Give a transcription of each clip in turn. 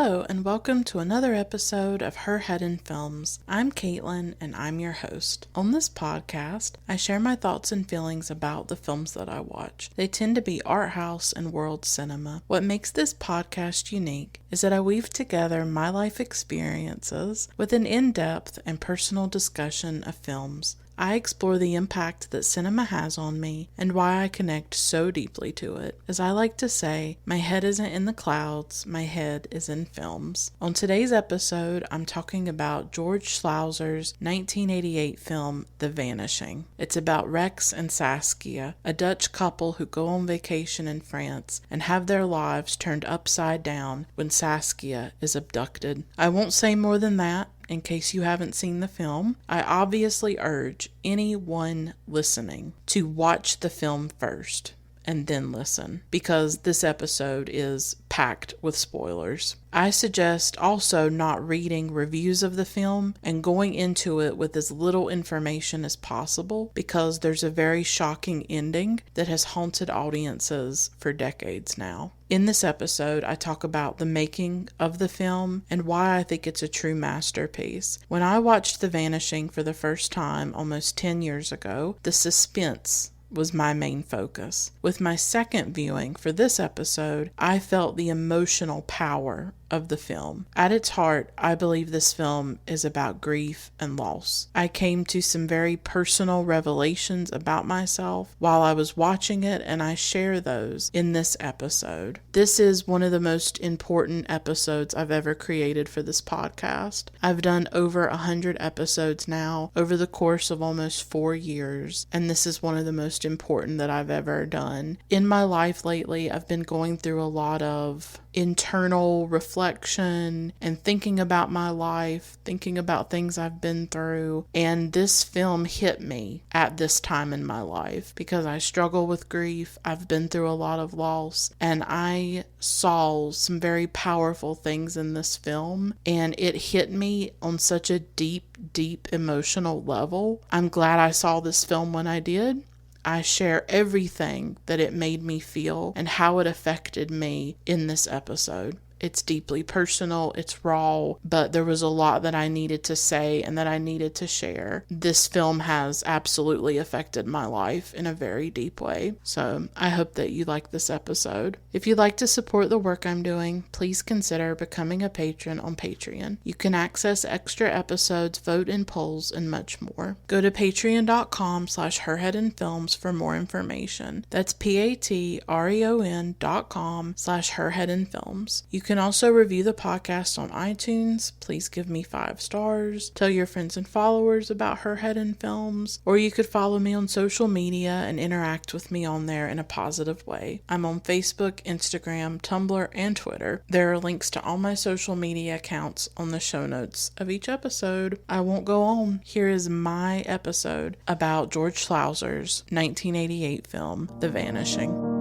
Hello, and welcome to another episode of Her Head in Films. I'm Caitlin, and I'm your host. On this podcast, I share my thoughts and feelings about the films that I watch. They tend to be art house and world cinema. What makes this podcast unique is that I weave together my life experiences with an in-depth and personal discussion of films. I explore the impact that cinema has on me and why I connect so deeply to it. As I like to say, my head isn't in the clouds, my head is in films. On today's episode, I'm talking about George Sluizer's 1988 film, The Vanishing. It's about Rex and Saskia, a Dutch couple who go on vacation in France and have their lives turned upside down when Saskia is abducted. I won't say more than that. In case you haven't seen the film, I obviously urge anyone listening to watch the film first and then listen, because this episode is packed with spoilers. I suggest also not reading reviews of the film and going into it with as little information as possible, because there's a very shocking ending that has haunted audiences for decades now. In this episode, I talk about the making of the film and why I think it's a true masterpiece. When I watched The Vanishing for the first time almost 10 years ago, the suspense was my main focus. With my second viewing for this episode, I felt the emotional power of the film. At its heart, I believe this film is about grief and loss. I came to some very personal revelations about myself while I was watching it, and I share those in this episode. This is one of the most important episodes I've ever created for this podcast. I've done over 100 episodes now over the course of almost 4 years, and this is one of the most important that I've ever done. In my life lately, I've been going through a lot of internal reflection and thinking about my life, thinking about things I've been through, and this film hit me at this time in my life because I struggle with grief. I've been through a lot of loss, and I saw some very powerful things in this film, and it hit me on such a deep emotional level. I'm glad I saw this film when I did. I share everything that it made me feel and how it affected me in this episode. It's deeply personal, it's raw, but there was a lot that I needed to say and that I needed to share. This film has absolutely affected my life in a very deep way. So I hope that you like this episode. If you'd like to support the work I'm doing, please consider becoming a patron on Patreon. You can access extra episodes, vote in polls, and much more. Go to patreon.com/herheadinfilms for more information. That's patreon.com/herheadinfilms. You can also review the podcast on iTunes. Please give me 5 stars. Tell your friends and followers about Her Head in Films. Or you could follow me on social media and interact with me on there in a positive way. I'm on Facebook, Instagram, Tumblr, and Twitter. There are links to all my social media accounts on the show notes of each episode. I won't go on. Here is my episode about George Sluizer's 1988 film, The Vanishing.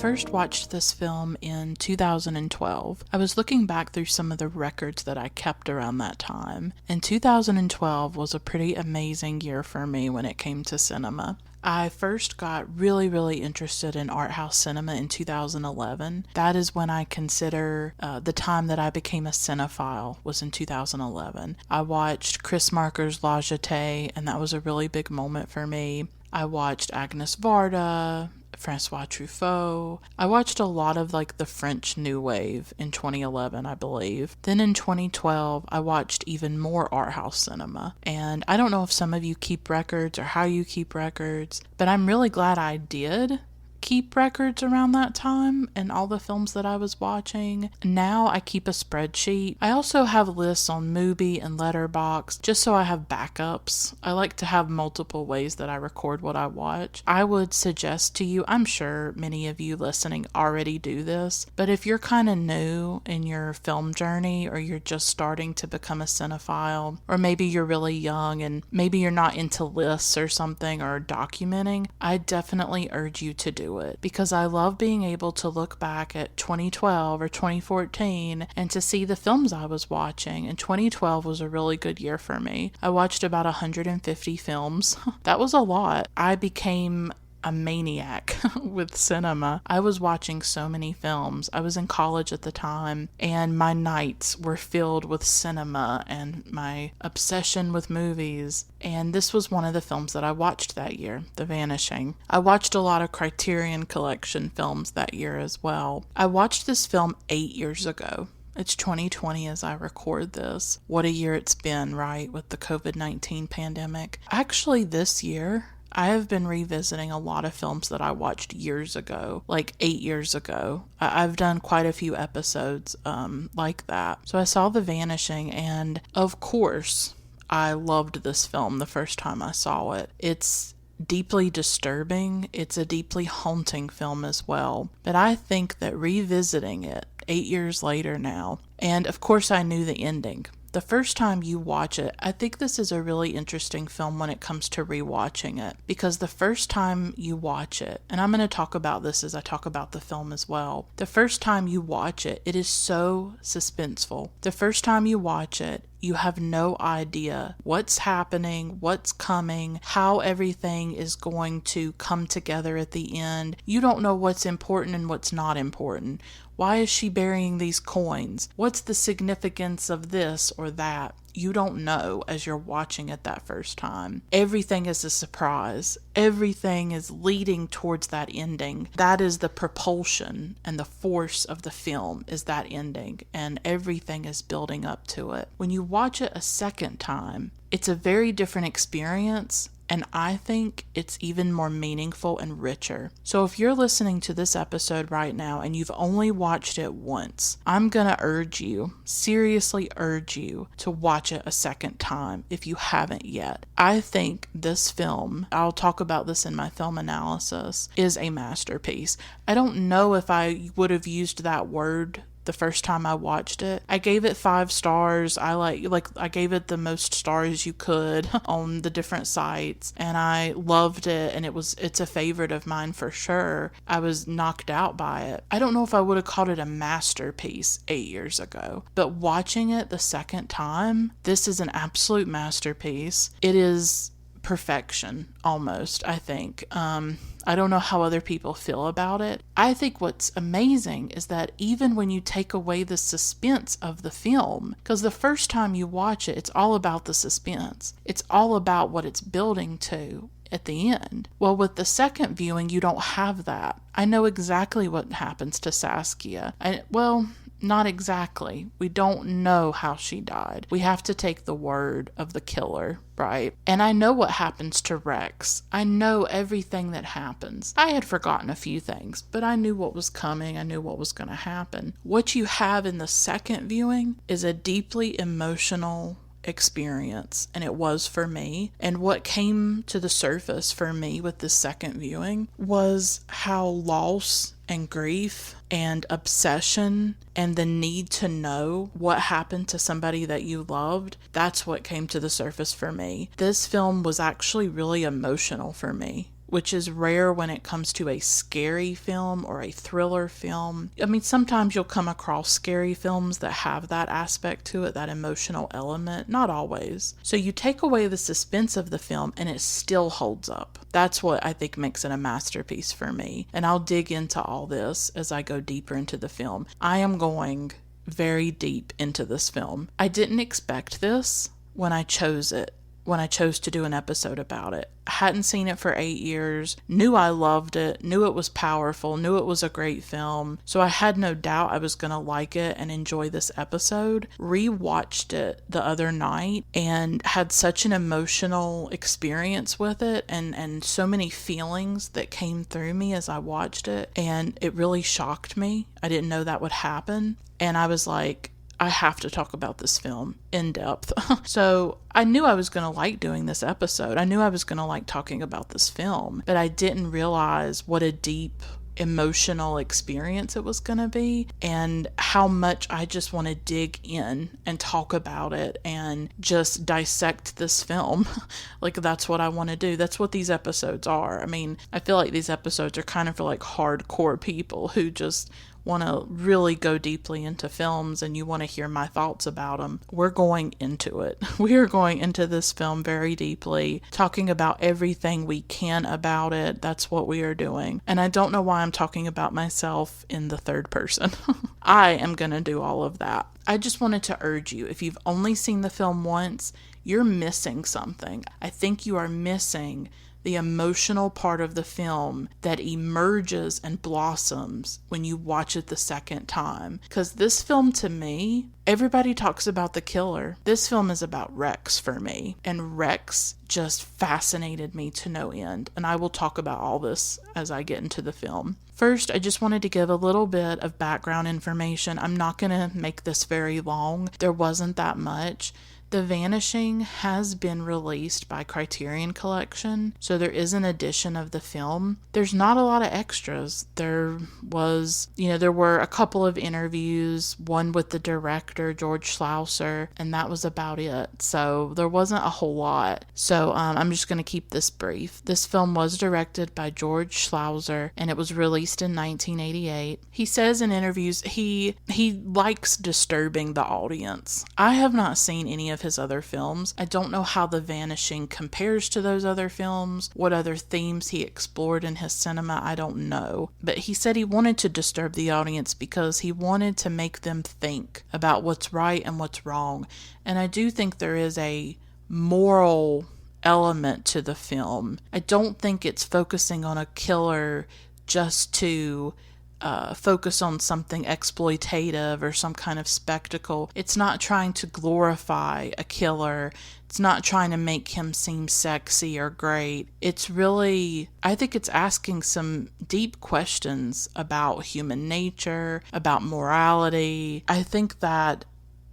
First watched this film in 2012. I was looking back through some of the records that I kept around that time, and 2012 was a pretty amazing year for me when it came to cinema. I first got really interested in art house cinema in 2011. That is when I consider the time that I became a cinephile was in 2011. I watched Chris Marker's La Jetée, and that was a really big moment for me. I watched Agnes Varda, Francois Truffaut. I watched a lot of the French New Wave in 2011, I believe. Then in 2012, I watched even more art house cinema. And I don't know if some of you keep records or how you keep records, but I'm really glad I did keep records around that time and all the films that I was watching. Now I keep a spreadsheet. I also have lists on Mubi and Letterboxd just so I have backups. I like to have multiple ways that I record what I watch. I would suggest to you, I'm sure many of you listening already do this, but if you're kind of new in your film journey, or you're just starting to become a cinephile, or maybe you're really young and maybe you're not into lists or something or documenting, I definitely urge you to do to it because I love being able to look back at 2012 or 2014 and to see the films I was watching. And 2012 was a really good year for me. I watched about 150 films. That was a lot. I became a maniac with cinema. I was watching so many films. I was in college at the time, and my nights were filled with cinema and my obsession with movies. And this was one of the films that I watched that year, The Vanishing. I watched a lot of Criterion Collection films that year as well. I watched this film 8 years ago. It's 2020 as I record this. What a year it's been, right, with the COVID-19 pandemic. Actually, this year, I have been revisiting a lot of films that I watched years ago, like 8 years ago. I've done quite a few episodes like that. So I saw The Vanishing, and of course, I loved this film the first time I saw it. It's deeply disturbing. It's a deeply haunting film as well. But I think that revisiting it 8 years later now, and of course I knew the ending. The first time you watch it, I think this is a really interesting film when it comes to rewatching it, because the first time you watch it, and I'm going to talk about this as I talk about the film as well, the first time you watch it, it is so suspenseful. The first time you watch it, you have no idea what's happening, what's coming, how everything is going to come together at the end. You don't know what's important and what's not important. Why is she burying these coins? What's the significance of this or that? You don't know as you're watching it that first time. Everything is a surprise. Everything is leading towards that ending. That is the propulsion and the force of the film, is that ending. And everything is building up to it. When you watch it a second time, it's a very different experience. And I think it's even more meaningful and richer. So if you're listening to this episode right now and you've only watched it once, I'm going to urge you, seriously urge you, to watch it a second time if you haven't yet. I think this film, I'll talk about this in my film analysis, is a masterpiece. I don't know if I would have used that word the first time I watched it. I gave it 5 stars. I gave it the most stars you could on the different sites, and I loved it, and it's a favorite of mine for sure. I was knocked out by it. I don't know if I would have called it a masterpiece 8 years ago, but watching it the second time, this is an absolute masterpiece. It is perfection, almost, I think. I don't know how other people feel about it. I think what's amazing is that even when you take away the suspense of the film, because the first time you watch it, it's all about the suspense. It's all about what it's building to at the end. Well, with the second viewing, you don't have that. I know exactly what happens to Saskia. Not exactly. We don't know how she died. We have to take the word of the killer, right? And I know what happens to Rex. I know everything that happens. I had forgotten a few things, but I knew what was coming. I knew what was going to happen. What you have in the second viewing is a deeply emotional experience, and it was for me. And what came to the surface for me with this second viewing was how loss and grief and obsession and the need to know what happened to somebody that you loved, that's what came to the surface for me. This film was actually really emotional for me, which is rare when it comes to a scary film or a thriller film. I mean, sometimes you'll come across scary films that have that aspect to it, that emotional element. Not always. So you take away the suspense of the film and it still holds up. That's what I think makes it a masterpiece for me. And I'll dig into all this as I go deeper into the film. I am going very deep into this film. I didn't expect this when I chose it. When I chose to do an episode about it. I hadn't seen it for 8 years, knew I loved it, knew it was powerful, knew it was a great film, so I had no doubt I was going to like it and enjoy this episode. Rewatched it the other night and had such an emotional experience with it, and so many feelings that came through me as I watched it, and it really shocked me. I didn't know that would happen, and I was like, I have to talk about this film in depth. So I knew I was going to like doing this episode. I knew I was going to like talking about this film, but I didn't realize what a deep emotional experience it was going to be, and how much I just want to dig in and talk about it and just dissect this film. Like, that's what I want to do. That's what these episodes are. I mean, I feel like these episodes are kind of for like hardcore people who just want to really go deeply into films and you want to hear my thoughts about them. We're going into it. We are going into this film very deeply, talking about everything we can about it. That's what we are doing. And I don't know why I'm talking about myself in the third person. I am going to do all of that. I just wanted to urge you, if you've only seen the film once, you're missing something. I think you are missing the emotional part of the film that emerges and blossoms when you watch it the second time. Because this film, to me, everybody talks about the killer. This film is about Rex for me. And Rex just fascinated me to no end. And I will talk about all this as I get into the film. First, I just wanted to give a little bit of background information. I'm not going to make this very long. There wasn't that much. The Vanishing has been released by Criterion Collection, so there is an edition of the film. There's not a lot of extras. There were a couple of interviews, one with the director, George Sluizer, and that was about it. So there wasn't a whole lot. So I'm just going to keep this brief. This film was directed by George Sluizer, and it was released in 1988. He says in interviews he likes disturbing the audience. I have not seen any of his other films. I don't know how The Vanishing compares to those other films, what other themes he explored in his cinema, I don't know. But he said he wanted to disturb the audience because he wanted to make them think about what's right and what's wrong. And I do think there is a moral element to the film. I don't think it's focusing on a killer just to focus on something exploitative or some kind of spectacle. It's not trying to glorify a killer. It's not trying to make him seem sexy or great. It's really, I think it's asking some deep questions about human nature, about morality. I think that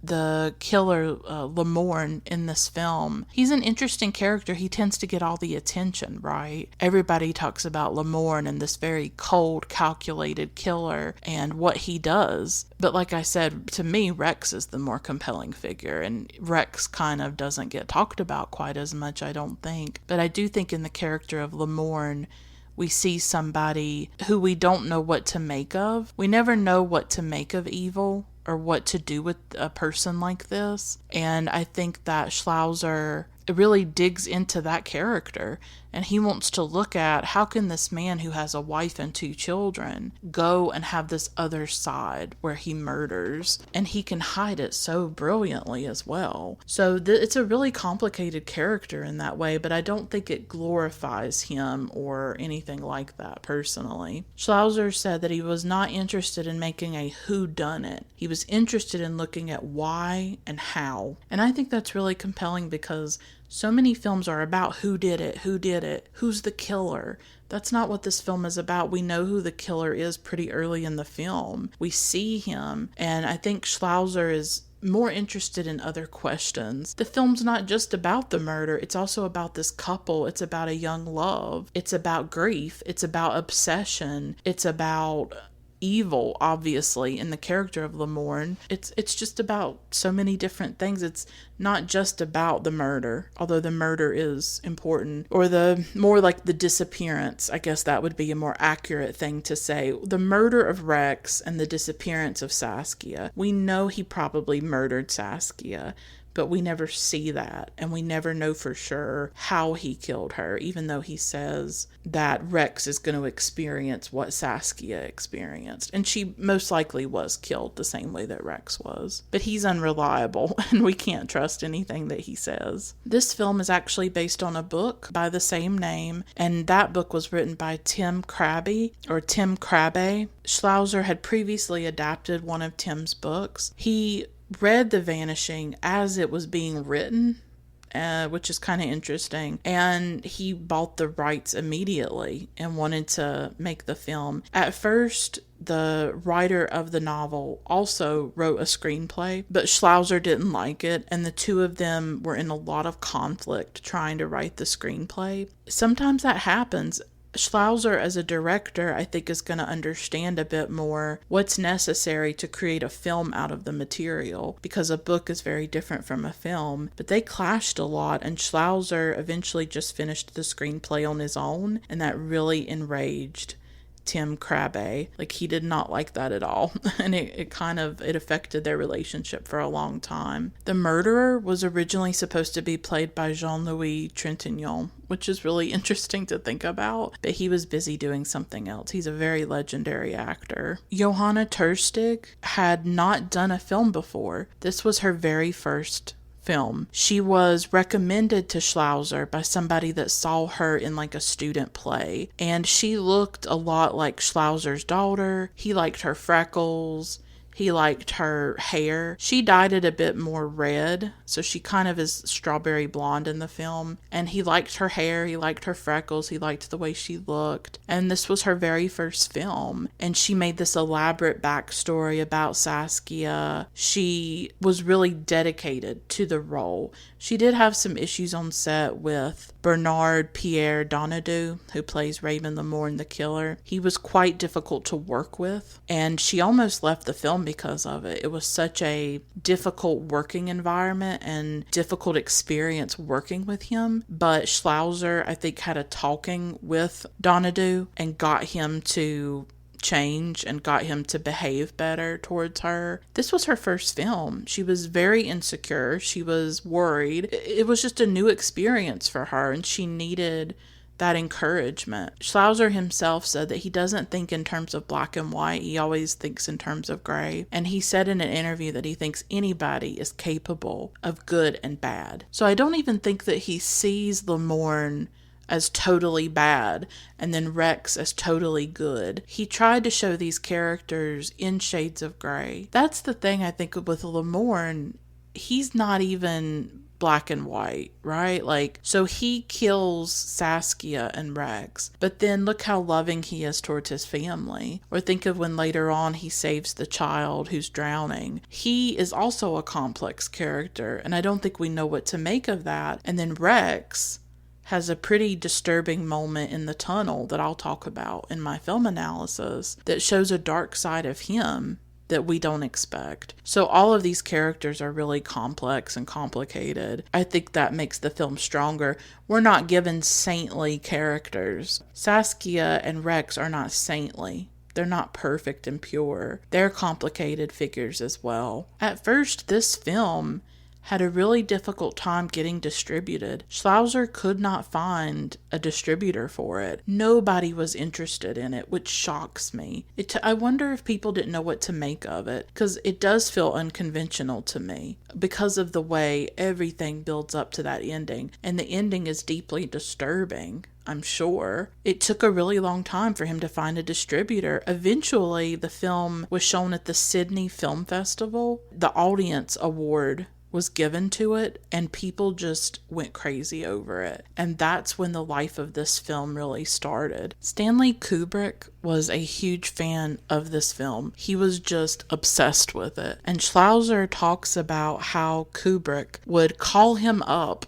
the killer, Lamorne, in this film, he's an interesting character. He tends to get all the attention, right? Everybody talks about Lamorne and this very cold, calculated killer and what he does. But like I said, to me, Rex is the more compelling figure, and Rex kind of doesn't get talked about quite as much, I don't think. But I do think in the character of Lamorne, we see somebody who we don't know what to make of. We never know what to make of evil or what to do with a person like this. And I think that Sluizer really digs into that character, and he wants to look at how can this man who has a wife and 2 children go and have this other side where he murders, and he can hide it so brilliantly as well. So it's a really complicated character in that way, but I don't think it glorifies him or anything like that personally. Sluizer said that he was not interested in making a whodunit. He was interested in looking at why and how. And I think that's really compelling because so many films are about who did it, who's the killer. That's not what this film is about. We know who the killer is pretty early in the film. We see him, and I think Sluizer is more interested in other questions. The film's not just about the murder, it's also about this couple. It's about a young love. It's about grief. It's about obsession. It's about evil, obviously, in the character of Lamorne. It's just about so many different things. It's not just about the murder, although the murder is important, or the more like the disappearance. I guess that would be a more accurate thing to say. The murder of Rex and the disappearance of Saskia. We know he probably murdered Saskia, but we never see that, and we never know for sure how he killed her, even though he says that Rex is going to experience what Saskia experienced. And she most likely was killed the same way that Rex was. But he's unreliable, and we can't trust anything that he says. This film is actually based on a book by the same name, and that book was written by Tim Crabbe. Sluizer had previously adapted one of Tim's books. He read The Vanishing as it was being written, which is kind of interesting, and he bought the rights immediately and wanted to make the film. At first, the writer of the novel also wrote a screenplay, but Sluizer didn't like it, and the two of them were in a lot of conflict trying to write the screenplay. Sometimes that happens. Sluizer, as a director, I think is going to understand a bit more what's necessary to create a film out of the material, because a book is very different from a film. But they clashed a lot, and Sluizer eventually just finished the screenplay on his own, and that really enraged Tim Crabbe. Like, he did not like that at all. And it affected their relationship for a long time. The murderer was originally supposed to be played by Jean-Louis Trintignant, which is really interesting to think about, but he was busy doing something else. He's a very legendary actor. Johanna Terstig had not done a film before. This was her very first film. She was recommended to Sluizer by somebody that saw her in like a student play, and she looked a lot like Schleizer's daughter. He liked her freckles. He liked her hair. She dyed it a bit more red, so she kind of is strawberry blonde in the film. And he liked her hair, he liked her freckles, he liked the way she looked. And this was her very first film. And she made this elaborate backstory about Saskia. She was really dedicated to the role. She did have some issues on set with Bernard Pierre Donadieu, who plays Raymond Lamorne the killer. He was quite difficult to work with, and she almost left the film because of it. It was such a difficult working environment and difficult experience working with him. But Sluizer, I think, had a talking with Donadieu and got him to change and got him to behave better towards her. This was her first film. She was very insecure. She was worried. It was just a new experience for her, and she needed that encouragement. Sluizer himself said that he doesn't think in terms of black and white. He always thinks in terms of gray. And he said in an interview that he thinks anybody is capable of good and bad. So I don't even think that he sees Lamorne as totally bad and then Rex as totally good. He tried to show these characters in shades of gray. That's the thing I think with Lamorne. He's not even black and white, right? Like, so he kills Saskia and Rex, but then look how loving he is towards his family. Or think of when later on he saves the child who's drowning. He is also a complex character, and I don't think we know what to make of that. And then Rex has a pretty disturbing moment in the tunnel that I'll talk about in my film analysis that shows a dark side of him that we don't expect. So all of these characters are really complex and complicated. I think that makes the film stronger. We're not given saintly characters. Saskia and Rex are not saintly. They're not perfect and pure. They're complicated figures as well. At first, this film had a really difficult time getting distributed. Sluizer could not find a distributor for it. Nobody was interested in it, which shocks me. I wonder if people didn't know what to make of it, because it does feel unconventional to me because of the way everything builds up to that ending, and the ending is deeply disturbing. I'm sure. It took a really long time for him to find a distributor. Eventually, the film was shown at the Sydney Film Festival. The Audience Award was given to it, and people just went crazy over it. And that's when the life of this film really started. Stanley Kubrick was a huge fan of this film. He was just obsessed with it. And Sluizer talks about how Kubrick would call him up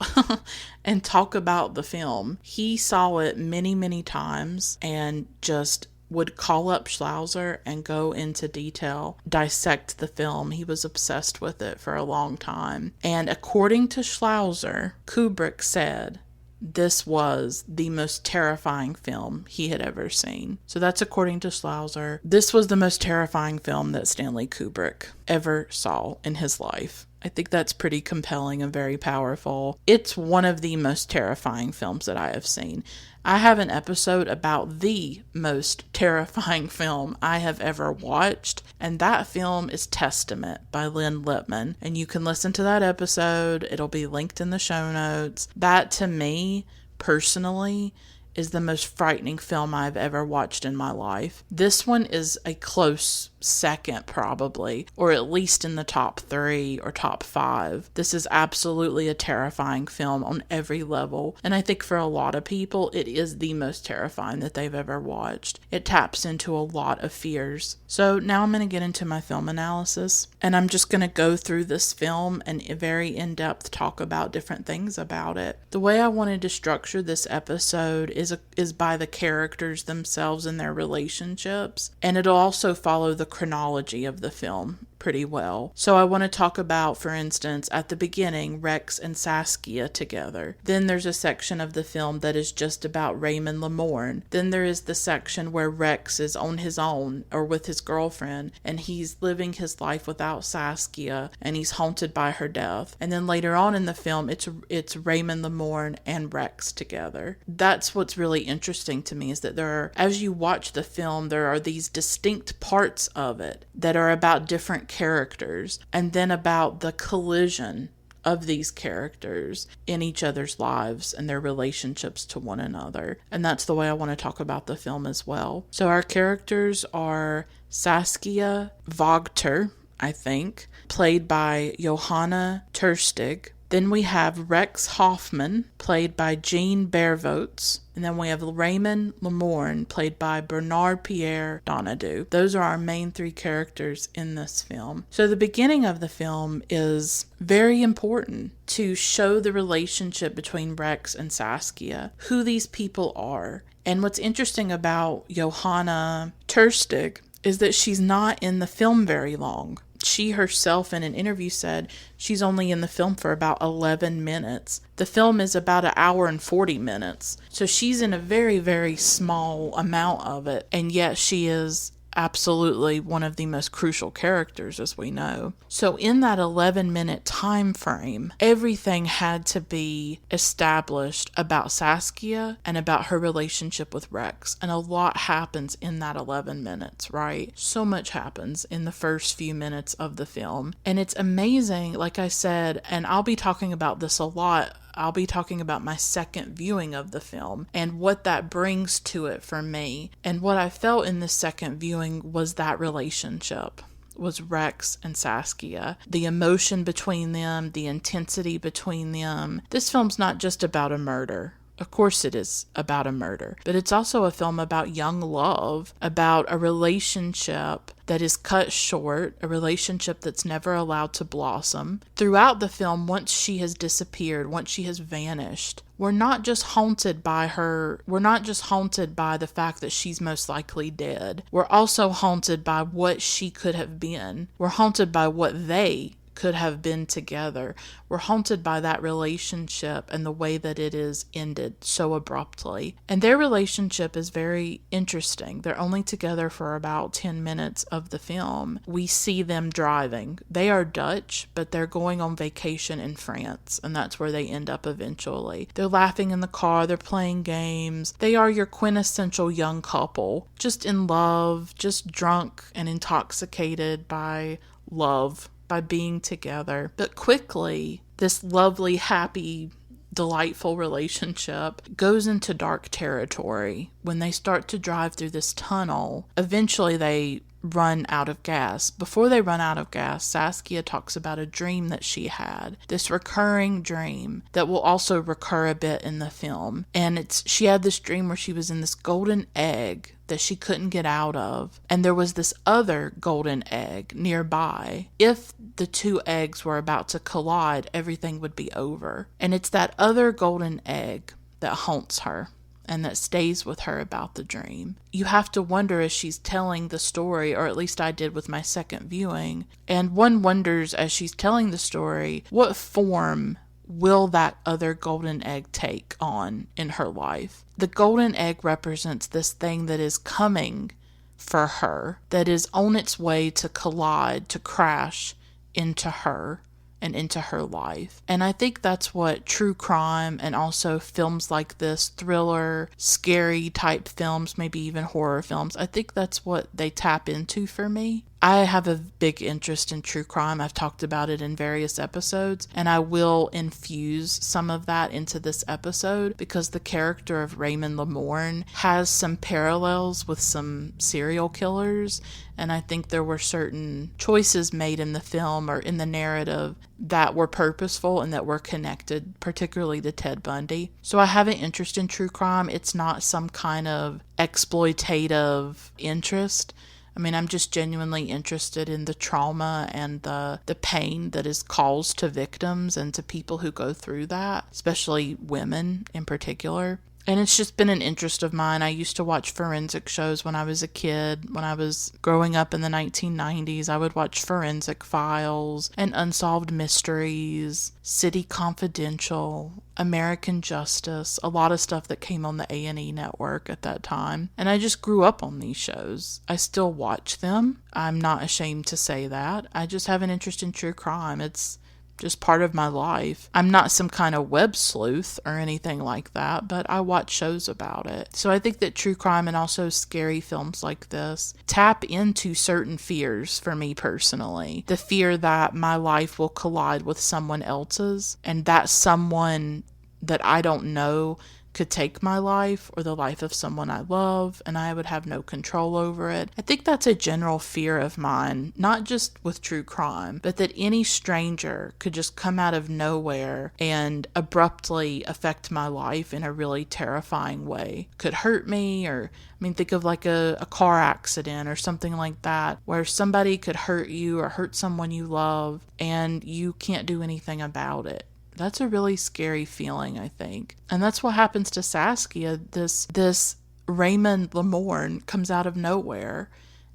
and talk about the film. He saw it many, many times and just would call up Sluizer and go into detail, dissect the film. He was obsessed with it for a long time. And according to Sluizer, Kubrick said this was the most terrifying film he had ever seen. So that's according to Sluizer. This was the most terrifying film that Stanley Kubrick ever saw in his life. I think that's pretty compelling and very powerful. It's one of the most terrifying films that I have seen. I have an episode about the most terrifying film I have ever watched, and that film is Testament by Lynn Lipman. And you can listen to that episode. It'll be linked in the show notes. That, to me, personally, is the most frightening film I've ever watched in my life. This one is a close second, probably, or at least in the top 3 or top 5. This is absolutely a terrifying film on every level, and I think for a lot of people, it is the most terrifying that they've ever watched. It taps into a lot of fears. So now I'm going to get into my film analysis, and I'm just going to go through this film and very in-depth talk about different things about it. The way I wanted to structure this episode is by the characters themselves and their relationships. And it'll also follow the chronology of the film pretty well. So I want to talk about, for instance, at the beginning, Rex and Saskia together. Then there's a section of the film that is just about Raymond Lamorne. Then there is the section where Rex is on his own or with his girlfriend, and he's living his life without Saskia, and he's haunted by her death. And then later on in the film, it's Raymond Lamorne and Rex together. That's what's really interesting to me, is that as you watch the film, there are these distinct parts of it that are about different characters, and then about the collision of these characters in each other's lives and their relationships to one another. And that's the way I want to talk about the film as well. So our characters are Saskia Wagter, I think, played by Johanna Terstig. Then we have Rex Hoffman, played by Jean Bervoets. And then we have Raymond Lamorne, played by Bernard Pierre Donadieu. Those are our main three characters in this film. So the beginning of the film is very important to show the relationship between Rex and Saskia, who these people are. And what's interesting about Johanna Terstig is that she's not in the film very long. She herself in an interview said she's only in the film for about 11 minutes. The film is about an hour and 40 minutes. So she's in a very, very small amount of it. And yet she is absolutely one of the most crucial characters, as we know. So in that 11-minute time frame, everything had to be established about Saskia and about her relationship with Rex. And a lot happens in that 11 minutes, right? So much happens in the first few minutes of the film. And it's amazing, like I said, and I'll be talking about this a lot. I'll be talking about my second viewing of the film and what that brings to it for me. And what I felt in the second viewing was that relationship, was Rex and Saskia. The emotion between them, the intensity between them. This film's not just about a murder. Of course it is about a murder, but it's also a film about young love, about a relationship that is cut short, a relationship that's never allowed to blossom. Throughout the film, once she has disappeared, once she has vanished, we're not just haunted by her, we're not just haunted by the fact that she's most likely dead. We're also haunted by what she could have been. We're haunted by what they could have been together. We're haunted by that relationship and the way that it is ended so abruptly. And their relationship is very interesting. They're only together for about 10 minutes of the film. We see them driving. They are Dutch, but they're going on vacation in France, and that's where they end up eventually. They're laughing in the car, they're playing games. They are your quintessential young couple, just in love, just drunk and intoxicated by love, by being together. But quickly, this lovely, happy, delightful relationship goes into dark territory when they start to drive through this tunnel. Eventually, they run out of gas. Before they run out of gas, Saskia talks about a dream that she had, this recurring dream that will also recur a bit in the film. And she had this dream where she was in this golden egg that she couldn't get out of, and there was this other golden egg nearby. If the two eggs were about to collide, everything would be over. And it's that other golden egg that haunts her and that stays with her about the dream. You have to wonder as she's telling the story, or at least I did with my second viewing, and one wonders as she's telling the story, what form will that other golden egg take on in her life? The golden egg represents this thing that is coming for her, that is on its way to collide, to crash into her and into her life. And I think that's what true crime and also films like this, thriller, scary type films, maybe even horror films, I think that's what they tap into for me. I have a big interest in true crime. I've talked about it in various episodes, and I will infuse some of that into this episode because the character of Raymond Lamorne has some parallels with some serial killers, and I think there were certain choices made in the film or in the narrative that were purposeful and that were connected, particularly to Ted Bundy. So I have an interest in true crime. It's not some kind of exploitative interest. I mean, I'm just genuinely interested in the trauma and the pain that is caused to victims and to people who go through that, especially women in particular. And it's just been an interest of mine. I used to watch forensic shows when I was a kid. When I was growing up in the 1990s, I would watch Forensic Files and Unsolved Mysteries, City Confidential, American Justice, a lot of stuff that came on the A&E network at that time. And I just grew up on these shows. I still watch them. I'm not ashamed to say that. I just have an interest in true crime. It's just part of my life. I'm not some kind of web sleuth or anything like that, but I watch shows about it. So I think that true crime and also scary films like this tap into certain fears for me personally. The fear that my life will collide with someone else's, and that someone that I don't know could take my life or the life of someone I love, and I would have no control over it. I think that's a general fear of mine, not just with true crime, but that any stranger could just come out of nowhere and abruptly affect my life in a really terrifying way. Could hurt me, or think of like a car accident or something like that, where somebody could hurt you or hurt someone you love and you can't do anything about it. That's a really scary feeling, I think. And that's what happens to Saskia. This Raymond Lamorne comes out of nowhere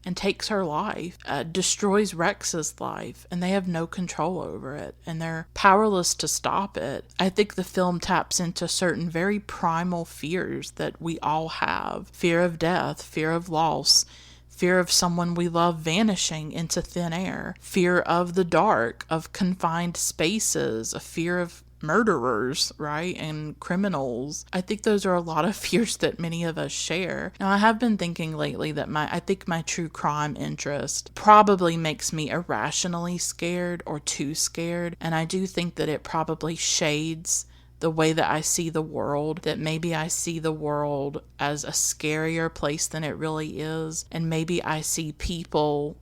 and takes her life, destroys Rex's life, and they have no control over it, and they're powerless to stop it. I think the film taps into certain very primal fears that we all have. Fear of death, fear of loss, fear of someone we love vanishing into thin air, fear of the dark, of confined spaces, a fear of murderers, right, and criminals. I think those are a lot of fears that many of us share. Now, I have been thinking lately that I think my true crime interest probably makes me irrationally scared or too scared, and I do think that it probably shades the way that I see the world, that maybe I see the world as a scarier place than it really is, and maybe I see people,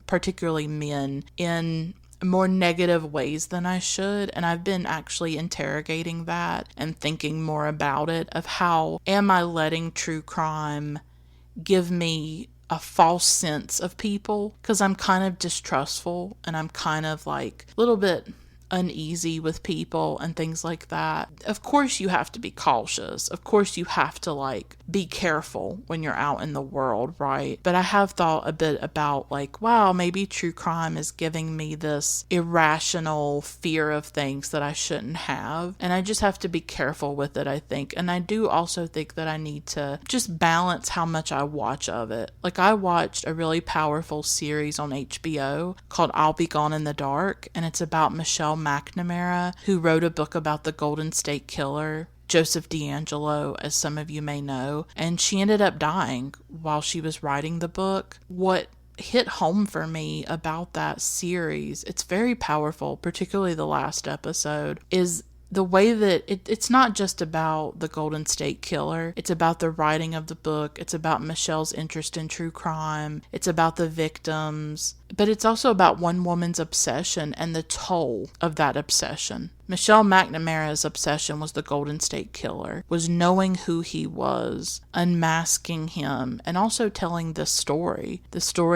particularly men, in more negative ways than I should. And I've been actually interrogating that and thinking more about it, of how am I letting true crime give me a false sense of people, because I'm kind of distrustful and I'm kind of like a little bit uneasy with people and things like that. Of course you have to be cautious. Of course you have to be careful when you're out in the world, right? But I have thought a bit about wow, maybe true crime is giving me this irrational fear of things that I shouldn't have. And I just have to be careful with it, I think. And I do also think that I need to just balance how much I watch of it. I watched a really powerful series on HBO called I'll Be Gone in the Dark, and it's about Michelle McNamara, who wrote a book about the Golden State Killer, Joseph DeAngelo, as some of you may know, and she ended up dying while she was writing the book. What hit home for me about that series, it's very powerful, particularly the last episode, is the way that it's not just about the Golden State Killer. It's about the writing of the book. It's about Michelle's interest in true crime. It's about the victims. But it's also about one woman's obsession and the toll of that obsession. Michelle McNamara's obsession was the Golden State Killer, was knowing who he was, unmasking him, and also telling the story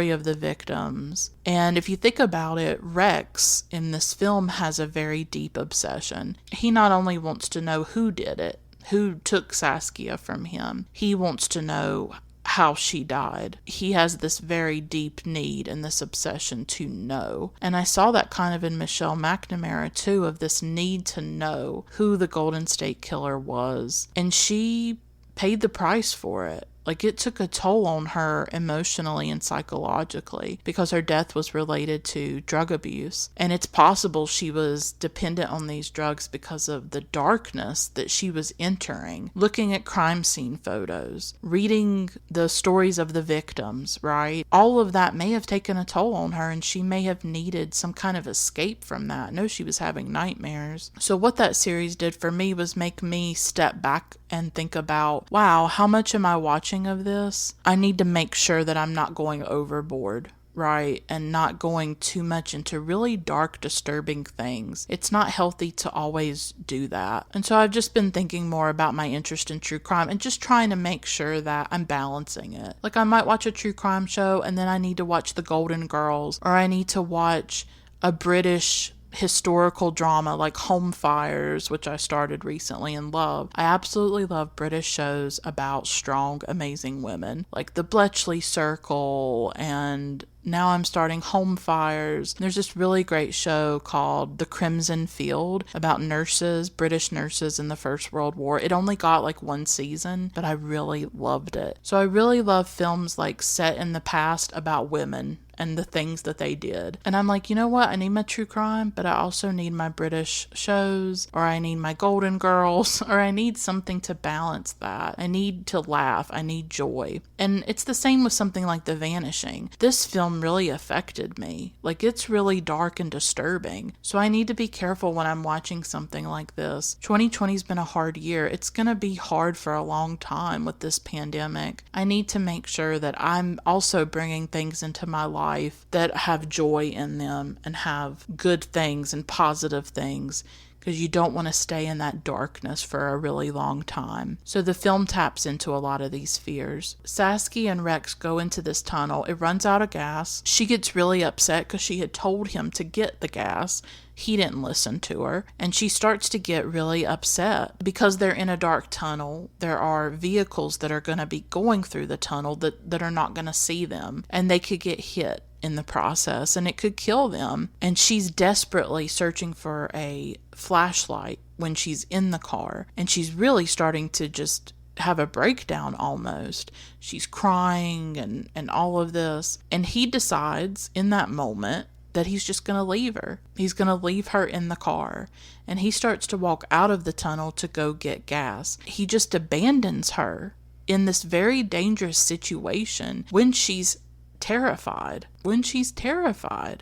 of the victims. And if you think about it, Rex in this film has a very deep obsession. He not only wants to know who did it, who took Saskia from him, he wants to know how she died. He has this very deep need and this obsession to know. And I saw that kind of in Michelle McNamara too, of this need to know who the Golden State Killer was. And she paid the price for it. It took a toll on her emotionally and psychologically, because her death was related to drug abuse. And it's possible she was dependent on these drugs because of the darkness that she was entering. Looking at crime scene photos, reading the stories of the victims, right? All of that may have taken a toll on her, and she may have needed some kind of escape from that. I know she was having nightmares. So what that series did for me was make me step back and think about, wow, how much am I watching of this? I need to make sure that I'm not going overboard, right? And not going too much into really dark, disturbing things. It's not healthy to always do that. And so I've just been thinking more about my interest in true crime and just trying to make sure that I'm balancing it. I might watch a true crime show and then I need to watch The Golden Girls, or I need to watch a British historical drama like Home Fires, which I started recently and love. I absolutely love British shows about strong, amazing women, like The Bletchley Circle, and now I'm starting Home Fires. There's this really great show called The Crimson Field about nurses, British nurses in the First World War. It only got like one season, but I really loved it. So I really love films like set in the past about women and the things that they did. And I'm like, you know what? I need my true crime, but I also need my British shows, or I need my Golden Girls, or I need something to balance that. I need to laugh. I need joy. And it's the same with something like The Vanishing. This film really affected me. Like, it's really dark and disturbing. So I need to be careful when I'm watching something like this. 2020's been a hard year. It's going to be hard for a long time with this pandemic. I need to make sure that I'm also bringing things into my life that have joy in them and have good things and positive things, because you don't want to stay in that darkness for a really long time. So the film taps into a lot of these fears. Saskia and Rex go into this tunnel. It runs out of gas. She gets really upset because she had told him to get the gas. He didn't listen to her, and she starts to get really upset because they're in a dark tunnel. There are vehicles that are going to be going through the tunnel that are not going to see them, and they could get hit in the process, and it could kill them. And she's desperately searching for a flashlight when she's in the car, and she's really starting to just have a breakdown almost. She's crying and all of this, and he decides in that moment that he's just going to leave her. He's going to leave her in the car. And he starts to walk out of the tunnel to go get gas. He just abandons her in this very dangerous situation when she's terrified.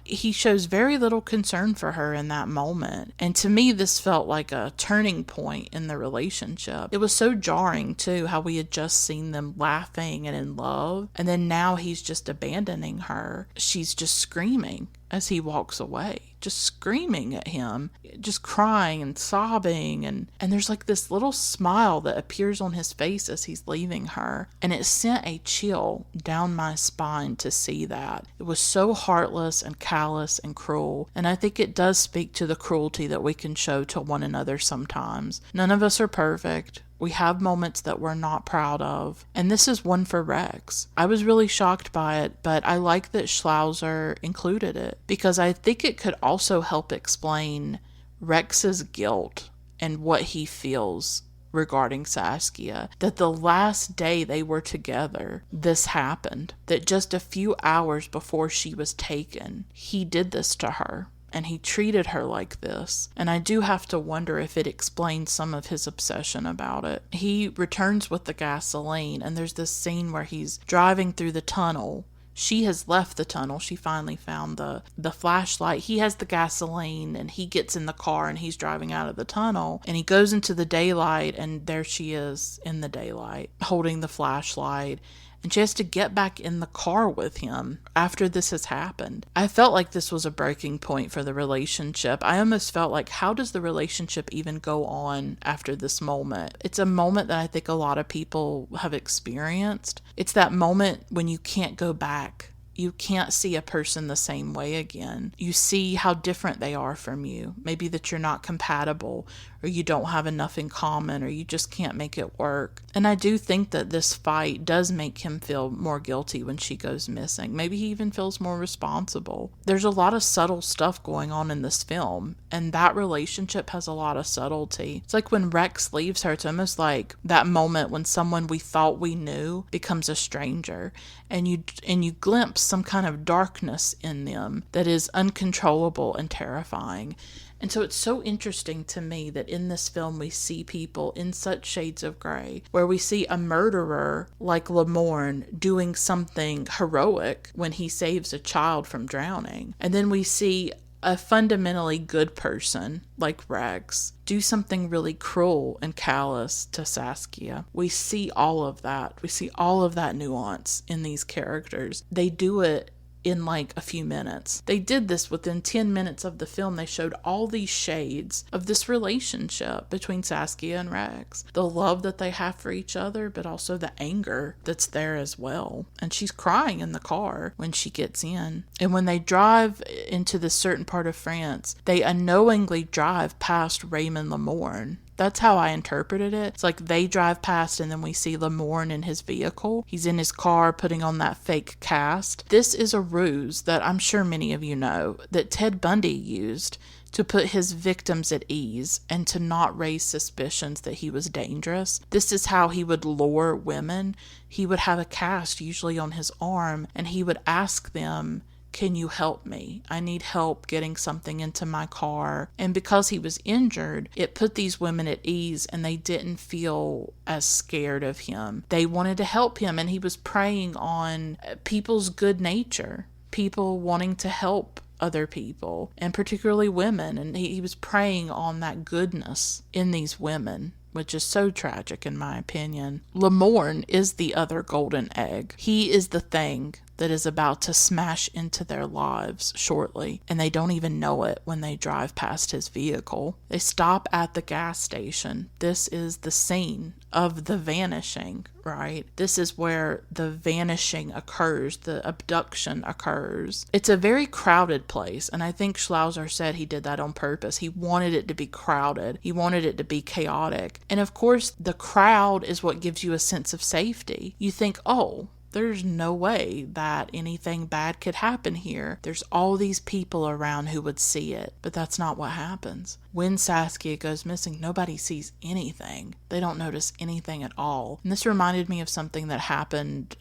He shows very little concern for her in that moment. And to me, this felt like a turning point in the relationship. It was so jarring, too, how we had just seen them laughing and in love. And then now he's just abandoning her. She's just screaming as he walks away, just screaming at him, just crying and sobbing. And there's like this little smile that appears on his face as he's leaving her. And it sent a chill down my spine to see that. It was so heartless and callous and cruel. And I think it does speak to the cruelty that we can show to one another sometimes. None of us are perfect. We have moments that we're not proud of, and this is one for Rex. I was really shocked by it, but I like that Sluizer included it, because I think it could also help explain Rex's guilt and what he feels regarding Saskia. That the last day they were together, this happened. That just a few hours before she was taken, he did this to her. And he treated her like this. And I do have to wonder if it explains some of his obsession about it. He returns with the gasoline, and there's this scene where he's driving through the tunnel. She has left the tunnel. She finally found the flashlight. He has the gasoline, and he gets in the car, and he's driving out of the tunnel. And he goes into the daylight, and there she is in the daylight, holding the flashlight. And she has to get back in the car with him after this has happened. I felt like this was a breaking point for the relationship. I almost felt like, how does the relationship even go on after this moment? It's a moment that I think a lot of people have experienced. It's that moment when you can't go back. You can't see a person the same way again. You see how different they are from you. Maybe that you're not compatible, or you don't have enough in common, or you just can't make it work. And I do think that this fight does make him feel more guilty when she goes missing. Maybe he even feels more responsible. There's a lot of subtle stuff going on in this film, and that relationship has a lot of subtlety. It's like when Rex leaves her, it's almost like that moment when someone we thought we knew becomes a stranger, and you glimpse some kind of darkness in them that is uncontrollable and terrifying. And so it's so interesting to me that in this film we see people in such shades of gray, where we see a murderer like Lamorne doing something heroic when he saves a child from drowning. And then we see a fundamentally good person like Rex do something really cruel and callous to Saskia. We see all of that. We see all of that nuance in these characters. They do it in like a few minutes. They did this within 10 minutes of the film. They showed all these shades of this relationship between Saskia and Rex. The love that they have for each other, but also the anger that's there as well. And she's crying in the car when she gets in. And when they drive into this certain part of France, they unknowingly drive past Raymond Lamorne. That's how I interpreted it. It's like they drive past and then we see Lamorne in his vehicle. He's in his car putting on that fake cast. This is a ruse that I'm sure many of you know that Ted Bundy used to put his victims at ease and to not raise suspicions that he was dangerous. This is how he would lure women. He would have a cast usually on his arm and he would ask them, can you help me? I need help getting something into my car. And because he was injured, it put these women at ease and they didn't feel as scared of him. They wanted to help him and he was preying on people's good nature, people wanting to help other people, and particularly women. And he was preying on that goodness in these women, which is so tragic in my opinion. Lamorne is the other golden egg. He is the thing that is about to smash into their lives shortly, and they don't even know it when they drive past his vehicle. They stop at the gas station. This is the scene of the vanishing, right? This is where the vanishing occurs, the abduction occurs. It's a very crowded place, and I think Sluizer said he did that on purpose. He wanted it to be crowded. He wanted it to be chaotic. And of course, the crowd is what gives you a sense of safety. You think, oh, there's no way that anything bad could happen here. There's all these people around who would see it. But that's not what happens. When Saskia goes missing, nobody sees anything. They don't notice anything at all. And this reminded me of something that happened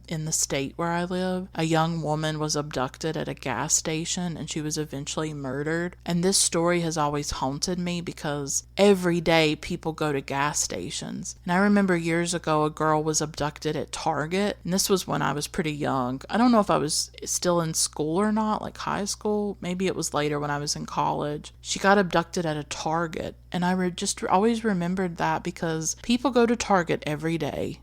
in the state where I live. A young woman was abducted at a gas station and she was eventually murdered. And this story has always haunted me because every day people go to gas stations. And I remember years ago a girl was abducted at Target. And this was when I was pretty young. I don't know if I was still in school or not, like high school. Maybe it was later when I was in college. She got abducted at a Target, and I just always remembered that because people go to Target every day.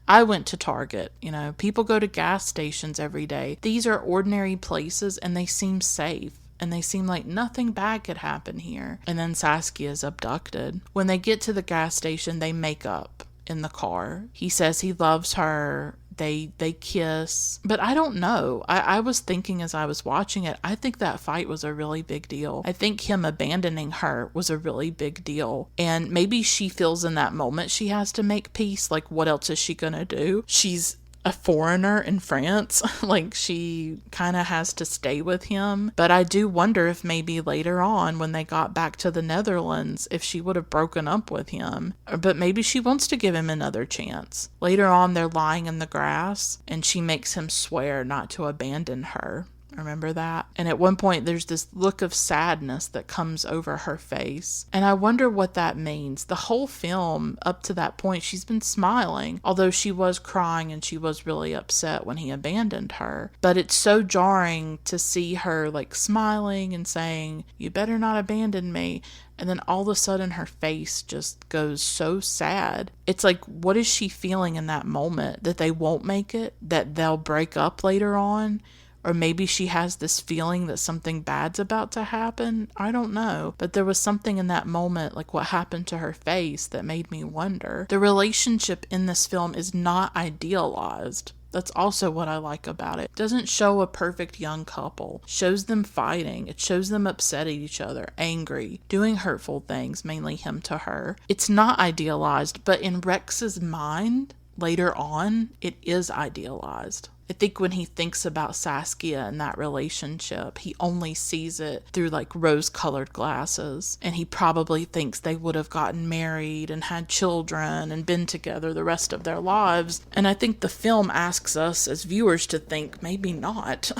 I went to Target, people go to gas stations every day. These are ordinary places and they seem safe. And they seem like nothing bad could happen here. And then Saskia is abducted. When they get to the gas station, they make up in the car. He says he loves her. They kiss. But I don't know. I was thinking as I was watching it, I think that fight was a really big deal. I think him abandoning her was a really big deal. And maybe she feels in that moment she has to make peace. Like, what else is she gonna do? She's a foreigner in France. Like, she kind of has to stay with him. But I do wonder if maybe later on when they got back to the Netherlands, if she would have broken up with him. But maybe she wants to give him another chance. Later on, they're lying in the grass and she makes him swear not to abandon her. Remember that? And at one point, there's this look of sadness that comes over her face. And I wonder what that means. The whole film, up to that point, she's been smiling, although she was crying and she was really upset when he abandoned her. But it's so jarring to see her like smiling and saying, "You better not abandon me." And then all of a sudden her face just goes so sad. It's like, what is she feeling in that moment? That they won't make it? That they'll break up later on? Or maybe she has this feeling that something bad's about to happen. I don't know. But there was something in that moment, like what happened to her face, that made me wonder. The relationship in this film is not idealized. That's also what I like about it. It doesn't show a perfect young couple. It shows them fighting. It shows them upset at each other, angry, doing hurtful things, mainly him to her. It's not idealized, but in Rex's mind, later on, it is idealized. I think when he thinks about Saskia and that relationship, he only sees it through like rose-colored glasses. And he probably thinks they would have gotten married and had children and been together the rest of their lives. And I think the film asks us as viewers to think, maybe not.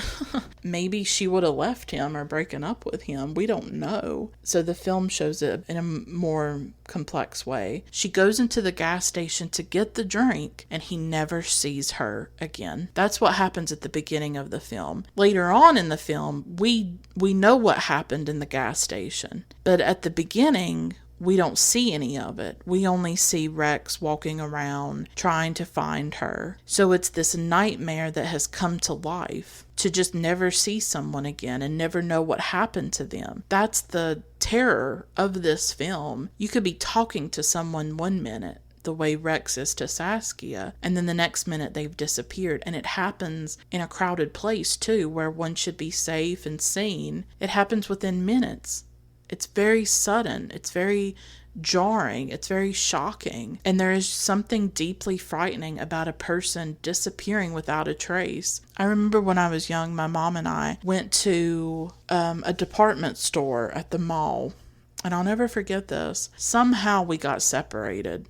Maybe she would have left him or broken up with him. We don't know. So the film shows it in a more complex way. She goes into the gas station to get the drink and he never sees her again. That's what happens at the beginning of the film. Later on in the film, we know what happened in the gas station. But at the beginning, we don't see any of it. We only see Rex walking around trying to find her. So it's this nightmare that has come to life, to just never see someone again and never know what happened to them. That's the terror of this film. You could be talking to someone one minute, the way Rex is to Saskia, and then the next minute they've disappeared. And it happens in a crowded place too, where one should be safe and seen. It happens within minutes. It's very sudden. It's very jarring. It's very shocking. And there is something deeply frightening about a person disappearing without a trace. I remember when I was young, my mom and I went to a department store at the mall. And I'll never forget this. Somehow we got separated.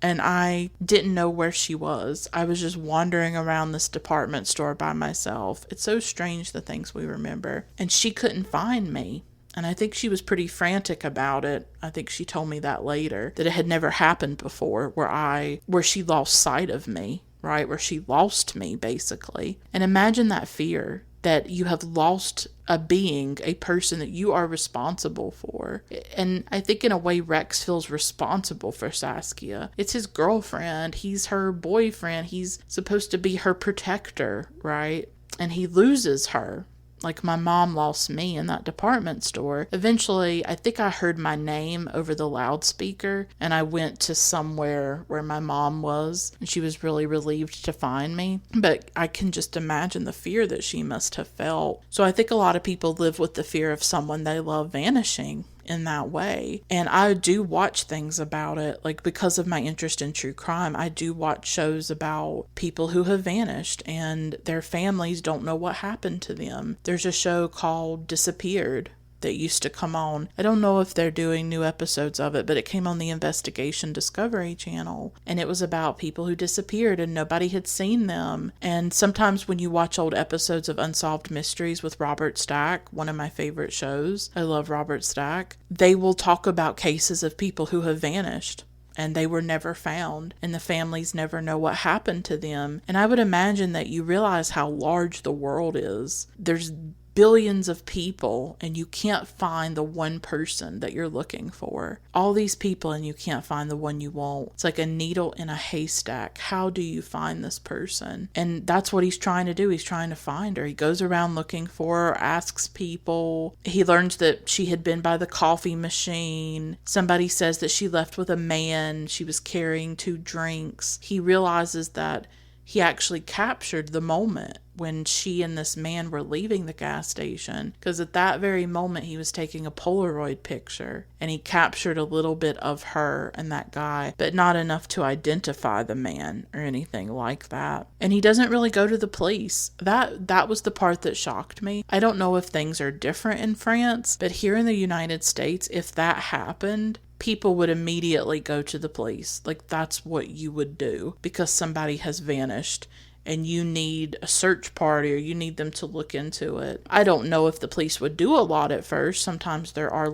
And I didn't know where she was. I was just wandering around this department store by myself. It's so strange, the things we remember. And she couldn't find me. And I think she was pretty frantic about it. I think she told me that later, that it had never happened before where she lost sight of me, right? Where she lost me, basically. And imagine that fear, that you have lost a being, a person that you are responsible for. And I think in a way Rex feels responsible for Saskia. It's his girlfriend. He's her boyfriend. He's supposed to be her protector, right? And he loses her. Like my mom lost me in that department store. Eventually, I think I heard my name over the loudspeaker, and I went to somewhere where my mom was, and she was really relieved to find me. But I can just imagine the fear that she must have felt. So I think a lot of people live with the fear of someone they love vanishing in that way. And I do watch things about it, like because of my interest in true crime. I do watch shows about people who have vanished and their families don't know what happened to them. There's a show called Disappeared that used to come on. I don't know if they're doing new episodes of it, but it came on the Investigation Discovery Channel, and it was about people who disappeared and nobody had seen them. And sometimes when you watch old episodes of Unsolved Mysteries with Robert Stack, one of my favorite shows, I love Robert Stack, they will talk about cases of people who have vanished and they were never found, and the families never know what happened to them. And I would imagine that you realize how large the world is. There's billions of people, and you can't find the one person that you're looking for. All these people, and you can't find the one you want. It's like a needle in a haystack. How do you find this person? And that's what he's trying to do. He's trying to find her. He goes around looking for her, asks people. He learns that she had been by the coffee machine. Somebody says that she left with a man. She was carrying 2 drinks. He realizes that he actually captured the moment when she and this man were leaving the gas station, because at that very moment he was taking a Polaroid picture, and he captured a little bit of her and that guy, but not enough to identify the man or anything like that. And he doesn't really go to the police. That was the part that shocked me. I don't know if things are different in France, but here in the United States, if that happened, people would immediately go to the police. Like, that's what you would do because somebody has vanished and you need a search party or you need them to look into it. I don't know if the police would do a lot at first. Sometimes there are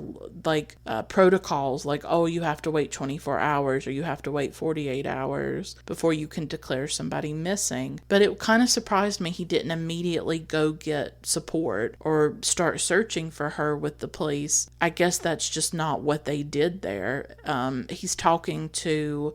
protocols like, oh, you have to wait 24 hours or you have to wait 48 hours before you can declare somebody missing. But it kind of surprised me he didn't immediately go get support or start searching for her with the police. I guess that's just not what they did there. He's talking to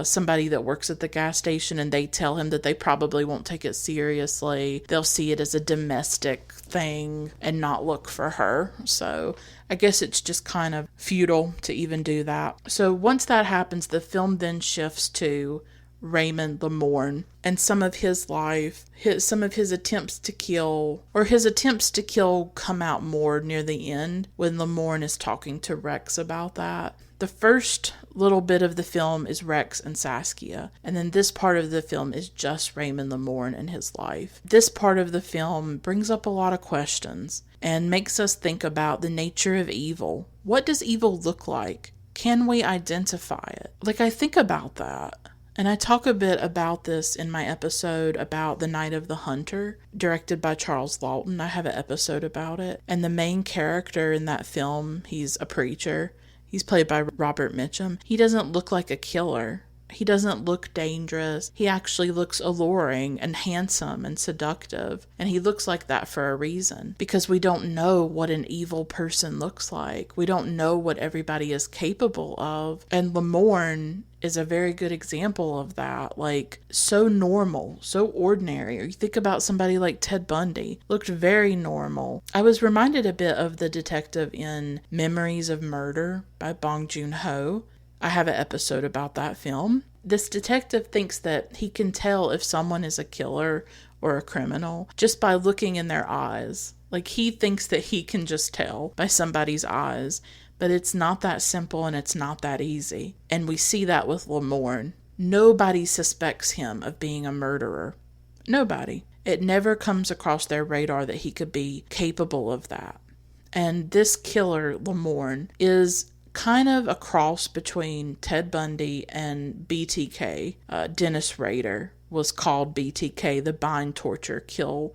somebody that works at the gas station, and they tell him that they probably won't take it seriously. They'll see it as a domestic thing and not look for her. So I guess it's just kind of futile to even do that. So once that happens, the film then shifts to Raymond Lamorne and some of his life, some of his attempts to kill, or his attempts to kill come out more near the end when Lamorne is talking to Rex about that. The first little bit of the film is Rex and Saskia, and then this part of the film is just Raymond Lamorne and his life. This part of the film brings up a lot of questions and makes us think about the nature of evil. What does evil look like? Can we identify it? I think about that. And I talk a bit about this in my episode about The Night of the Hunter, directed by Charles Lawton. I have an episode about it. And the main character in that film, he's a preacher. He's played by Robert Mitchum. He doesn't look like a killer. He doesn't look dangerous. He actually looks alluring and handsome and seductive. And he looks like that for a reason. Because we don't know what an evil person looks like. We don't know what everybody is capable of. And Lamorne is a very good example of that. Like, so normal, so ordinary. Or you think about somebody like Ted Bundy, looked very normal. I was reminded a bit of the detective in Memories of Murder by Bong Joon-ho. I have an episode about that film. This detective thinks that he can tell if someone is a killer or a criminal just by looking in their eyes. Like, he thinks that he can just tell by somebody's eyes. But it's not that simple and it's not that easy. And we see that with Lamorne. Nobody suspects him of being a murderer. Nobody. It never comes across their radar that he could be capable of that. And this killer, Lamorne, is kind of a cross between Ted Bundy and BTK. Dennis Rader was called BTK, the bind, torture, kill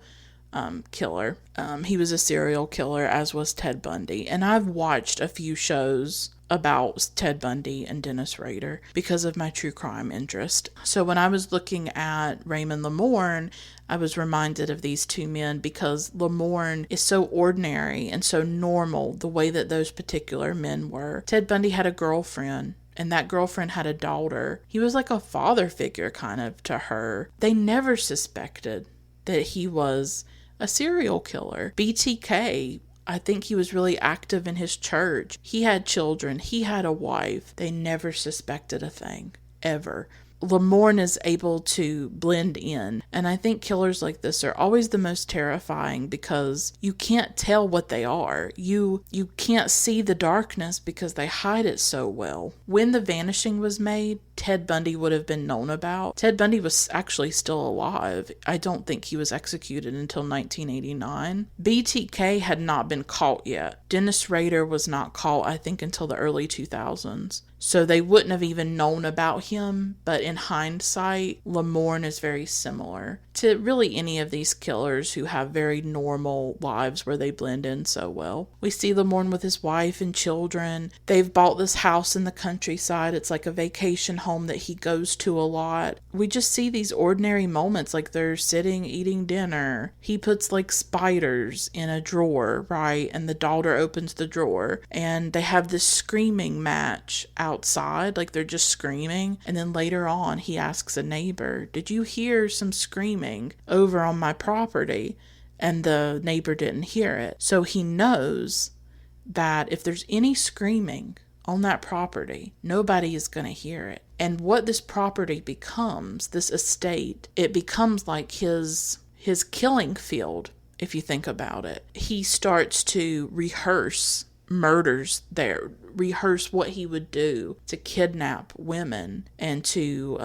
killer. He was a serial killer, as was Ted Bundy. And I've watched a few shows about Ted Bundy and Dennis Rader because of my true crime interest. So when I was looking at Raymond Lamorne, I was reminded of these two men because Lamorne is so ordinary and so normal the way that those particular men were. Ted Bundy had a girlfriend, and that girlfriend had a daughter. He was like a father figure kind of to her. They never suspected that he was a serial killer. BTK, I think he was really active in his church. He had children. He had a wife. They never suspected a thing, ever. Lamorne is able to blend in. And I think killers like this are always the most terrifying because you can't tell what they are. You can't see the darkness because they hide it so well. When The Vanishing was made, Ted Bundy would have been known about. Ted Bundy was actually still alive. I don't think he was executed until 1989. BTK had not been caught yet. Dennis Rader was not caught, I think, until the early 2000s. So they wouldn't have even known about him, but in hindsight, Lamorne is very similar to really any of these killers who have very normal lives where they blend in so well. We see Lamorne with his wife and children. They've bought this house in the countryside. It's like a vacation home that he goes to a lot. We just see these ordinary moments, like they're sitting eating dinner. He puts like spiders in a drawer, right? And the daughter opens the drawer and they have this screaming match outside, like they're just screaming. And then later on, he asks a neighbor, "Did you hear some screaming over on my property?" And the neighbor didn't hear it. So he knows that if there's any screaming on that property, nobody is going to hear it. And what this property becomes, this estate, it becomes like his killing field, if you think about it. He starts to rehearse murders there, rehearse what he would do to kidnap women and to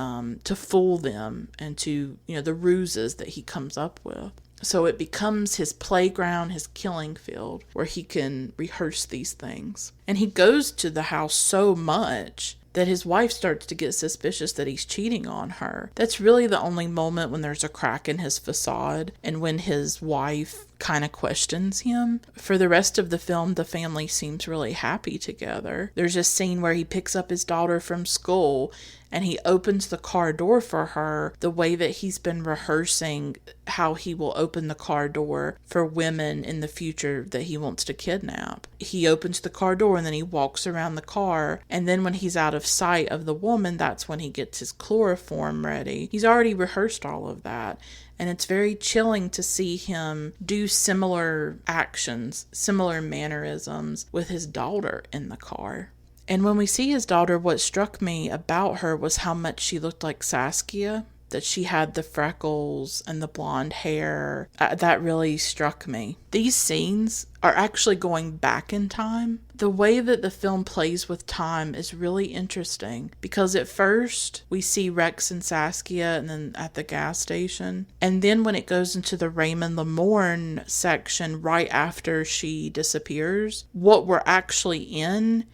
fool them, and to, the ruses that he comes up with. So it becomes his playground, his killing field, where he can rehearse these things. And he goes to the house so much that his wife starts to get suspicious that he's cheating on her. That's really the only moment when there's a crack in his facade and when his wife kind of questions him. For the rest of the film, the family seems really happy together. There's a scene where he picks up his daughter from school and he opens the car door for her the way that he's been rehearsing how he will open the car door for women in the future that he wants to kidnap. He opens the car door and then he walks around the car, and then when he's out of sight of the woman, that's when he gets his chloroform ready. He's already rehearsed all of that. And it's very chilling to see him do similar actions, similar mannerisms with his daughter in the car. And when we see his daughter, what struck me about her was how much she looked like Saskia, that she had the freckles and the blonde hair. That really struck me. These scenes are actually going back in time. The way that the film plays with time is really interesting because at first we see Rex and Saskia and then at the gas station. And then when it goes into the Raymond Lamorne section right after she disappears, what we're actually in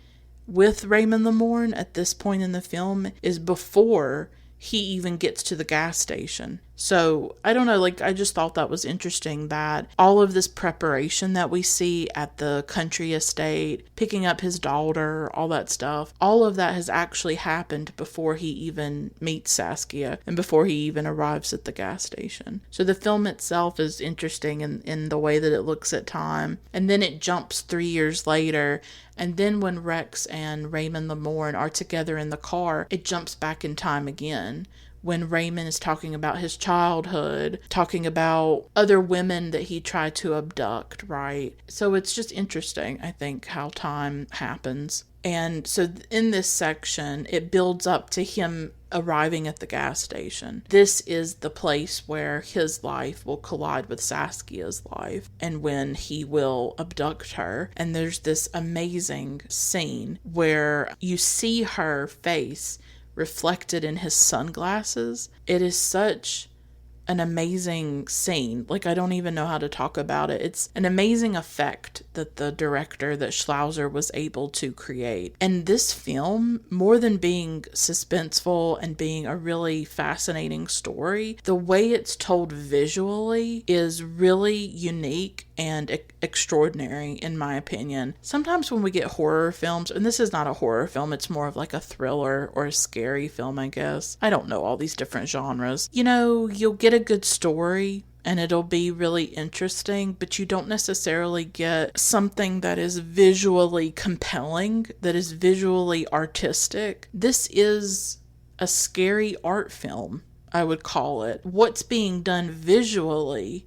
with Raymond Lamorne at this point in the film is before he even gets to the gas station. So I don't know, like I just thought that was interesting that all of this preparation that we see at the country estate, picking up his daughter, all that stuff, all of that has actually happened before he even meets Saskia and before he even arrives at the gas station. So the film itself is interesting in the way that it looks at time. And then it jumps 3 years later. And then when Rex and Raymond Lamorne are together in the car, it jumps back in time again. When Raymond is talking about his childhood, talking about other women that he tried to abduct, right? So it's just interesting, I think, how time happens. And so in this section, it builds up to him arriving at the gas station. This is the place where his life will collide with Saskia's life and when he will abduct her. And there's this amazing scene where you see her face reflected in his sunglasses. It is such an amazing scene. Like, I don't even know how to talk about it. It's an amazing effect that the director, that Sluizer, was able to create. And this film, more than being suspenseful and being a really fascinating story, the way it's told visually is really unique and extraordinary, in my opinion. Sometimes when we get horror films, and this is not a horror film, it's more of like a thriller or a scary film, I guess. I don't know all these different genres. You know, you'll get a good story and it'll be really interesting, but you don't necessarily get something that is visually compelling, that is visually artistic. This is a scary art film, I would call it. What's being done visually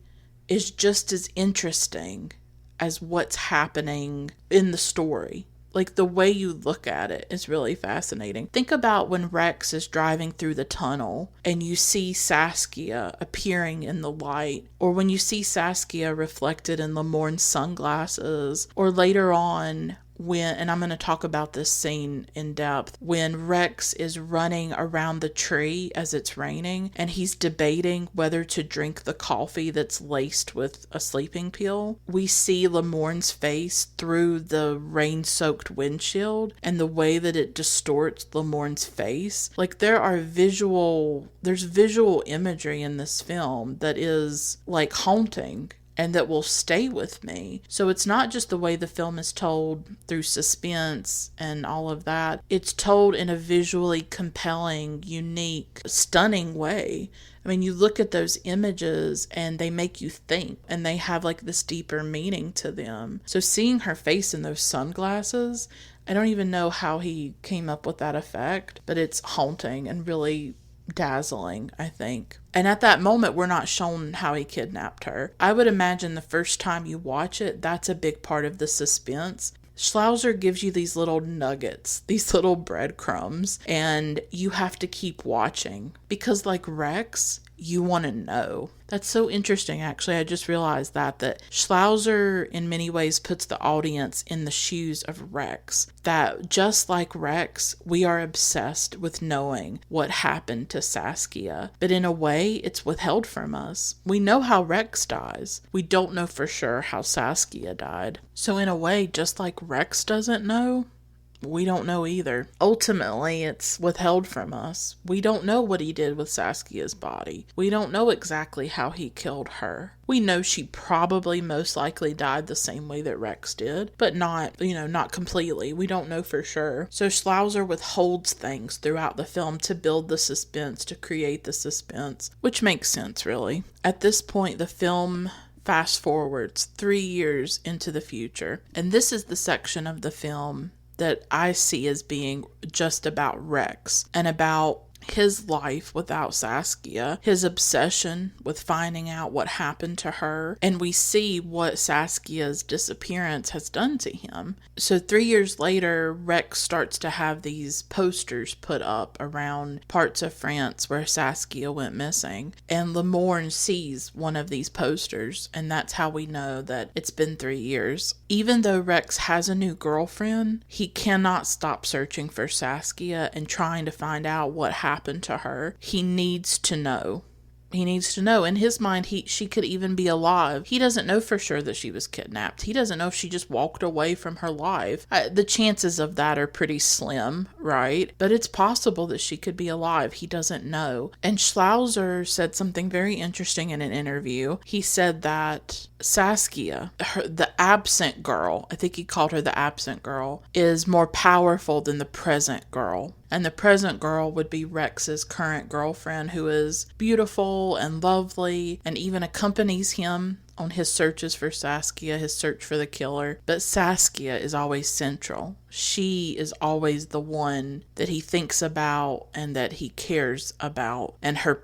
is just as interesting as what's happening in the story. Like, the way you look at it is really fascinating. Think about when Rex is driving through the tunnel and you see Saskia appearing in the light, or when you see Saskia reflected in Lamorne's sunglasses, or later on when, and I'm going to talk about this scene in depth, when Rex is running around the tree as it's raining and he's debating whether to drink the coffee that's laced with a sleeping pill. We see Lamorne's face through the rain-soaked windshield and the way that it distorts Lamorne's face. Like, there's visual imagery in this film that is like haunting and that will stay with me. So it's not just the way the film is told through suspense and all of that. It's told in a visually compelling, unique, stunning way. I mean, you look at those images and they make you think, and they have like this deeper meaning to them. So seeing her face in those sunglasses, I don't even know how he came up with that effect, but it's haunting and really dazzling, I think. And at that moment, we're not shown how he kidnapped her. I would imagine the first time you watch it, that's a big part of the suspense. Sluizer gives you these little nuggets, these little breadcrumbs, and you have to keep watching. Because like Rex, you want to know. That's so interesting, actually. I just realized that Sluizer in many ways puts the audience in the shoes of Rex. That just like Rex, we are obsessed with knowing what happened to Saskia. But in a way, it's withheld from us. We know how Rex dies. We don't know for sure how Saskia died. So in a way, just like Rex doesn't know, we don't know either. Ultimately, it's withheld from us. We don't know what he did with Saskia's body. We don't know exactly how he killed her. We know she probably most likely died the same way that Rex did, but not completely. We don't know for sure. So Sluizer withholds things throughout the film to build the suspense, to create the suspense, which makes sense, really. At this point, the film fast forwards 3 years into the future, and this is the section of the film that I see as being just about Rex and about his life without Saskia, his obsession with finding out what happened to her, and we see what Saskia's disappearance has done to him. So 3 years later, Rex starts to have these posters put up around parts of France where Saskia went missing, and Lamorne sees one of these posters, and that's how we know that it's been 3 years. Even though Rex has a new girlfriend, he cannot stop searching for Saskia and trying to find out what happened to her. He needs to know. He needs to know. In his mind, she could even be alive. He doesn't know for sure that she was kidnapped. He doesn't know if she just walked away from her life. The chances of that are pretty slim, right? But it's possible that she could be alive. He doesn't know. And Sluizer said something very interesting in an interview. He said that Saskia, the absent girl, I think he called her the absent girl, is more powerful than the present girl. And the present girl would be Rex's current girlfriend, who is beautiful and lovely and even accompanies him on his searches for Saskia, his search for the killer. But Saskia is always central. She is always the one that he thinks about and that he cares about. And her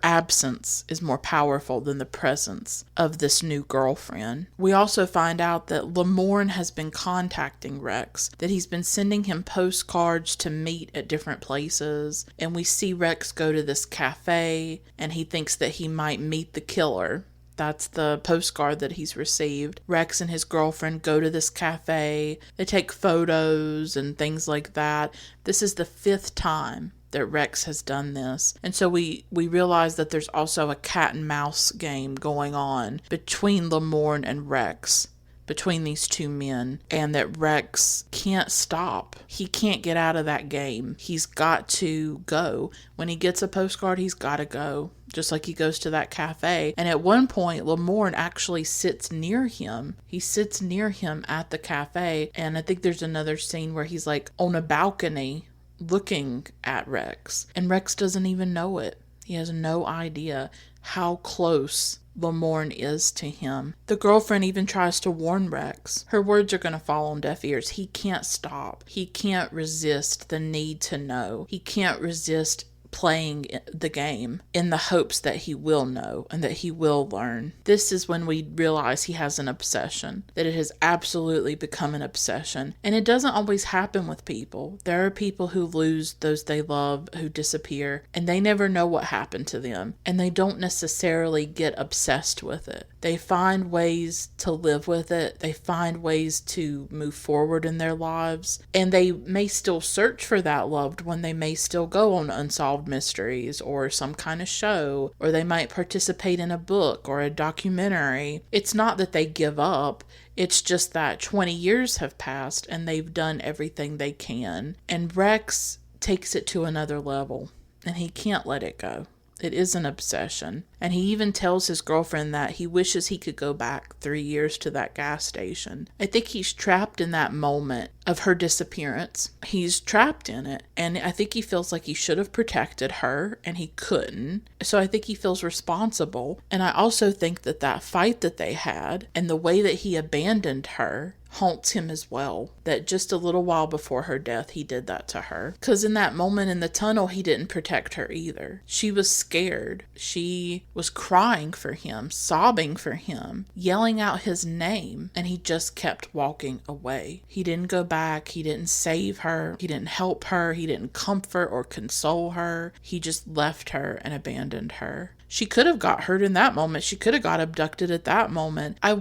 absence is more powerful than the presence of this new girlfriend. We also find out that Lamorne has been contacting Rex, that he's been sending him postcards to meet at different places, and we see Rex go to this cafe, and he thinks that he might meet the killer. That's the postcard that he's received. Rex and his girlfriend go to this cafe. They take photos and things like that. This is the 5th time that Rex has done this. And so we realize that there's also a cat and mouse game going on between Lamorne and Rex, between these two men, and that Rex can't stop. He can't get out of that game. He's got to go. When he gets a postcard, he's got to go. Just like he goes to that cafe. And at one point, Lamorne actually sits near him. He sits near him at the cafe. And I think there's another scene where he's like on a balcony looking at Rex. And Rex doesn't even know it. He has no idea how close Lamorne is to him. The girlfriend even tries to warn Rex. Her words are going to fall on deaf ears. He can't stop. He can't resist the need to know. He can't resist playing the game in the hopes that he will know and that he will learn. This is when we realize he has an obsession, that it has absolutely become an obsession. And it doesn't always happen with people. There are people who lose those they love, who disappear, and they never know what happened to them. And they don't necessarily get obsessed with it. They find ways to live with it. They find ways to move forward in their lives. And they may still search for that loved one. They may still go on Unsolved Mysteries or some kind of show, or they might participate in a book or a documentary. It's not that they give up. It's just that 20 years have passed and they've done everything they can. And Rex takes it to another level and he can't let it go. It is an obsession. And he even tells his girlfriend that he wishes he could go back 3 years to that gas station. I think he's trapped in that moment of her disappearance. He's trapped in it. And I think he feels like he should have protected her and he couldn't. So I think he feels responsible. And I also think that that fight that they had and the way that he abandoned her haunts him as well. That just a little while before her death, he did that to her. Because in that moment in the tunnel, he didn't protect her either. She was scared. She was crying for him, sobbing for him, yelling out his name, and he just kept walking away. He didn't go back. He didn't save her. He didn't help her. He didn't comfort or console her. He just left her and abandoned her. She could have got hurt in that moment. She could have got abducted at that moment. I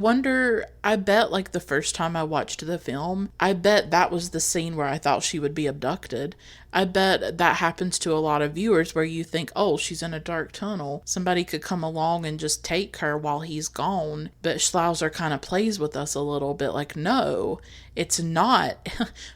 bet like the first time I watched the film, I bet that was the scene where I thought she would be abducted. I bet that happens to a lot of viewers where you think, oh, she's in a dark tunnel. Somebody could come along and just take her while he's gone. But Sluizer kind of plays with us a little bit like, no, it's not.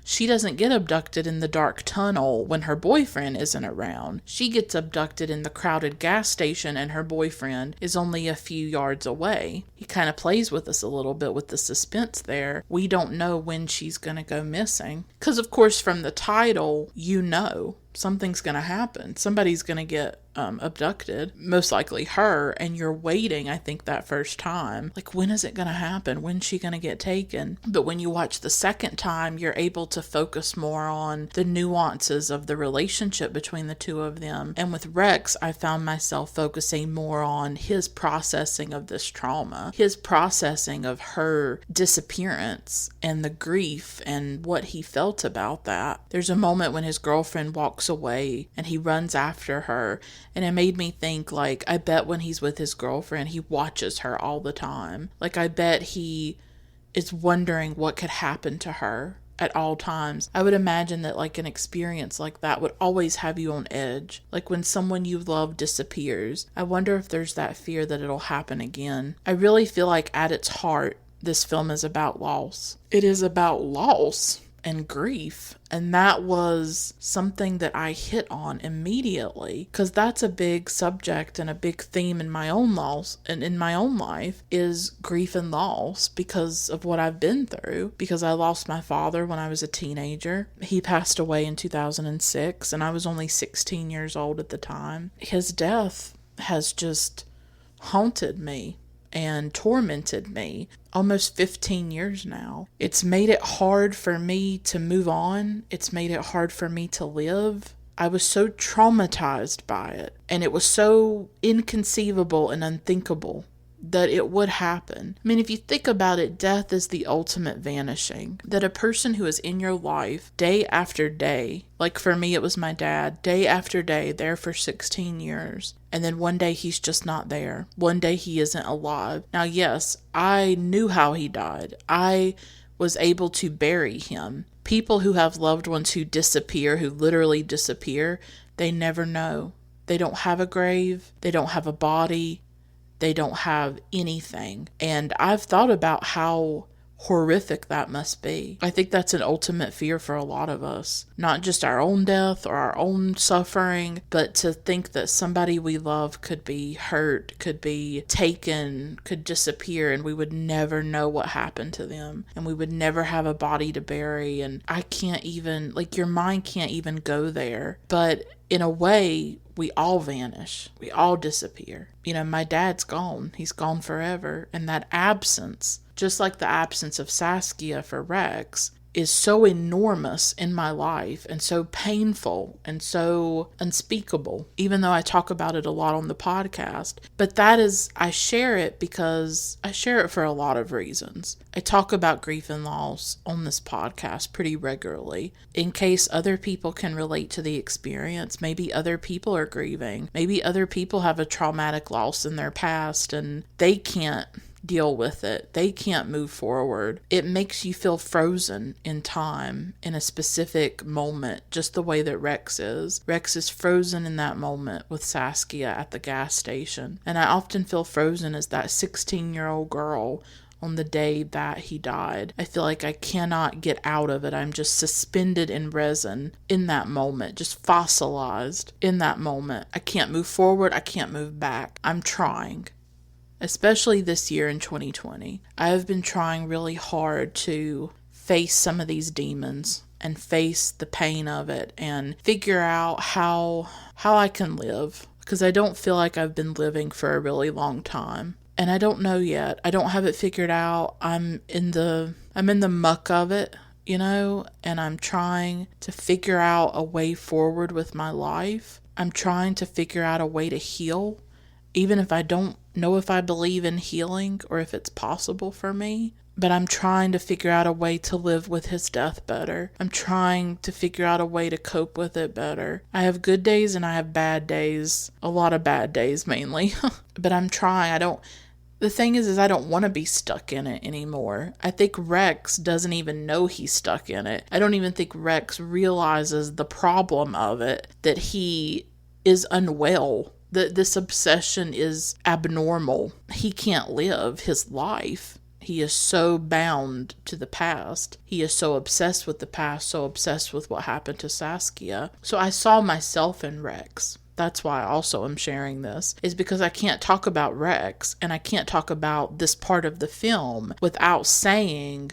She doesn't get abducted in the dark tunnel when her boyfriend isn't around. She gets abducted in the crowded gas station and her boyfriend is only a few yards away. He kind of plays with us a little bit with the suspense there. We don't know when she's going to go missing. Because, of course, from the title, you know something's going to happen. Somebody's going to get abducted, most likely her, and you're waiting, I think, that first time. Like, when is it going to happen? When's she going to get taken? But when you watch the second time, you're able to focus more on the nuances of the relationship between the two of them. And with Rex, I found myself focusing more on his processing of this trauma, his processing of her disappearance and the grief and what he felt about that. There's a moment when his girlfriend walks away and he runs after her. And it made me think, like, I bet when he's with his girlfriend, he watches her all the time. Like, I bet he is wondering what could happen to her at all times. I would imagine that like an experience like that would always have you on edge. Like when someone you love disappears, I wonder if there's that fear that it'll happen again. I really feel like at its heart, this film is about loss. It is about loss and grief. And that was something that I hit on immediately, because that's a big subject and a big theme in my own loss and in my own life is grief and loss because of what I've been through. Because I lost my father when I was a teenager. He passed away in 2006 and I was only 16 years old at the time. His death has just haunted me and tormented me almost 15 years now. It's made it hard for me to move on. It's made it hard for me to live. I was so traumatized by it, and it was so inconceivable and unthinkable that it would happen. I mean, if you think about it, death is the ultimate vanishing. That a person who is in your life day after day, like for me it was my dad, day after day, there for 16 years, and then one day he's just not there. One day he isn't alive. Now, yes, I knew how he died. I was able to bury him. People who have loved ones who disappear, who literally disappear, they never know. They don't have a grave. They don't have a body. They don't have anything. And I've thought about how horrific that must be. I think that's an ultimate fear for a lot of us. Not just our own death or our own suffering, but to think that somebody we love could be hurt, could be taken, could disappear, and we would never know what happened to them. And we would never have a body to bury. And I can't even, like, your mind can't even go there. But in a way, we all vanish. We all disappear. You know, my dad's gone. He's gone forever. And that absence, just like the absence of Saskia for Rex, is so enormous in my life and so painful and so unspeakable, even though I talk about it a lot on the podcast. But that is, I share it because I share it for a lot of reasons. I talk about grief and loss on this podcast pretty regularly in case other people can relate to the experience. Maybe other people are grieving. Maybe other people have a traumatic loss in their past and they can't deal with it. They can't move forward. It makes you feel frozen in time in a specific moment, just the way that Rex is. Rex is frozen in that moment with Saskia at the gas station. And I often feel frozen as that 16-year-old girl on the day that he died. I feel like I cannot get out of it. I'm just suspended in resin in that moment, just fossilized in that moment. I can't move forward. I can't move back. I'm trying. Especially this year in 2020. I have been trying really hard to face some of these demons and face the pain of it and figure out how I can live, because I don't feel like I've been living for a really long time. And I don't know yet. I don't have it figured out. I'm in the muck of it, you know, and I'm trying to figure out a way forward with my life. I'm trying to figure out a way to heal, even if I don't know if I believe in healing or if it's possible for me. But I'm trying to figure out a way to live with his death better. I'm trying to figure out a way to cope with it better. I have good days and I have bad days. A lot of bad days mainly. But I'm trying. The thing is I don't want to be stuck in it anymore. I think Rex doesn't even know he's stuck in it. I don't even think Rex realizes the problem of it, that he is unwell. This obsession is abnormal. He can't live his life. He is so bound to the past. He is so obsessed with the past, so obsessed with what happened to Saskia. So I saw myself in Rex. That's why I also am sharing this, is because I can't talk about Rex and I can't talk about this part of the film without saying,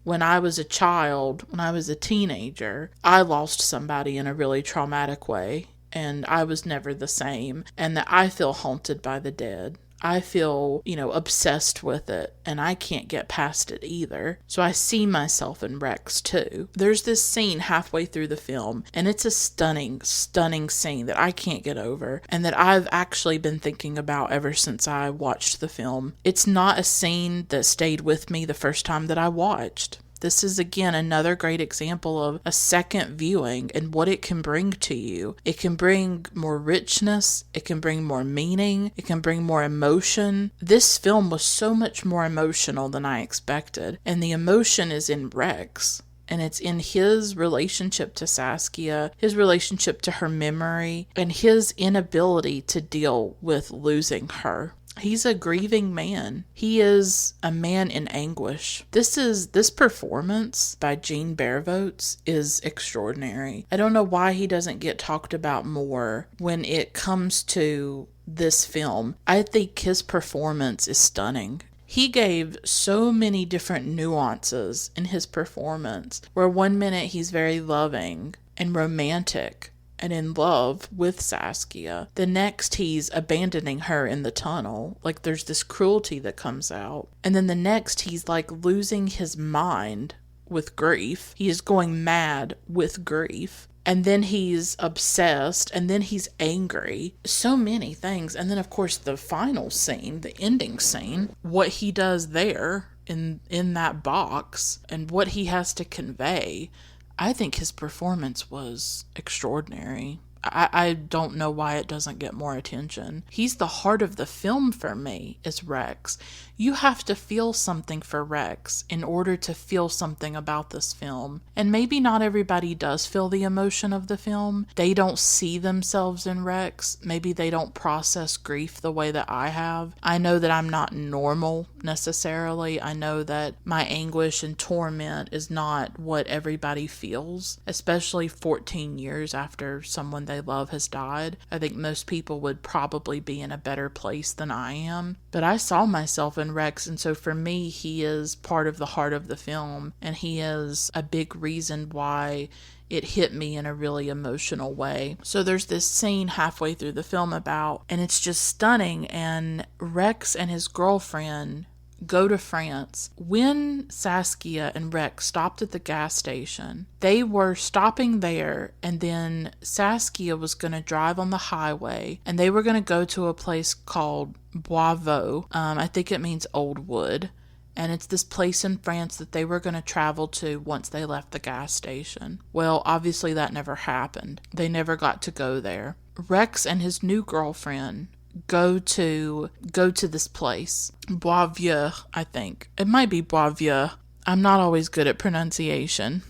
when I was a child, when I was a teenager, I lost somebody in a really traumatic way. And I was never the same, and that I feel haunted by the dead. I feel, obsessed with it, and I can't get past it either. So I see myself in Rex too. There's this scene halfway through the film, and it's a stunning, stunning scene that I can't get over, and that I've actually been thinking about ever since I watched the film. It's not a scene that stayed with me the first time that I watched. This is, again, another great example of a second viewing and what it can bring to you. It can bring more richness. It can bring more meaning. It can bring more emotion. This film was so much more emotional than I expected. And the emotion is in Rex. And it's in his relationship to Saskia, his relationship to her memory, and his inability to deal with losing her. He's a grieving man. He is a man in anguish. This performance by Gene Baravotes is extraordinary. I don't know why he doesn't get talked about more when it comes to this film. I think his performance is stunning. He gave so many different nuances in his performance, where one minute he's very loving and romantic and in love with Saskia. The next he's abandoning her in the tunnel. Like, there's this cruelty that comes out. And then the next he's like losing his mind with grief. He is going mad with grief. And then he's obsessed, and then he's angry. So many things. And then, of course, the final scene, the ending scene, what he does there in that box and what he has to convey. I think his performance was extraordinary. I don't know why it doesn't get more attention. He's the heart of the film for me, is Rex. You have to feel something for Rex in order to feel something about this film. And maybe not everybody does feel the emotion of the film. They don't see themselves in Rex. Maybe they don't process grief the way that I have. I know that I'm not normal necessarily. I know that my anguish and torment is not what everybody feels, especially 14 years after someone they love has died. I think most people would probably be in a better place than I am. But I saw myself in Rex, and so for me, he is part of the heart of the film, and he is a big reason why it hit me in a really emotional way. So there's this scene halfway through the film and it's just stunning, and Rex and his girlfriend go to France. When Saskia and Rex stopped at the gas station, they were stopping there, and then Saskia was going to drive on the highway, and they were going to go to a place called Boisvaux. I think it means old wood. And it's this place in France that they were going to travel to once they left the gas station. Well, obviously that never happened. They never got to go there. Rex and his new girlfriend go to this place, Boisvaux, I think. It might be Boisvaux. I'm not always good at pronunciation.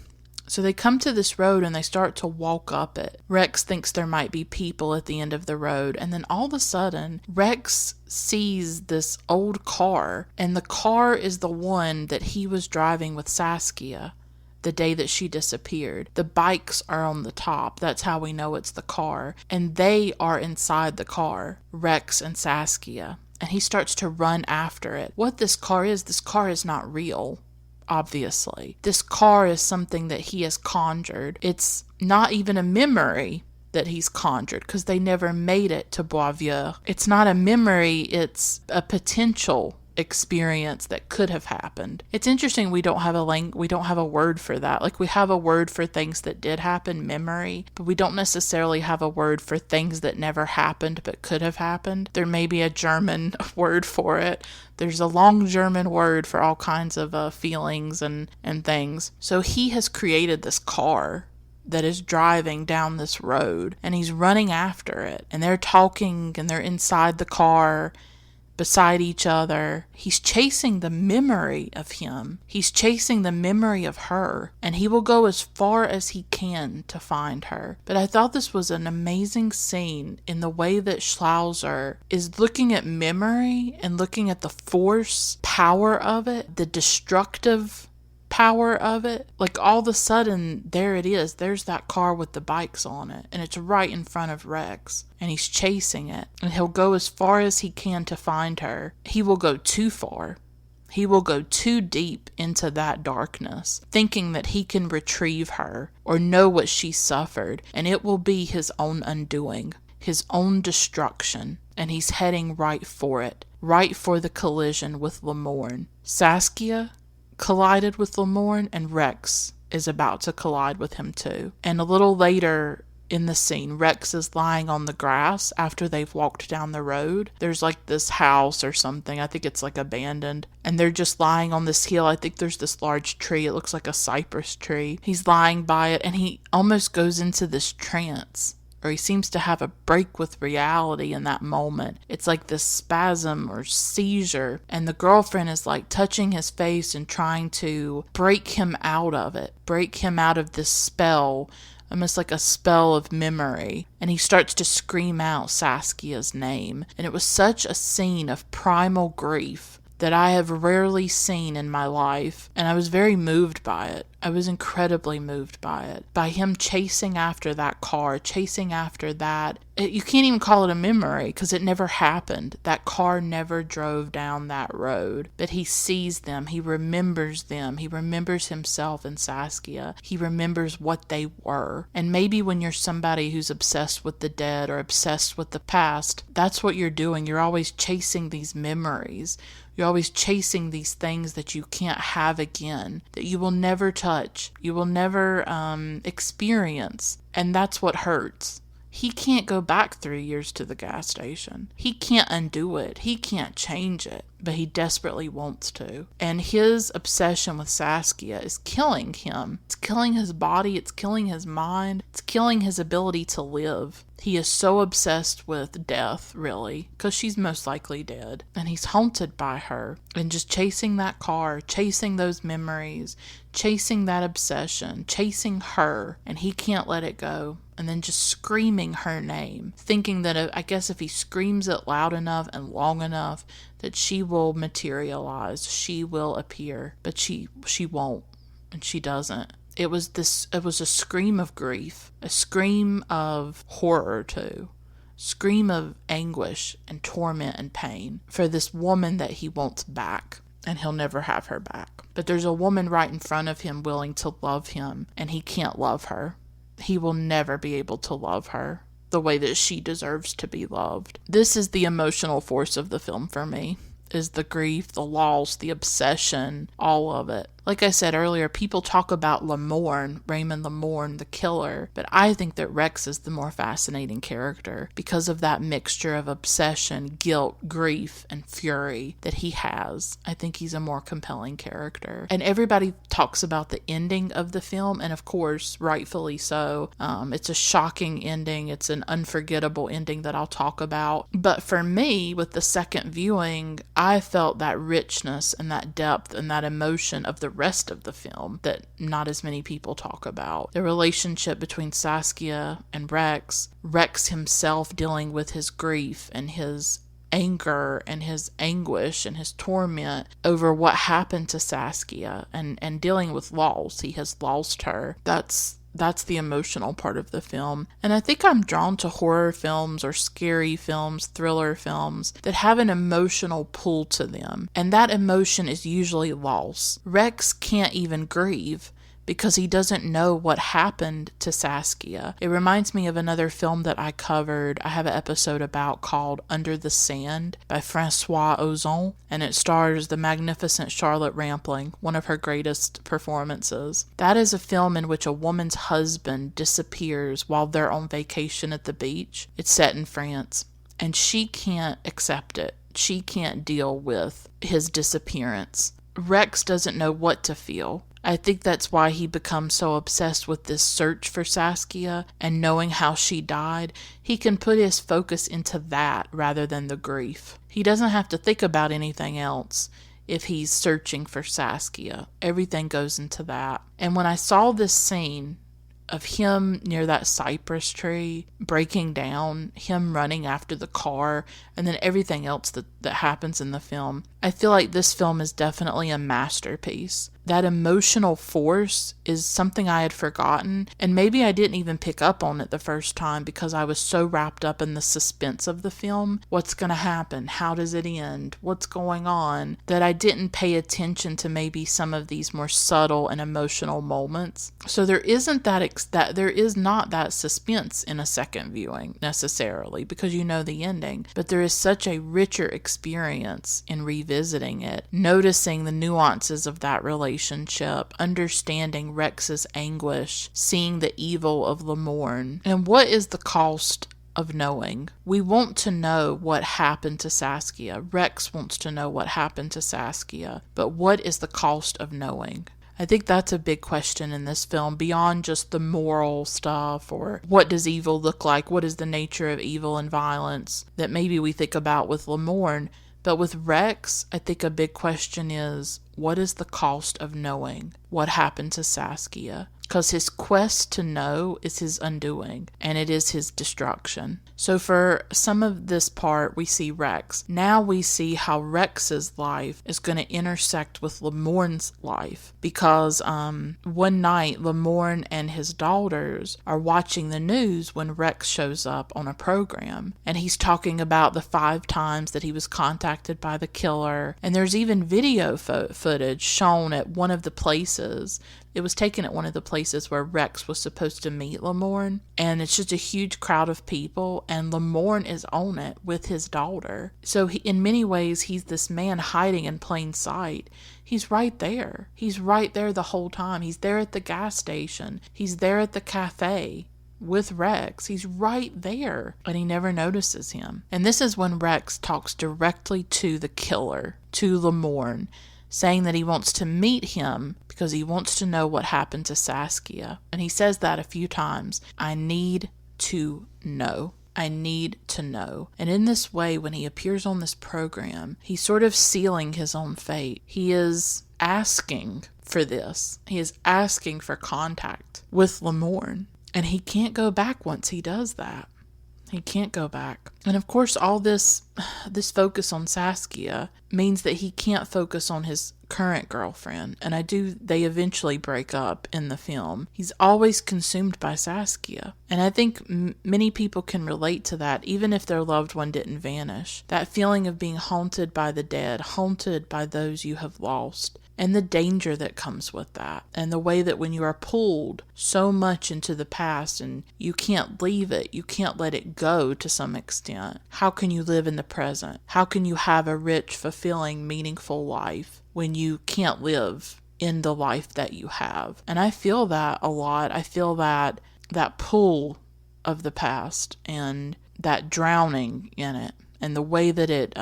So they come to this road and they start to walk up it. Rex thinks there might be people at the end of the road, and then all of a sudden, Rex sees this old car, and the car is the one that he was driving with Saskia the day that she disappeared. The bikes are on the top. That's how we know it's the car. And they are inside the car, Rex and Saskia. And he starts to run after it. What this car is not real, obviously. This car is something that he has conjured. It's not even a memory that he's conjured, because they never made it to Boisvaux. It's not a memory, it's a potential experience that could have happened. It's interesting we don't have a word for that. Like, we have a word for things that did happen, memory, but we don't necessarily have a word for things that never happened but could have happened. There may be a German word for it. There's a long German word for all kinds of feelings and things. So he has created this car that is driving down this road, and he's running after it, and they're talking, and they're inside the car beside each other. He's chasing the memory of him. He's chasing the memory of her, and he will go as far as he can to find her. But I thought this was an amazing scene in the way that Sluizer is looking at memory and looking at the force, power of it, the destructive power of it. Like, all of a sudden, there it is. There's that car with the bikes on it, and it's right in front of Rex, and he's chasing it, and he'll go as far as he can to find her. He will go too far. He will go too deep into that darkness, thinking that he can retrieve her or know what she suffered, and it will be his own undoing, his own destruction, and he's heading right for it, right for the collision with Lamorne. Saskia collided with Lamorne, and Rex is about to collide with him too. And a little later in the scene, Rex is lying on the grass after they've walked down the road. There's like this house or something. I think it's like abandoned. And they're just lying on this hill. I think there's this large tree. It looks like a cypress tree. He's lying by it, and he almost goes into this trance or he seems to have a break with reality in that moment. It's like this spasm or seizure, and the girlfriend is like touching his face and trying to break him out of it, break him out of this spell, almost like a spell of memory. And he starts to scream out Saskia's name. And it was such a scene of primal grief that I have rarely seen in my life, and I was very moved by it. I was incredibly moved by it. By him chasing after that car, chasing after that. You can't even call it a memory because it never happened. That car never drove down that road. But he sees them. He remembers them. He remembers himself and Saskia. He remembers what they were. And maybe when you're somebody who's obsessed with the dead or obsessed with the past, that's what you're doing. You're always chasing these memories. You're always chasing these things that you can't have again, that you will never touch, you will never experience. And that's what hurts. He can't go back 3 years to the gas station. He can't undo it. He can't change it. But he desperately wants to. And his obsession with Saskia is killing him. It's killing his body. It's killing his mind. It's killing his ability to live. He is so obsessed with death, really, because she's most likely dead. And he's haunted by her. And just chasing that car, chasing those memories, chasing that obsession, chasing her. And he can't let it go. And then just screaming her name, thinking that I guess if he screams it loud enough and long enough, that she will materialize, she will appear, but she won't, and she doesn't. It was a scream of grief, a scream of horror too, scream of anguish and torment and pain for this woman that he wants back. And he'll never have her back. But there's a woman right in front of him willing to love him, and he can't love her. He will never be able to love her the way that she deserves to be loved. This is the emotional force of the film for me, is the grief, the loss, the obsession, all of it. Like I said earlier, people talk about Lamorne, Raymond Lamorne, the killer, but I think that Rex is the more fascinating character because of that mixture of obsession, guilt, grief, and fury that he has. I think he's a more compelling character. And everybody talks about the ending of the film, and of course, rightfully so. It's a shocking ending. It's an unforgettable ending that I'll talk about. But for me, with the second viewing, I felt that richness and that depth and that emotion of the rest of the film that not as many people talk about. The relationship between Saskia and Rex himself dealing with his grief and his anger and his anguish and his torment over what happened to Saskia and dealing with loss. He has lost her. That's the emotional part of the film. And I think I'm drawn to horror films or scary films, thriller films that have an emotional pull to them. And that emotion is usually loss. Rex can't even grieve because he doesn't know what happened to Saskia. It reminds me of another film that I covered. I have an episode about called Under the Sand by Francois Ozon, and it stars the magnificent Charlotte Rampling, one of her greatest performances. That is a film in which a woman's husband disappears while they're on vacation at the beach. It's set in France, and she can't accept it. She can't deal with his disappearance. Rex doesn't know what to feel. I think that's why he becomes so obsessed with this search for Saskia and knowing how she died. He can put his focus into that rather than the grief. He doesn't have to think about anything else if he's searching for Saskia. Everything goes into that. And when I saw this scene of him near that cypress tree breaking down, him running after the car, and then everything else that happens in the film, I feel like this film is definitely a masterpiece. That emotional force is something I had forgotten, and maybe I didn't even pick up on it the first time because I was so wrapped up in the suspense of the film. What's going to happen? How does it end? What's going on? That I didn't pay attention to maybe some of these more subtle and emotional moments. So there isn't there is not that suspense in a second viewing necessarily because you know the ending, but there is such a richer experience in revisiting it, noticing the nuances of that relationship, understanding Rex's anguish, seeing the evil of Lamorne. And what is the cost of knowing? We want to know what happened to Saskia. Rex wants to know what happened to Saskia. But what is the cost of knowing? I think that's a big question in this film, beyond just the moral stuff or what does evil look like, what is the nature of evil and violence that maybe we think about with Lamorne. But with Rex, I think a big question is, what is the cost of knowing what happened to Saskia? Because his quest to know is his undoing, and it is his destruction. So for some of this part, we see Rex. Now we see how Rex's life is going to intersect with Lamorne's life. Because one night, Lamorne and his daughters are watching the news when Rex shows up on a program. And he's talking about the 5 times that he was contacted by the killer. And there's even video footage shown at one of the places. It was taken at one of the places where Rex was supposed to meet Lamorne. And it's just a huge crowd of people. And Lamorne is on it with his daughter. So in many ways, he's this man hiding in plain sight. He's right there. He's right there the whole time. He's there at the gas station. He's there at the cafe with Rex. He's right there. And he never notices him. And this is when Rex talks directly to the killer, to Lamorne, saying that he wants to meet him because he wants to know what happened to Saskia. And he says that a few times. I need to know. I need to know. And in this way, when he appears on this program, he's sort of sealing his own fate. He is asking for this. He is asking for contact with Lamorne. And he can't go back once he does that. He can't go back. And of course, all this focus on Saskia means that he can't focus on his current girlfriend. And they eventually break up in the film. He's always consumed by Saskia. And I think many people can relate to that, even if their loved one didn't vanish. That feeling of being haunted by the dead, haunted by those you have lost. And the danger that comes with that. And the way that when you are pulled so much into the past and you can't leave it, you can't let it go to some extent. How can you live in the present? How can you have a rich, fulfilling, meaningful life when you can't live in the life that you have? And I feel that a lot. I feel that pull of the past and that drowning in it and the way that it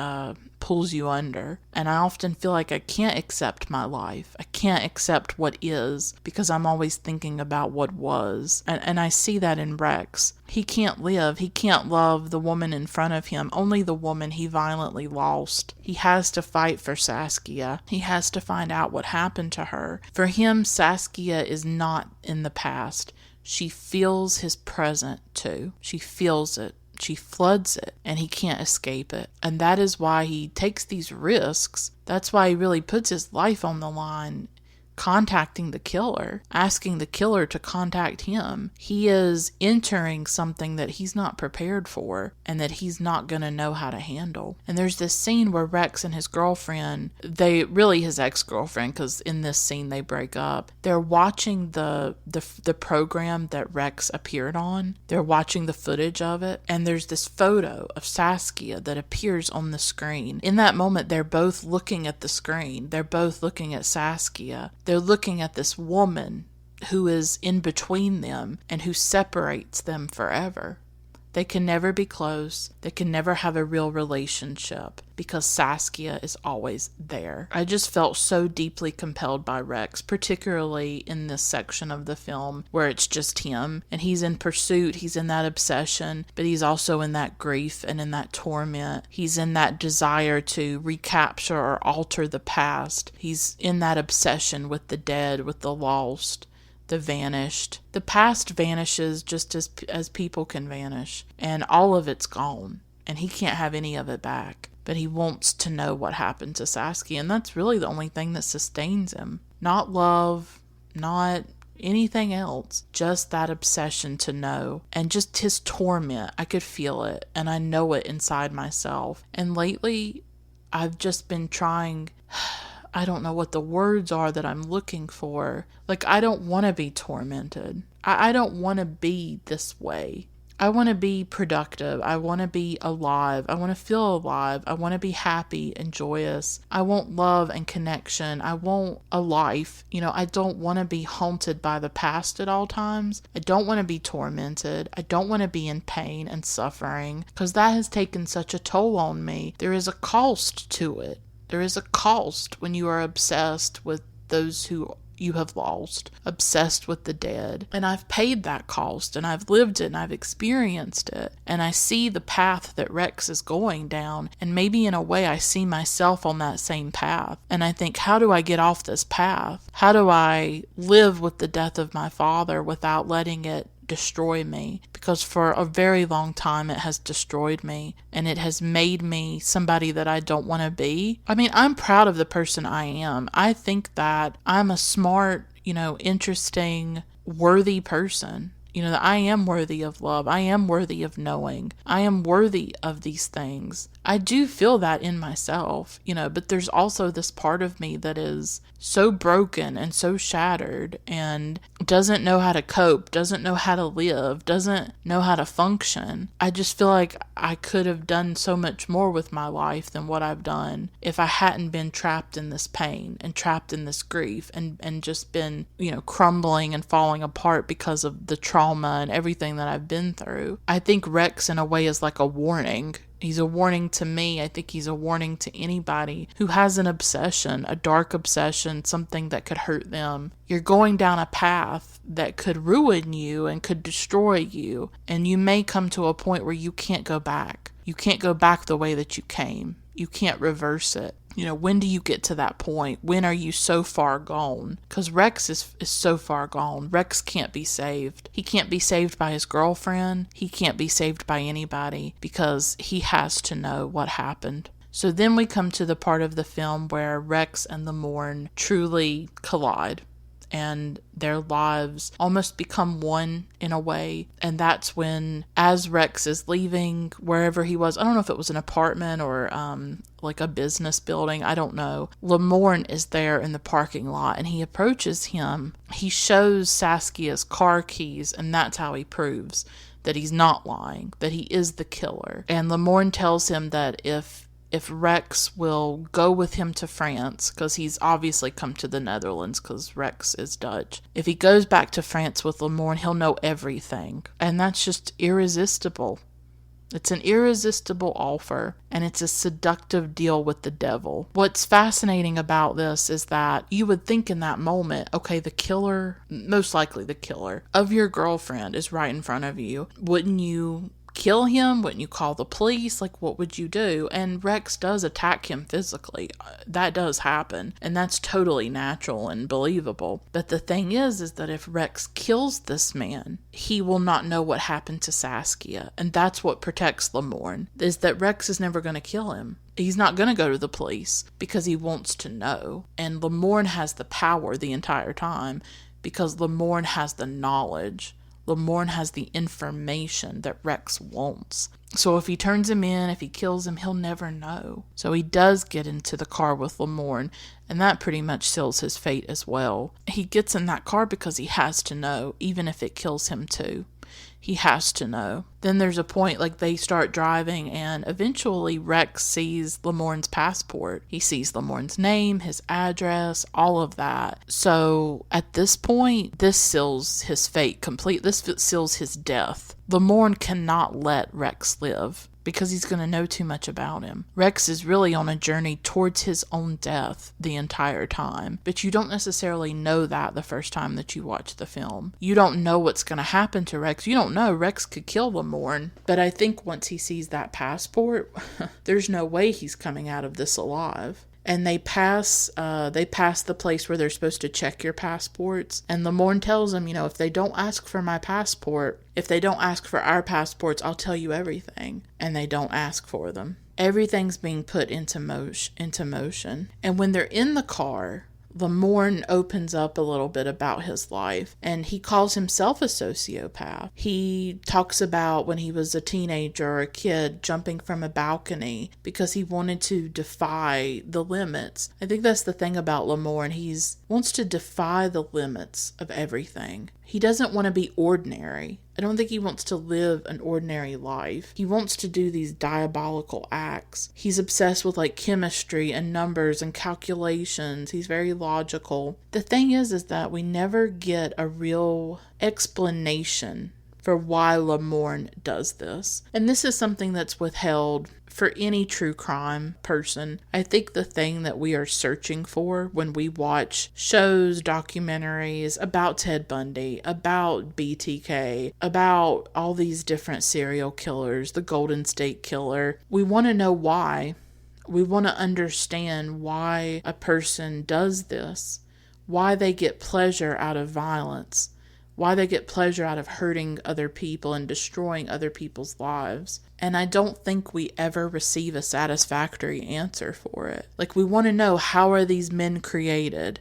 pulls you under. And I often feel like I can't accept my life. I can't accept what is because I'm always thinking about what was. And I see that in Rex. He can't live. He can't love the woman in front of him, only the woman he violently lost. He has to fight for Saskia. He has to find out what happened to her. For him, Saskia is not in the past. She feels his present too. She feels it. She floods it, and he can't escape it. And that is why he takes these risks. That's why he really puts his life on the line, contacting the killer, asking the killer to contact him. He is entering something that he's not prepared for and that he's not going to know how to handle. And there's this scene where Rex and his girlfriend, his ex-girlfriend, because in this scene they break up, they're watching the program that Rex appeared on. They're watching the footage of it, and there's this photo of Saskia that appears on the screen. In that moment, they're both looking at the screen. They're both looking at Saskia. They're looking at this woman who is in between them and who separates them forever. They can never be close. They can never have a real relationship because Saskia is always there. I just felt so deeply compelled by Rex, particularly in this section of the film where it's just him and he's in pursuit. He's in that obsession, but he's also in that grief and in that torment. He's in that desire to recapture or alter the past. He's in that obsession with the dead, with the lost, the vanished. The past vanishes just as people can vanish, and all of it's gone, and he can't have any of it back. But he wants to know what happened to Saskia, and that's really the only thing that sustains him. Not love, not anything else, just that obsession to know, and just his torment. I could feel it, and I know it inside myself. And lately, I've just been trying... I don't know what the words are that I'm looking for. Like, I don't want to be tormented. I don't want to be this way. I want to be productive. I want to be alive. I want to feel alive. I want to be happy and joyous. I want love and connection. I want a life. I don't want to be haunted by the past at all times. I don't want to be tormented. I don't want to be in pain and suffering because that has taken such a toll on me. There is a cost to it. There is a cost when you are obsessed with those who you have lost, obsessed with the dead. And I've paid that cost, and I've lived it, and I've experienced it. And I see the path that Rex is going down, and maybe in a way I see myself on that same path. And I think, how do I get off this path? How do I live with the death of my father without letting it destroy me? Because for a very long time it has destroyed me, and it has made me somebody that I don't want to be. I mean, I'm proud of the person I am. I think that I'm a smart, interesting, worthy person. That I am worthy of love. I am worthy of knowing. I am worthy of these things. I do feel that in myself, but there's also this part of me that is so broken and so shattered and doesn't know how to cope, doesn't know how to live, doesn't know how to function. I just feel like I could have done so much more with my life than what I've done if I hadn't been trapped in this pain and trapped in this grief and just been, crumbling and falling apart because of the trauma and everything that I've been through. I think Rex in a way is like a warning. He's a warning to me. I think he's a warning to anybody who has an obsession, a dark obsession, something that could hurt them. You're going down a path that could ruin you and could destroy you, and you may come to a point where you can't go back. You can't go back the way that you came. You can't reverse it. When do you get to that point? When are you so far gone? Because Rex is so far gone. Rex can't be saved. He can't be saved by his girlfriend. He can't be saved by anybody because he has to know what happened. So then we come to the part of the film where Rex and Lamorne truly collide, and their lives almost become one in a way. And that's when, as Rex is leaving wherever he was, I don't know if it was an apartment or like a business building, I don't know. Lamorne is there in the parking lot, and he approaches him. He shows Saskia's car keys, and that's how he proves that he's not lying, that he is the killer. And Lamorne tells him that if Rex will go with him to France, because he's obviously come to the Netherlands because Rex is Dutch. If he goes back to France with Lamorne, he'll know everything. And that's just irresistible. It's an irresistible offer, and it's a seductive deal with the devil. What's fascinating about this is that you would think in that moment, okay, the killer, most likely the killer of your girlfriend is right in front of you. Wouldn't you kill him? Wouldn't you call the police? Like, what would you do? And Rex does attack him physically. That does happen, and that's totally natural and believable. But the thing is that if Rex kills this man, he will not know what happened to Saskia, and that's what protects Lamorne, is that Rex is never going to kill him. He's not going to go to the police because he wants to know, and Lamorne has the power the entire time because Lamorne has the knowledge. Lamorne has the information that Rex wants. So if he turns him in, if he kills him, he'll never know. So he does get into the car with Lamorne, and that pretty much seals his fate as well. He gets in that car because he has to know, even if it kills him too. He has to know. Then there's a point, like, they start driving, and eventually Rex sees Lamorne's passport. He sees Lamorne's name, his address, all of that. So at this point, this seals his fate complete. This seals his death. Lamorne cannot let Rex live because he's going to know too much about him. Rex is really on a journey towards his own death the entire time, but you don't necessarily know that the first time that you watch the film. You don't know what's going to happen to Rex. You don't know. Rex could kill Lamorne, but I think once he sees that passport, there's no way he's coming out of this alive. And they pass the place where they're supposed to check your passports. And Lamorne tells them, if they don't ask for my passport, if they don't ask for our passports, I'll tell you everything. And they don't ask for them. Everything's being put into motion. And when they're in the car, Lamorne opens up a little bit about his life, and he calls himself a sociopath. He talks about when he was a teenager or a kid jumping from a balcony because he wanted to defy the limits. I think that's the thing about Lamorne. He wants to defy the limits of everything. He doesn't want to be ordinary. I don't think he wants to live an ordinary life. He wants to do these diabolical acts. He's obsessed with chemistry and numbers and calculations. He's very logical. The thing is that we never get a real explanation for why Lamorne does this. And this is something that's withheld for any true crime person. I think the thing that we are searching for when we watch shows, documentaries about Ted Bundy, about BTK, about all these different serial killers, the Golden State Killer, we want to know why. We want to understand why a person does this, why they get pleasure out of violence, why they get pleasure out of hurting other people and destroying other people's lives. And I don't think we ever receive a satisfactory answer for it. Like, we want to know, how are these men created?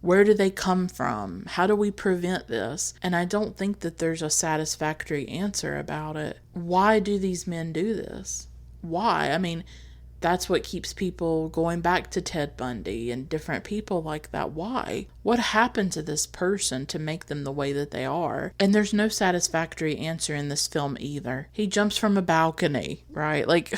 Where do they come from? How do we prevent this? And I don't think that there's a satisfactory answer about it. Why do these men do this? Why? I mean, that's what keeps people going back to Ted Bundy and different people like that. Why? What happened to this person to make them the way that they are? And there's no satisfactory answer in this film either. He jumps from a balcony, right? Like,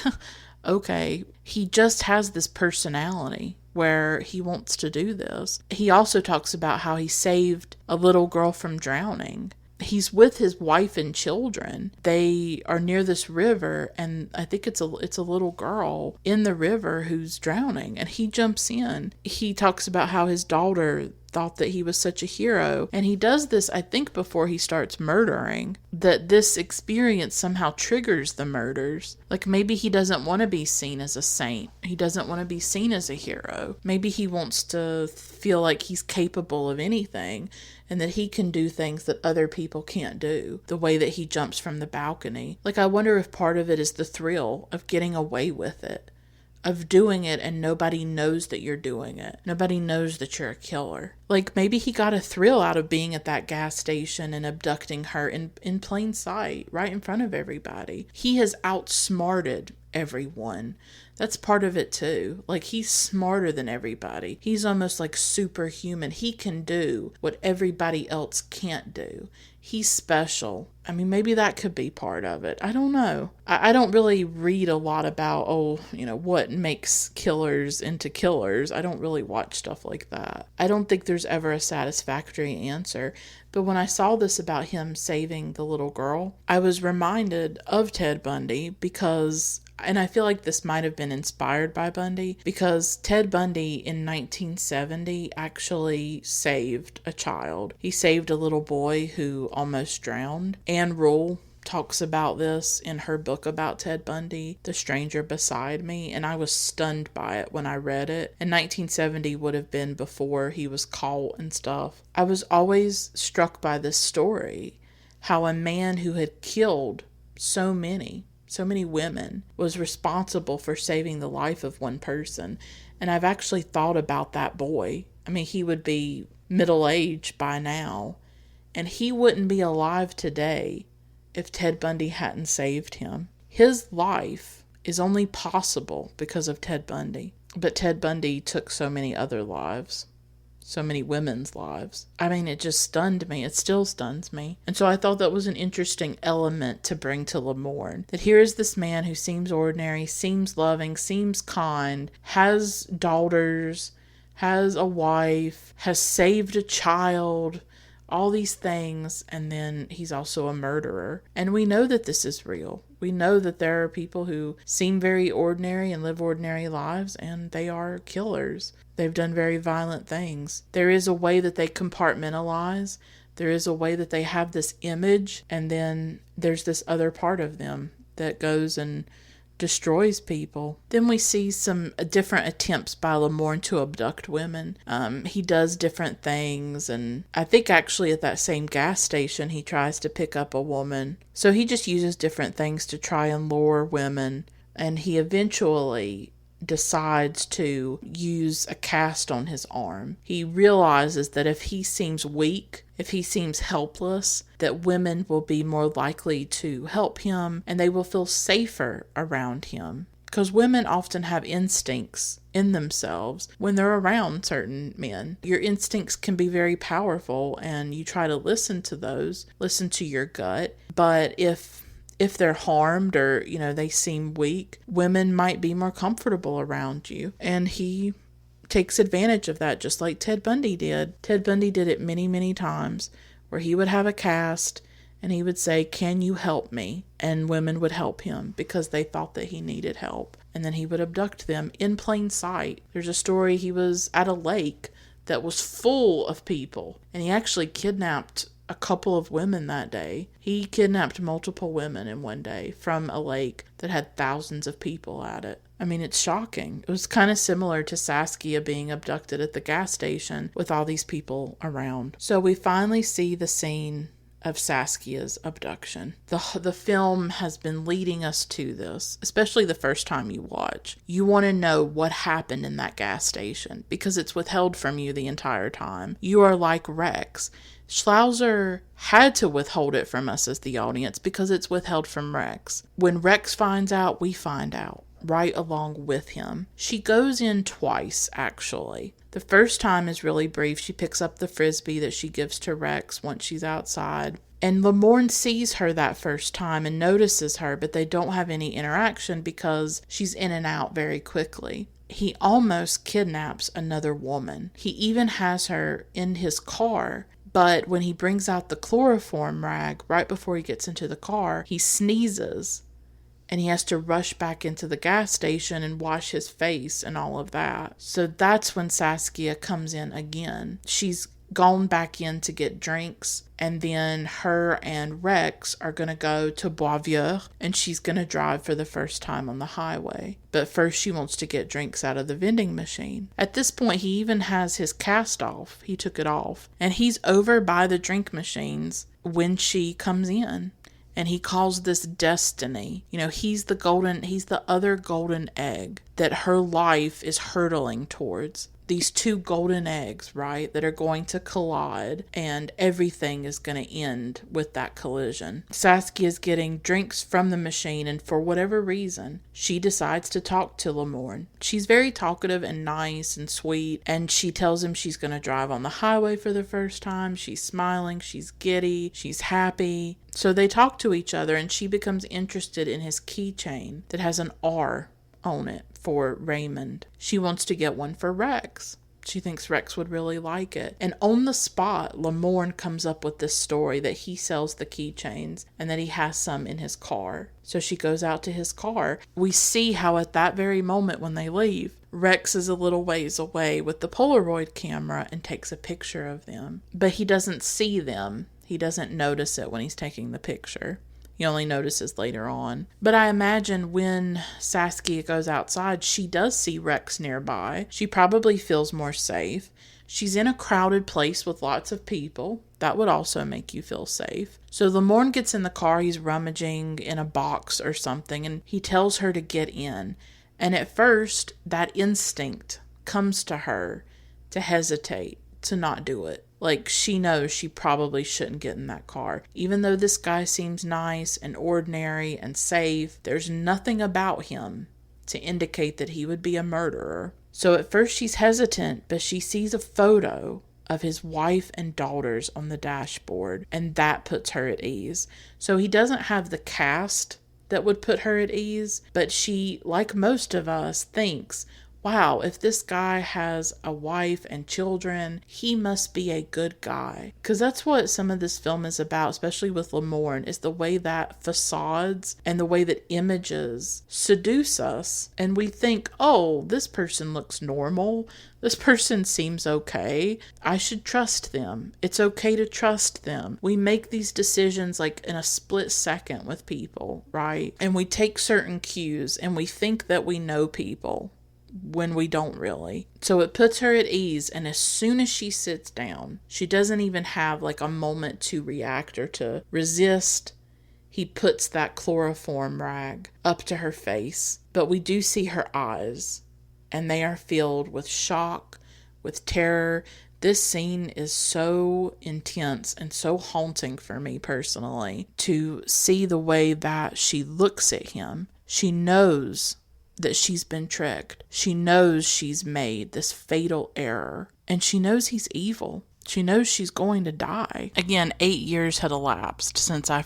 okay, he just has this personality where he wants to do this. He also talks about how he saved a little girl from drowning. He's with his wife and children. They are near this river, and I think it's a little girl in the river who's drowning, and he jumps in. He talks about how his daughter thought that he was such a hero, and he does this, I think, before he starts murdering, that this experience somehow triggers the murders. Like, maybe he doesn't want to be seen as a saint. He doesn't want to be seen as a hero. Maybe he wants to feel like he's capable of anything, and that he can do things that other people can't do, the way that he jumps from the balcony. Like, I wonder if part of it is the thrill of getting away with it, of doing it and nobody knows that you're doing it. Nobody knows that you're a killer. Like, maybe he got a thrill out of being at that gas station and abducting her in plain sight, right in front of everybody. He has outsmarted everyone. That's part of it too. Like, he's smarter than everybody. He's almost like superhuman. He can do what everybody else can't do. He's special. I mean, maybe that could be part of it. I don't know. I don't really read a lot about, what makes killers into killers. I don't really watch stuff like that. I don't think there's ever a satisfactory answer. But when I saw this about him saving the little girl, I was reminded of Ted Bundy because, and I feel like this might have been inspired by Bundy, because Ted Bundy in 1970 actually saved a child. He saved a little boy who almost drowned. Anne Rule talks about this in her book about Ted Bundy, The Stranger Beside Me, and I was stunned by it when I read it. And 1970 would have been before he was caught and stuff. I was always struck by this story, how a man who had killed so many women was responsible for saving the life of one person. And I've actually thought about that boy. I mean, he would be middle-aged by now, and he wouldn't be alive today if Ted Bundy hadn't saved him. His life is only possible because of Ted Bundy. But Ted Bundy took so many other lives. So many women's lives. I mean, it just stunned me. It still stuns me. And so I thought that was an interesting element to bring to Lamorne. That here is this man who seems ordinary, seems loving, seems kind, has daughters, has a wife, has saved a child, all these things, and then he's also a murderer. And we know that this is real. We know that there are people who seem very ordinary and live ordinary lives, and they are killers. They've done very violent things. There is a way that they compartmentalize. There is a way that they have this image, and then there's this other part of them that goes and destroys people. Then we see some different attempts by Lamorne to abduct women. He does different things, and I think actually at that same gas station he tries to pick up a woman. So he just uses different things to try and lure women, and he eventually decides to use a cast on his arm. He realizes that if he seems weak, if he seems helpless, that women will be more likely to help him and they will feel safer around him. Because women often have instincts in themselves when they're around certain men. Your instincts can be very powerful, and you try to listen to those, listen to your gut. But if they're harmed or, they seem weak, women might be more comfortable around you. And he takes advantage of that, just like Ted Bundy did. Ted Bundy did it many, many times, where he would have a cast and he would say, "Can you help me?" And women would help him because they thought that he needed help. And then he would abduct them in plain sight. There's a story he was at a lake that was full of people, and he actually kidnapped a couple of women that day. He kidnapped multiple women in one day from a lake that had thousands of people at it. I mean, it's shocking. It was kind of similar to Saskia being abducted at the gas station with all these people around. So we finally see the scene of Saskia's abduction. The film has been leading us to this, especially the first time you watch. You want to know what happened in that gas station because it's withheld from you the entire time. You are like Rex. Sluizer had to withhold it from us as the audience because it's withheld from Rex. When Rex finds out, we find out right along with him. She goes in twice, actually. The first time is really brief. She picks up the frisbee that she gives to Rex once she's outside. And Lamorne sees her that first time and notices her, but they don't have any interaction because she's in and out very quickly. He almost kidnaps another woman. He even has her in his car. But when he brings out the chloroform rag right before he gets into the car, he sneezes. And he has to rush back into the gas station and wash his face and all of that. So that's when Saskia comes in again. She's gone back in to get drinks, and then her and Rex are going to go to Boisvieux, and she's going to drive for the first time on the highway. But first she wants to get drinks out of the vending machine. At this point, he even has his cast off. He took it off. And he's over by the drink machines when she comes in. And he calls this destiny. You know, he's the other golden egg that her life is hurtling towards. These two golden eggs, right, that are going to collide, and everything is going to end with that collision. Saskia is getting drinks from the machine, and for whatever reason, she decides to talk to Lamorne. She's very talkative and nice and sweet, and she tells him she's going to drive on the highway for the first time. She's smiling, she's giddy, she's happy. So they talk to each other, and she becomes interested in his keychain that has an R on it for Raymond. She wants to get one for Rex. She thinks Rex would really like it. And on the spot, Lamorne comes up with this story that he sells the keychains and that he has some in his car. So she goes out to his car. We see how at that very moment when they leave, Rex is a little ways away with the Polaroid camera and takes a picture of them. But he doesn't see them. He doesn't notice it when he's taking the picture. He only notices later on. But I imagine when Saskia goes outside, she does see Rex nearby. She probably feels more safe. She's in a crowded place with lots of people. That would also make you feel safe. So Lamorne gets in the car. He's rummaging in a box or something, and he tells her to get in. And at first, that instinct comes to her to hesitate, to not do it. Like, she knows she probably shouldn't get in that car. Even though this guy seems nice and ordinary and safe, there's nothing about him to indicate that he would be a murderer. So at first she's hesitant, but she sees a photo of his wife and daughters on the dashboard, and that puts her at ease. So he doesn't have the cast that would put her at ease, but she, like most of us, thinks, wow, if this guy has a wife and children, he must be a good guy. Because that's what some of this film is about, especially with Lamorne, is the way that facades and the way that images seduce us. And we think, oh, this person looks normal. This person seems okay. I should trust them. It's okay to trust them. We make these decisions like in a split second with people, right? And we take certain cues and we think that we know people when we don't really. So it puts her at ease, and as soon as she sits down, she doesn't even have like a moment to react or to resist. He puts that chloroform rag up to her face, but we do see her eyes, and they are filled with shock, with terror. This scene is so intense and so haunting for me personally, to see the way that she looks at him. She knows that she's been tricked. She knows she's made this fatal error, and she knows he's evil. She knows she's going to die. Again, 8 years had elapsed since I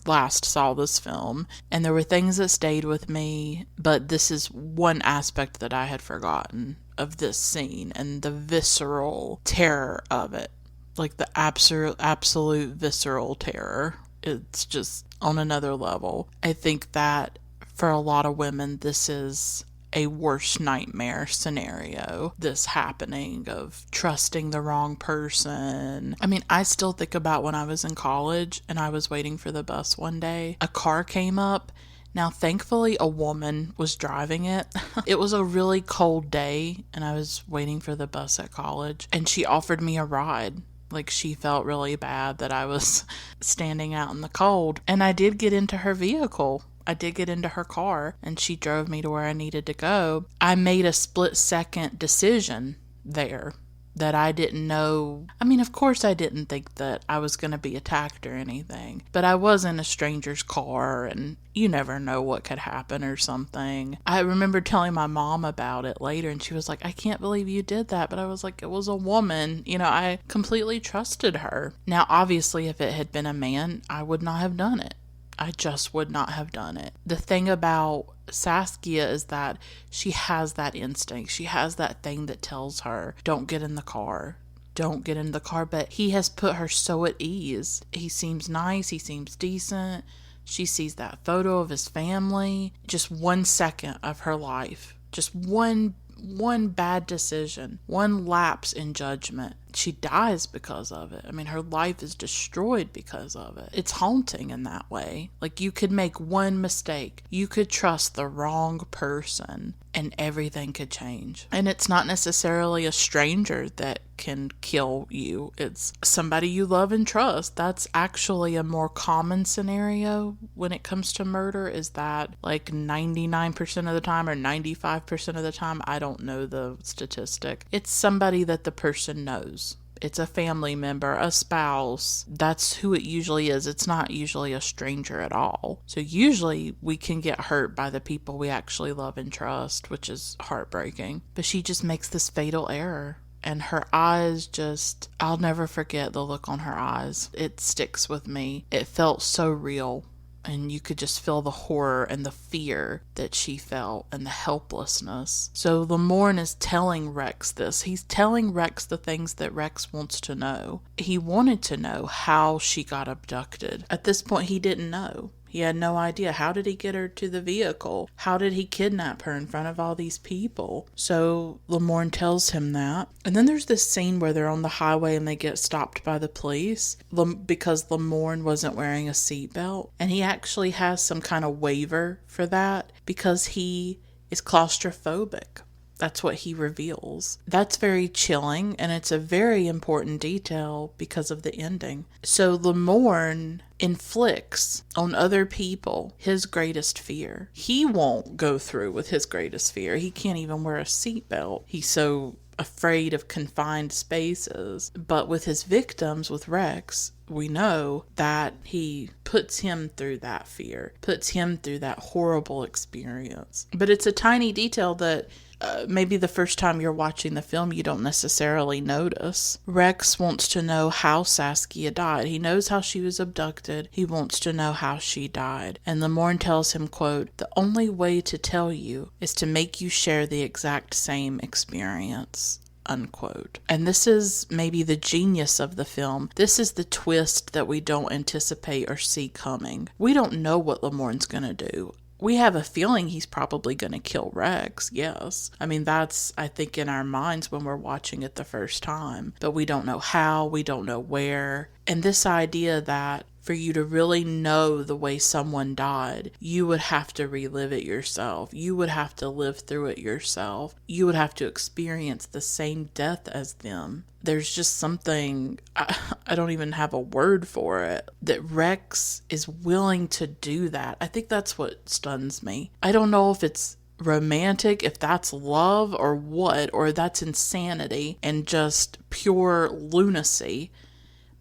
last saw this film, and there were things that stayed with me, but this is one aspect that I had forgotten of this scene and the visceral terror of it. Like the absolute visceral terror. It's just on another level. I think that for a lot of women, this is a worst nightmare scenario, this happening of trusting the wrong person. I mean, I still think about when I was in college and I was waiting for the bus one day. A car came up. Now, thankfully, a woman was driving it. It was a really cold day and I was waiting for the bus at college, and she offered me a ride. Like, she felt really bad that I was standing out in the cold. And I did get into her vehicle. I did get into her car, and she drove me to where I needed to go. I made a split-second decision there that I didn't know. I mean, of course I didn't think that I was going to be attacked or anything, but I was in a stranger's car, and you never know what could happen or something. I remember telling my mom about it later, and she was like, I can't believe you did that. But I was like, it was a woman. You know, I completely trusted her. Now, obviously, if it had been a man, I would not have done it. I just would not have done it. The thing about Saskia is that she has that instinct. She has that thing that tells her, don't get in the car. Don't get in the car. But he has put her so at ease. He seems nice. He seems decent. She sees that photo of his family. Just 1 second of her life. Just one bad decision. One lapse in judgment. She dies because of it. I mean, her life is destroyed because of it. It's haunting in that way. Like, you could make one mistake. You could trust the wrong person and everything could change. And it's not necessarily a stranger that can kill you. It's somebody you love and trust. That's actually a more common scenario when it comes to murder, is that like 99% of the time or 95% of the time, I don't know the statistic, it's somebody that the person knows. It's a family member, a spouse. That's who it usually is. It's not usually a stranger at all. So usually we can get hurt by the people we actually love and trust, which is heartbreaking. But she just makes this fatal error. And her eyes just, I'll never forget the look on her eyes. It sticks with me. It felt so real. And you could just feel the horror and the fear that she felt and the helplessness. So Lamorne is telling Rex this. He's telling Rex the things that Rex wants to know. He wanted to know how she got abducted. At this point, he didn't know. He had no idea. How did he get her to the vehicle? How did he kidnap her in front of all these people? So Lamorne tells him that. And then there's this scene where they're on the highway and they get stopped by the police because Lamorne wasn't wearing a seatbelt. And he actually has some kind of waiver for that because he is claustrophobic. That's what he reveals. That's very chilling, and it's a very important detail because of the ending. So Lamorne inflicts on other people his greatest fear. He won't go through with his greatest fear. He can't even wear a seatbelt. He's so afraid of confined spaces. But with his victims, with Rex, we know that he puts him through that fear, puts him through that horrible experience. But it's a tiny detail that maybe the first time you're watching the film, you don't necessarily notice. Rex wants to know how Saskia died. He knows how she was abducted. He wants to know how she died. And Lamorne tells him, quote, "The only way to tell you is to make you share the exact same experience." Unquote. And this is maybe the genius of the film. This is the twist that we don't anticipate or see coming. We don't know what Lamorne's going to do. We have a feeling he's probably going to kill Rex, yes. I mean, that's, I think, in our minds when we're watching it the first time. But we don't know how, we don't know where. And this idea that for you to really know the way someone died, you would have to relive it yourself. You would have to live through it yourself. You would have to experience the same death as them. There's just something, I don't even have a word for it, that Rex is willing to do that. I think that's what stuns me. I don't know if it's romantic, if that's love or what, or that's insanity and just pure lunacy,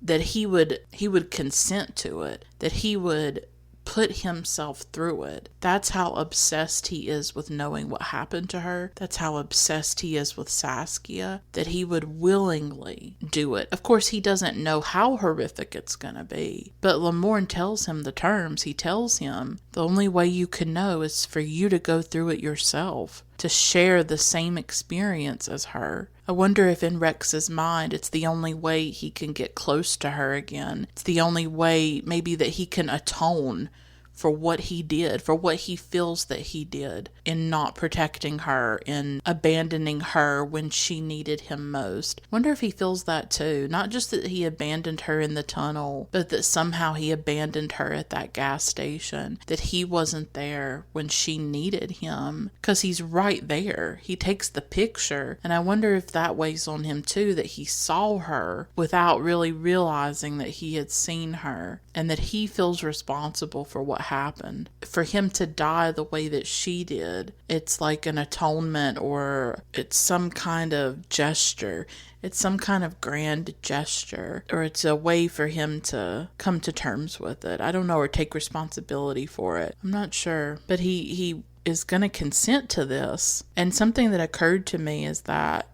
that he would consent to it, that he would put himself through it. That's how obsessed he is with knowing what happened to her. That's how obsessed he is with Saskia, that he would willingly do it. Of course, he doesn't know how horrific it's going to be, but Lamorne tells him the terms. He tells him the only way you can know is for you to go through it yourself, to share the same experience as her. I wonder if in Rex's mind it's the only way he can get close to her again. It's the only way maybe that he can atone for what he did, for what he feels that he did in not protecting her, in abandoning her when she needed him most. Wonder if he feels that too. Not just that he abandoned her in the tunnel, but that somehow he abandoned her at that gas station, that he wasn't there when she needed him, because he's right there. He takes the picture, and I wonder if that weighs on him too, that he saw her without really realizing that he had seen her, and that he feels responsible for what happened. For him to die the way that she did, it's like an atonement, or it's some kind of gesture. It's some kind of grand gesture, or it's a way for him to come to terms with it. I don't know, or take responsibility for it. I'm not sure. But he is going to consent to this. And something that occurred to me is that,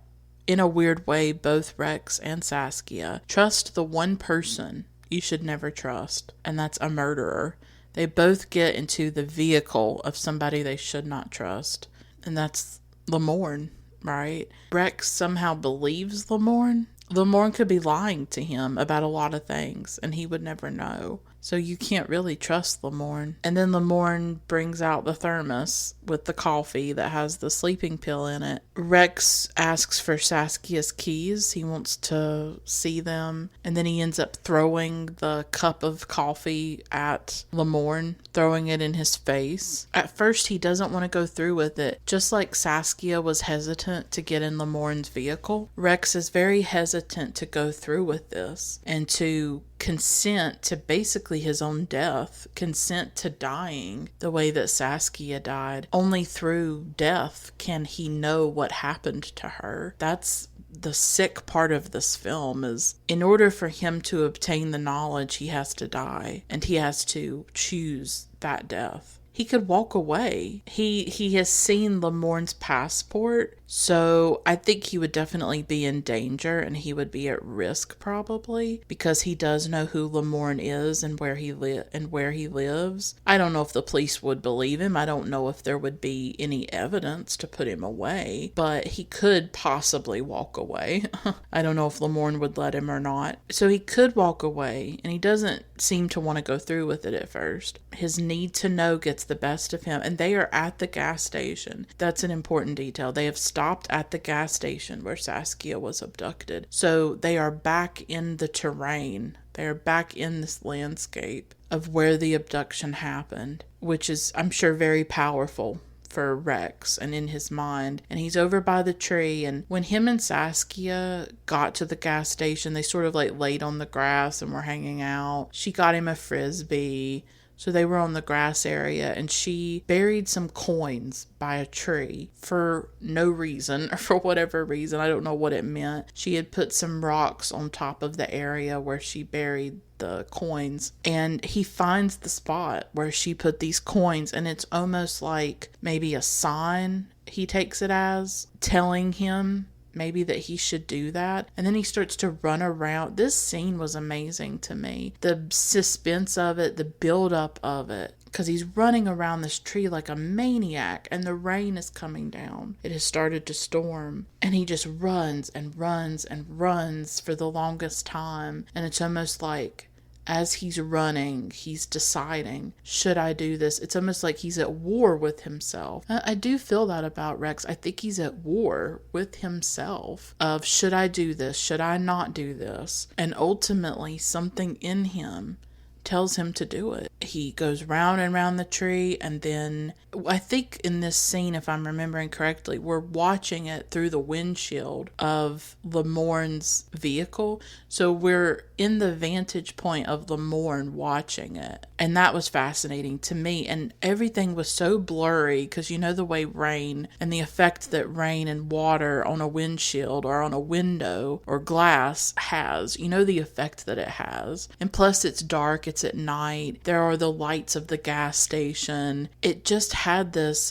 in a weird way, both Rex and Saskia trust the one person you should never trust, and that's a murderer. They both get into the vehicle of somebody they should not trust, and that's Lamorne, right? Rex somehow believes Lamorne. Lamorne could be lying to him about a lot of things, and he would never know. So you can't really trust Lamorne. And then Lamorne brings out the thermos with the coffee that has the sleeping pill in it. Rex asks for Saskia's keys. He wants to see them. And then he ends up throwing the cup of coffee at Lamorne, throwing it in his face. At first, he doesn't want to go through with it. Just like Saskia was hesitant to get in Lamorne's vehicle, Rex is very hesitant to go through with this and to consent to basically his own death, consent to dying the way that Saskia died. Only through death can he know what happened to her. That's the sick part of this film, is in order for him to obtain the knowledge, he has to die, and he has to choose that death. He could walk away. He has seen Lamorne's passport, so I think he would definitely be in danger, and he would be at risk probably, because he does know who Lamorne is and where he lives. I don't know if the police would believe him. I don't know if there would be any evidence to put him away, but he could possibly walk away. I don't know if Lamorne would let him or not. So he could walk away, and he doesn't seem to want to go through with it at first. His need to know gets the best of him, and they are at the gas station. That's an important detail. They have stopped at the gas station where Saskia was abducted. So they are back in the terrain. They are back in this landscape of where the abduction happened, which is, I'm sure, very powerful for Rex and in his mind. And he's over by the tree, and when him and Saskia got to the gas station, they sort of like laid on the grass and were hanging out. She got him a frisbee. So they were on the grass area, and she buried some coins by a tree for no reason, or for whatever reason. I don't know what it meant. She had put some rocks on top of the area where she buried the coins, and he finds the spot where she put these coins, and it's almost like maybe a sign, he takes it as, telling him maybe that he should do that. And then he starts to run around. This scene was amazing to me. The suspense of it, the build up of it, because he's running around this tree like a maniac, and the rain is coming down. It has started to storm, and he just runs and runs and runs for the longest time. And it's almost like, as he's running, he's deciding, should I do this? It's almost like he's at war with himself. I do feel that about Rex. I think he's at war with himself of, should I do this? Should I not do this? And ultimately, something in him tells him to do it. He goes round and round the tree, and then I think in this scene, if I'm remembering correctly, we're watching it through the windshield of Lamorne's vehicle. So we're in the vantage point of Lamorne watching it. And that was fascinating to me. And everything was so blurry, because you know the way rain and the effect that rain and water on a windshield or on a window or glass has. You know the effect that it has. And plus it's dark, it's at night. There are the lights of the gas station. It just had this,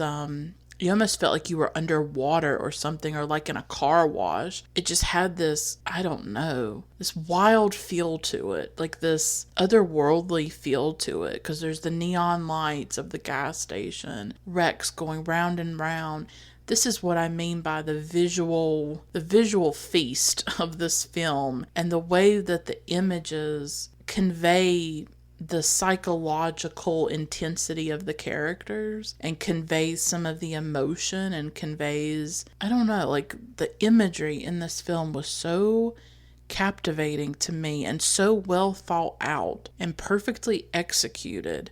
you almost felt like you were underwater or something, or like in a car wash. It just had this, I don't know, this wild feel to it, like this otherworldly feel to it, because there's the neon lights of the gas station, Rex going round and round. This is what I mean by the visual feast of this film, and the way that the images convey the psychological intensity of the characters and conveys some of the emotion and conveys, I don't know, like the imagery in this film was so captivating to me and so well thought out and perfectly executed.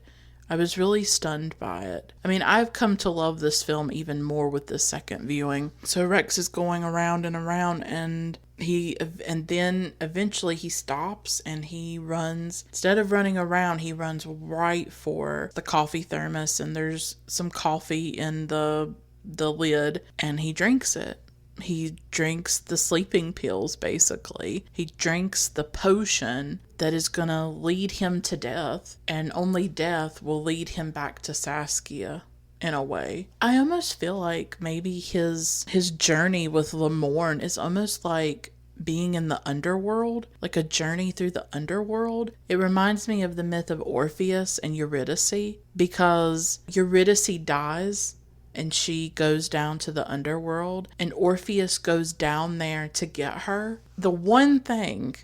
I was really stunned by it. I mean, I've come to love this film even more with this second viewing. So Rex is going around and around, and then eventually he stops and he runs. Instead of running around, he runs right for the coffee thermos, and there's some coffee in the lid, and he drinks it. He drinks the sleeping pills, basically. He drinks the potion that is going to lead him to death, and only death will lead him back to Saskia, in a way. I almost feel like maybe his journey with Lamorne is almost like being in the underworld, like a journey through the underworld. It reminds me of the myth of Orpheus and Eurydice, because Eurydice dies and she goes down to the underworld, and Orpheus goes down there to get her. The one thing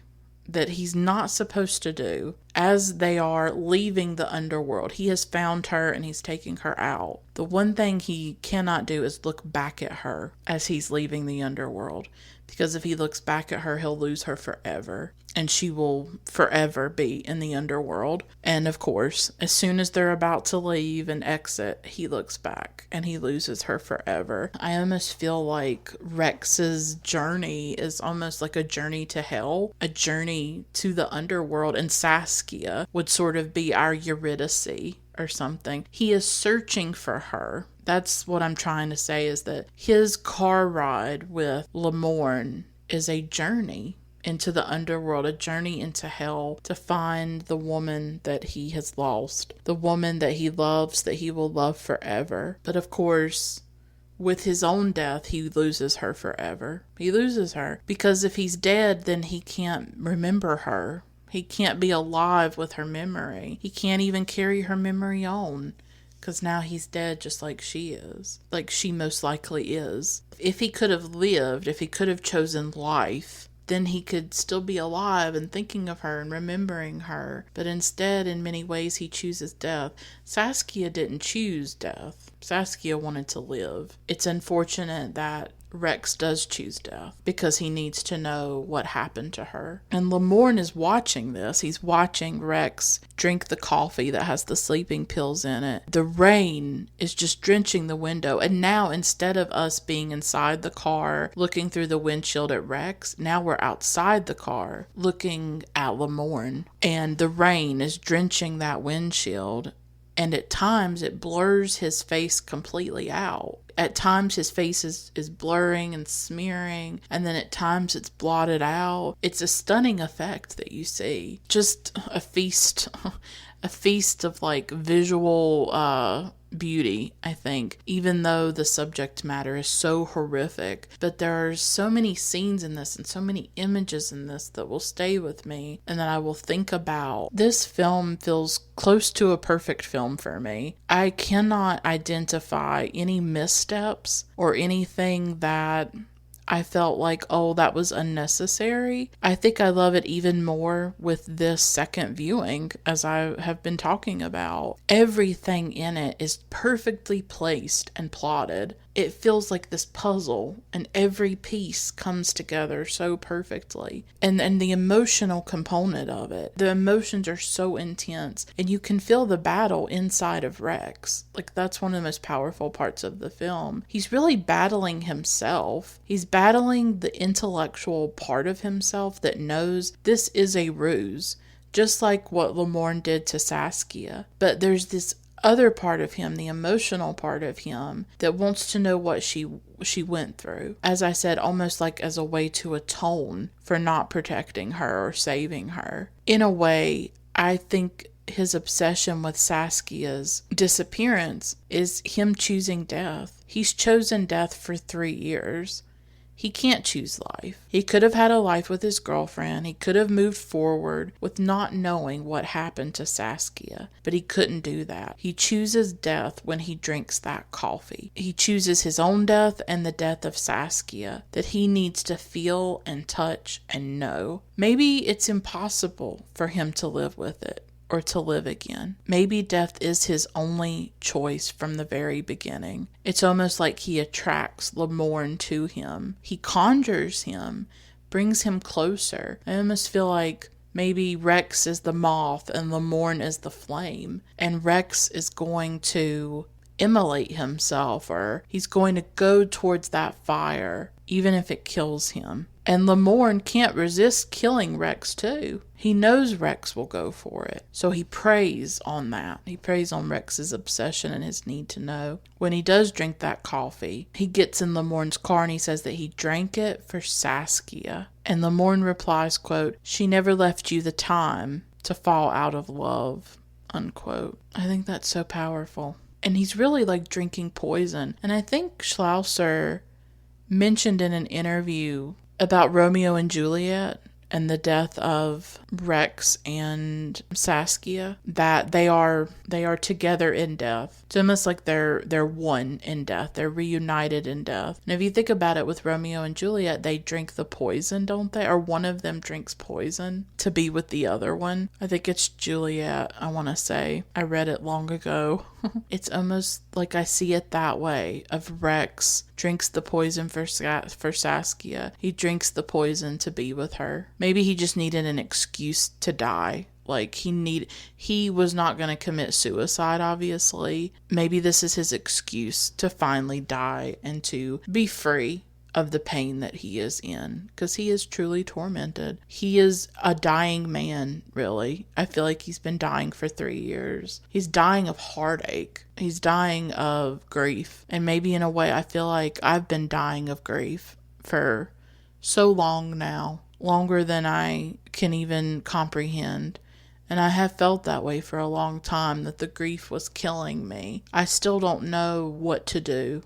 that he's not supposed to do as they are leaving the underworld, he has found her and he's taking her out. The one thing he cannot do is look back at her as he's leaving the underworld, because if he looks back at her, he'll lose her forever, and she will forever be in the underworld. And of course, as soon as they're about to leave and exit, he looks back and he loses her forever. I almost feel like Rex's journey is almost like a journey to hell, a journey to the underworld, and Saskia would sort of be our Eurydice or something. He is searching for her. That's what I'm trying to say, is that his car ride with Lamorne is a journey into the underworld, a journey into hell, to find the woman that he has lost, the woman that he loves, that he will love forever. But of course, with his own death, he loses her forever. He loses her because if he's dead, then he can't remember her. He can't be alive with her memory. He can't even carry her memory on, because now he's dead, just like she is. Like she most likely is. If he could have lived, if he could have chosen life, then he could still be alive and thinking of her and remembering her. But instead, in many ways, he chooses death. Saskia didn't choose death. Saskia wanted to live. It's unfortunate that Rex does choose death because he needs to know what happened to her. And Lamorne is watching this. He's watching Rex drink the coffee that has the sleeping pills in it. The rain is just drenching the window. And now, instead of us being inside the car looking through the windshield at Rex, now we're outside the car looking at Lamorne. And the rain is drenching that windshield. And at times it blurs his face completely out. At times his face is blurring and smearing, and then at times it's blotted out. It's a stunning effect that you see. Just a feast of like visual beauty, I think, even though the subject matter is so horrific. But there are so many scenes in this and so many images in this that will stay with me and that I will think about. This film feels close to a perfect film for me. I cannot identify any missteps or anything that I felt like, oh, that was unnecessary. I think I love it even more with this second viewing, as I have been talking about. Everything in it is perfectly placed and plotted. It feels like this puzzle, and every piece comes together so perfectly. And the emotional component of it, the emotions are so intense, and you can feel the battle inside of Rex. Like, that's one of the most powerful parts of the film. He's really battling himself. He's battling the intellectual part of himself that knows this is a ruse, just like what Lamorne did to Saskia. But there's this other part of him, the emotional part of him, that wants to know what she went through. As I said, almost like as a way to atone for not protecting her or saving her. In a way, I think his obsession with Saskia's disappearance is him choosing death. He's chosen death for 3 years. He can't choose life. He could have had a life with his girlfriend. He could have moved forward with not knowing what happened to Saskia, but he couldn't do that. He chooses death when he drinks that coffee. He chooses his own death and the death of Saskia that he needs to feel and touch and know. Maybe it's impossible for him to live with it or to live again. Maybe death is his only choice from the very beginning. It's almost like he attracts Lamorne to him. He conjures him, brings him closer. I almost feel like maybe Rex is the moth and Lamorne is the flame, and Rex is going to immolate himself, or he's going to go towards that fire even if it kills him. And Lamorne can't resist killing Rex too. He knows Rex will go for it. So he preys on that. He preys on Rex's obsession and his need to know. When he does drink that coffee, he gets in Lamorne's car and he says that he drank it for Saskia. And Lamorne replies, quote, "She never left you the time to fall out of love," unquote. I think that's so powerful. And he's really like drinking poison. And I think Sluizer mentioned in an interview about Romeo and Juliet and the death of Rex and Saskia, that they are together in death. It's almost like they're one in death. They're reunited in death. And if you think about it with Romeo and Juliet, they drink the poison, don't they? Or one of them drinks poison to be with the other one. I think it's Juliet, I want to say. I read it long ago. It's almost like I see it that way, of Rex drinks the poison for Saskia. He drinks the poison to be with her. Maybe he just needed an excuse to die. Like he was not going to commit suicide, obviously. Maybe this is his excuse to finally die and to be free of the pain that he is in, because he is truly tormented. He is a dying man, really. I feel like he's been dying for 3 years. He's dying of heartache. He's dying of grief. And maybe in a way, I feel like I've been dying of grief for so long now, longer than I can even comprehend. And I have felt that way for a long time, that the grief was killing me. I still don't know what to do.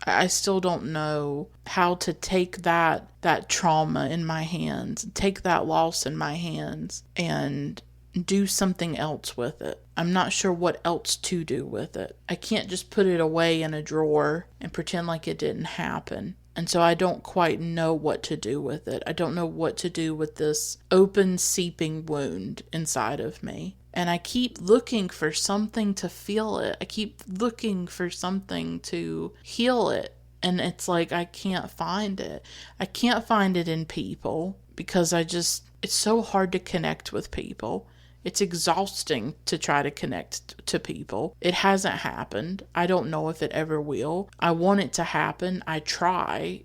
I still don't know how to take that trauma in my hands, take that loss in my hands, and do something else with it. I'm not sure what else to do with it. I can't just put it away in a drawer and pretend like it didn't happen. And so I don't quite know what to do with it. I don't know what to do with this open, seeping wound inside of me. And I keep looking for something to feel it. I keep looking for something to heal it. And it's like I can't find it. I can't find it in people because it's so hard to connect with people. It's exhausting to try to connect to people. It hasn't happened. I don't know if it ever will. I want it to happen. I try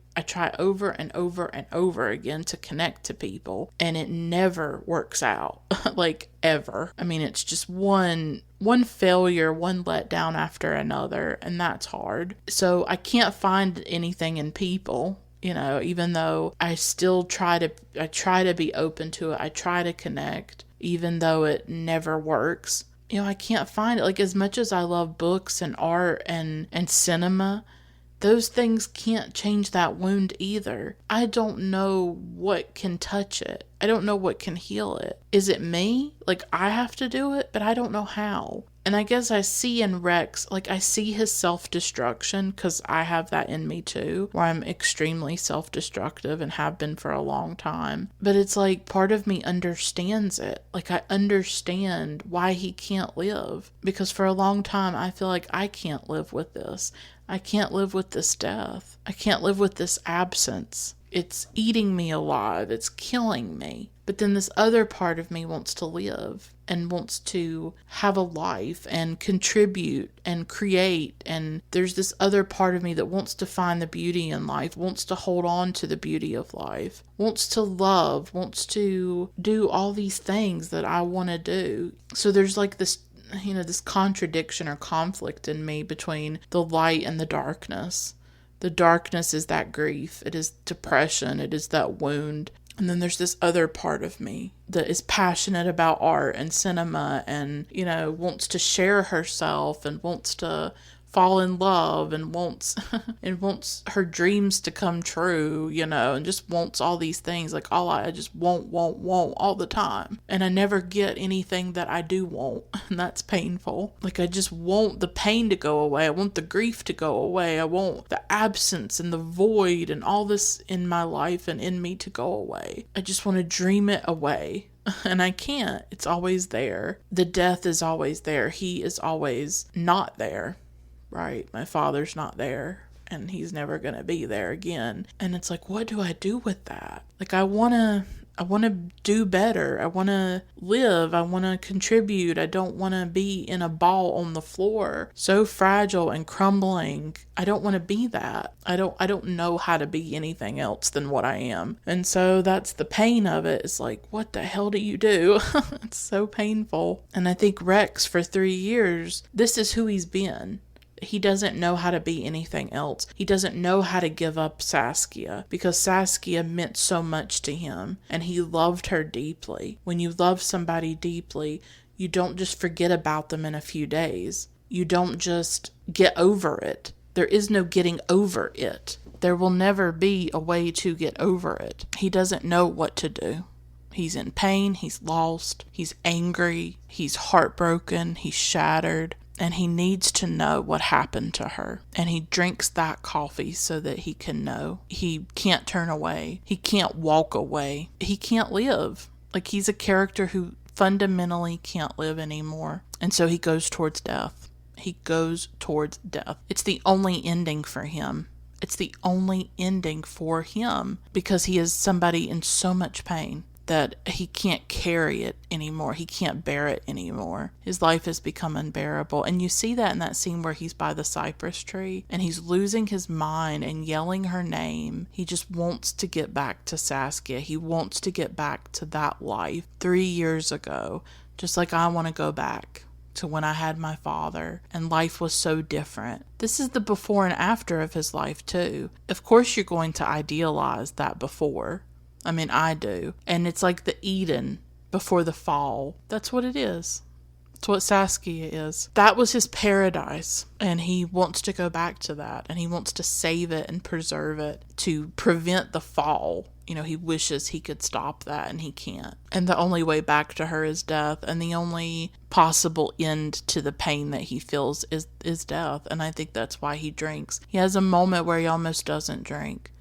over and over and over again to connect to people, and it never works out. Like, ever. I mean, it's just one failure, one letdown after another, and that's hard. So I can't find anything in people, even though I still try to be open to it. I try to connect, even though it never works. I can't find it. Like, as much as I love books and art and cinema, those things can't change that wound either. I don't know what can touch it. I don't know what can heal it. Is it me? Like, I have to do it, but I don't know how. And I guess I see in Rex, I see his self-destruction, because I have that in me too, where I'm extremely self-destructive and have been for a long time. But it's like part of me understands it. I understand why he can't live, because for a long time I feel like I can't live with this. I can't live with this death. I can't live with this absence. It's eating me alive. It's killing me. But then this other part of me wants to live and wants to have a life and contribute and create. And there's this other part of me that wants to find the beauty in life, wants to hold on to the beauty of life, wants to love, wants to do all these things that I want to do. So there's this contradiction or conflict in me between the light and the darkness. The darkness is that grief. It is depression. It is that wound. And then there's this other part of me that is passionate about art and cinema and, wants to share herself and wants to fall in love and wants and wants her dreams to come true, and just wants all these things. Like I just want all the time. And I never get anything that I do want. And that's painful. Like I just want the pain to go away. I want the grief to go away. I want the absence and the void and all this in my life and in me to go away. I just want to dream it away. And I can't. It's always there. The death is always there. He is always not there. Right? My father's not there, and he's never going to be there again. And it's like, what do I do with that? Like, I want to do better. I want to live. I want to contribute. I don't want to be in a ball on the floor, so fragile and crumbling. I don't want to be that. I don't know how to be anything else than what I am. And so that's the pain of it. It's like, what the hell do you do? It's so painful. And I think Rex, for 3 years, this is who he's been. He doesn't know how to be anything else. He doesn't know how to give up Saskia, because Saskia meant so much to him and he loved her deeply. When you love somebody deeply, you don't just forget about them in a few days. You don't just get over it. There is no getting over it. There will never be a way to get over it. He doesn't know what to do. He's in pain. He's lost. He's angry. He's heartbroken. He's shattered. And he needs to know what happened to her. And he drinks that coffee so that he can know. He can't turn away. He can't walk away. He can't live. Like, he's a character who fundamentally can't live anymore. And so he goes towards death. He goes towards death. It's the only ending for him. It's the only ending for him, because he is somebody in so much pain that he can't carry it anymore. He can't bear it anymore. His life has become unbearable. And you see that in that scene where he's by the cypress tree and he's losing his mind and yelling her name. He just wants to get back to Saskia. He wants to get back to that life 3 years ago, just like I want to go back to when I had my father and life was so different. This is the before and after of his life too. Of course you're going to idealize that before. I mean, I do. And it's like the Eden before the fall. That's what it is. That's what Saskia is. That was his paradise. And he wants to go back to that. And he wants to save it and preserve it to prevent the fall. He wishes he could stop that, and he can't. And the only way back to her is death. And the only possible end to the pain that he feels is death. And I think that's why he drinks. He has a moment where he almost doesn't drink.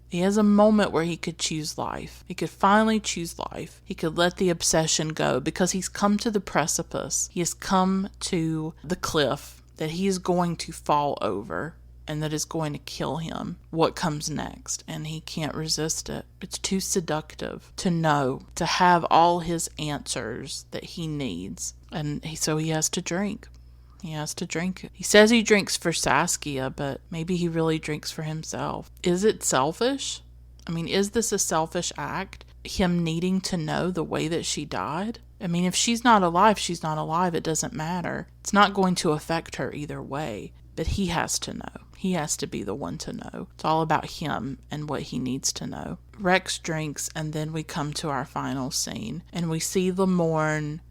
He has a moment where he could choose life. He could finally choose life. He could let the obsession go, because he's come to the precipice. He has come to the cliff that he is going to fall over and that is going to kill him. What comes next? And he can't resist it. It's too seductive to know, to have all his answers that he needs. And so he has to drink. He has to drink. He says he drinks for Saskia, but maybe he really drinks for himself. Is it selfish? I mean, is this a selfish act? Him needing to know the way that she died? I mean, if she's not alive, she's not alive. It doesn't matter. It's not going to affect her either way. But he has to know. He has to be the one to know. It's all about him and what he needs to know. Rex drinks, and then we come to our final scene. And we see Lamorne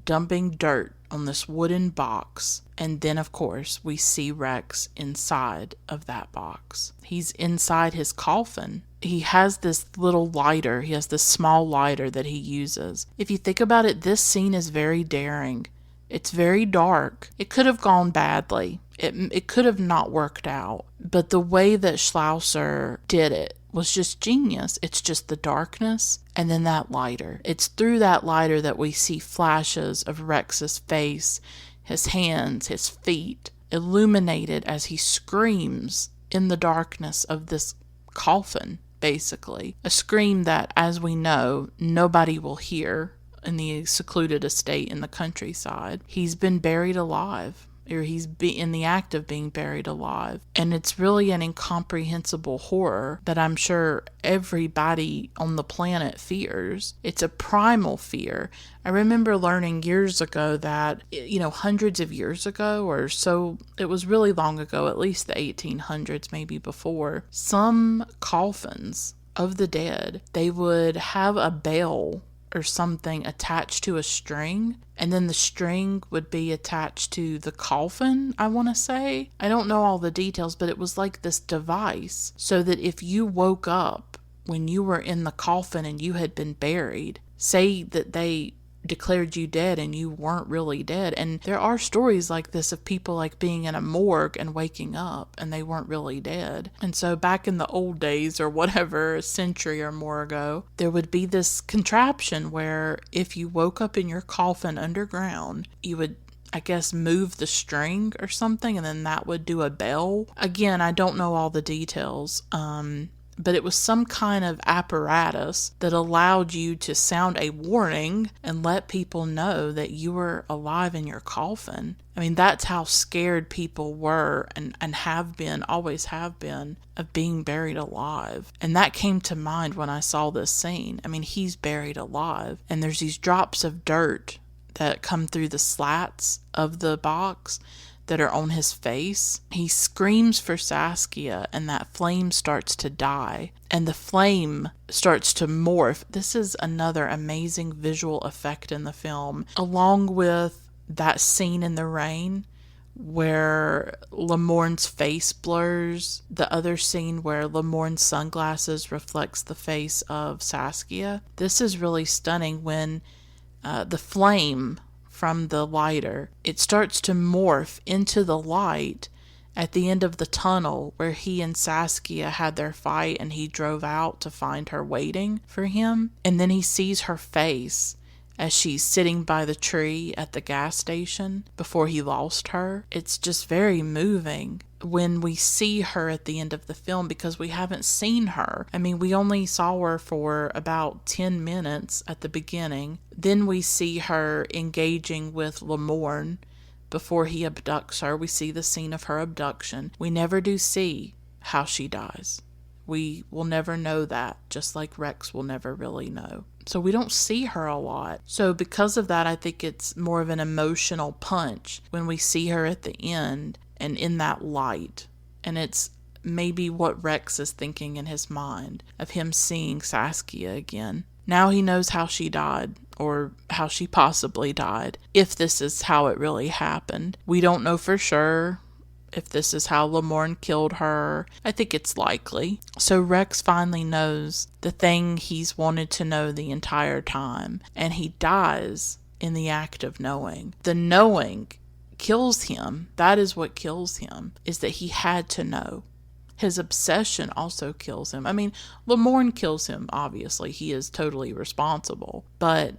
dumping dirt on this wooden box. And then, of course, we see Rex inside of that box. He's inside his coffin. He has this little lighter. He has this small lighter that he uses. If you think about it, this scene is very daring. It's very dark. It could have gone badly. It could have not worked out. But the way that Sluizer did it was just genius. It's just the darkness and then that lighter. It's through that lighter that we see flashes of Rex's face, his hands, his feet, illuminated as he screams in the darkness of this coffin, basically. A scream that, as we know, nobody will hear in the secluded estate in the countryside. He's been buried alive. Or he's in the act of being buried alive. And it's really an incomprehensible horror that I'm sure everybody on the planet fears. It's a primal fear. I remember learning years ago that, hundreds of years ago or so, it was really long ago, at least the 1800s, maybe before, some coffins of the dead, they would have a bell or something attached to a string, and then the string would be attached to the coffin, I want to say. I don't know all the details, but it was like this device so that if you woke up when you were in the coffin and you had been buried, say that they declared you dead and you weren't really dead. And there are stories like this of people like being in a morgue and waking up and they weren't really dead. And so back in the old days, or whatever, a century or more ago, there would be this contraption where if you woke up in your coffin underground, you would, I guess, move the string or something, and then that would do a bell. Again, I don't know all the details. But it was some kind of apparatus that allowed you to sound a warning and let people know that you were alive in your coffin. I mean, that's how scared people were and have been, always have been, of being buried alive. And that came to mind when I saw this scene. I mean, he's buried alive, and there's these drops of dirt that come through the slats of the box that are on his face. He screams for Saskia, and that flame starts to die, and the flame starts to morph. This is another amazing visual effect in the film, along with that scene in the rain where Lamorne's face blurs, the other scene where Lamorne's sunglasses reflects the face of Saskia. This is really stunning when the flame from the lighter, it starts to morph into the light at the end of the tunnel where he and Saskia had their fight and he drove out to find her waiting for him. And then he sees her face as she's sitting by the tree at the gas station before he lost her. It's just very moving when we see her at the end of the film, because we haven't seen her. I mean, we only saw her for about 10 minutes at the beginning. Then we see her engaging with Lamorne before he abducts her. We see the scene of her abduction. We never do see how she dies. We will never know that, just like Rex will never really know. So we don't see her a lot. So because of that, I think it's more of an emotional punch when we see her at the end and in that light. And it's maybe what Rex is thinking in his mind of him seeing Saskia again. Now he knows how she died, or how she possibly died, if this is how it really happened. We don't know for sure if this is how Lamorne killed her. I think it's likely. So Rex finally knows the thing he's wanted to know the entire time, and he dies in the act of knowing. The knowing kills him. That is what kills him, is that he had to know. His obsession also kills him. I mean, Lamorne kills him, obviously. He is totally responsible. But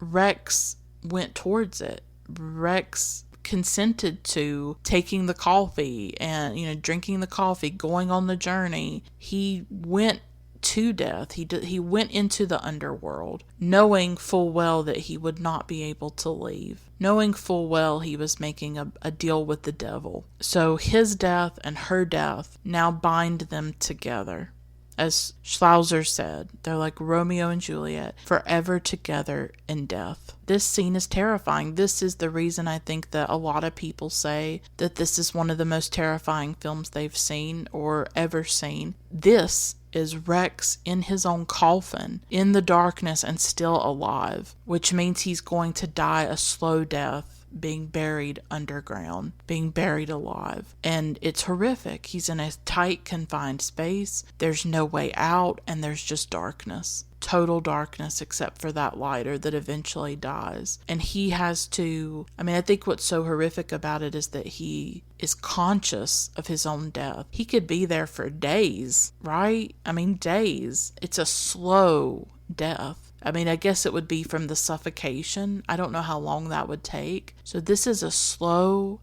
Rex went towards it. Rex consented to taking the coffee and, drinking the coffee, going on the journey. He went to death. He went into the underworld, knowing full well that he would not be able to leave, knowing full well he was making a deal with the devil. So his death and her death now bind them together. As Sluizer said, they're like Romeo and Juliet, forever together in death. This scene is terrifying. This is the reason I think that a lot of people say that this is one of the most terrifying films they've seen or ever seen. This is Rex in his own coffin, in the darkness and still alive, which means he's going to die a slow death, being buried underground, being buried alive. And it's horrific. He's in a tight, confined space. There's no way out, and there's just darkness. Total darkness, except for that lighter that eventually dies. And he has to, I think what's so horrific about it is that he is conscious of his own death. He could be there for days, right? Days. It's a slow death. I guess it would be from the suffocation. I don't know how long that would take. So this is a slow,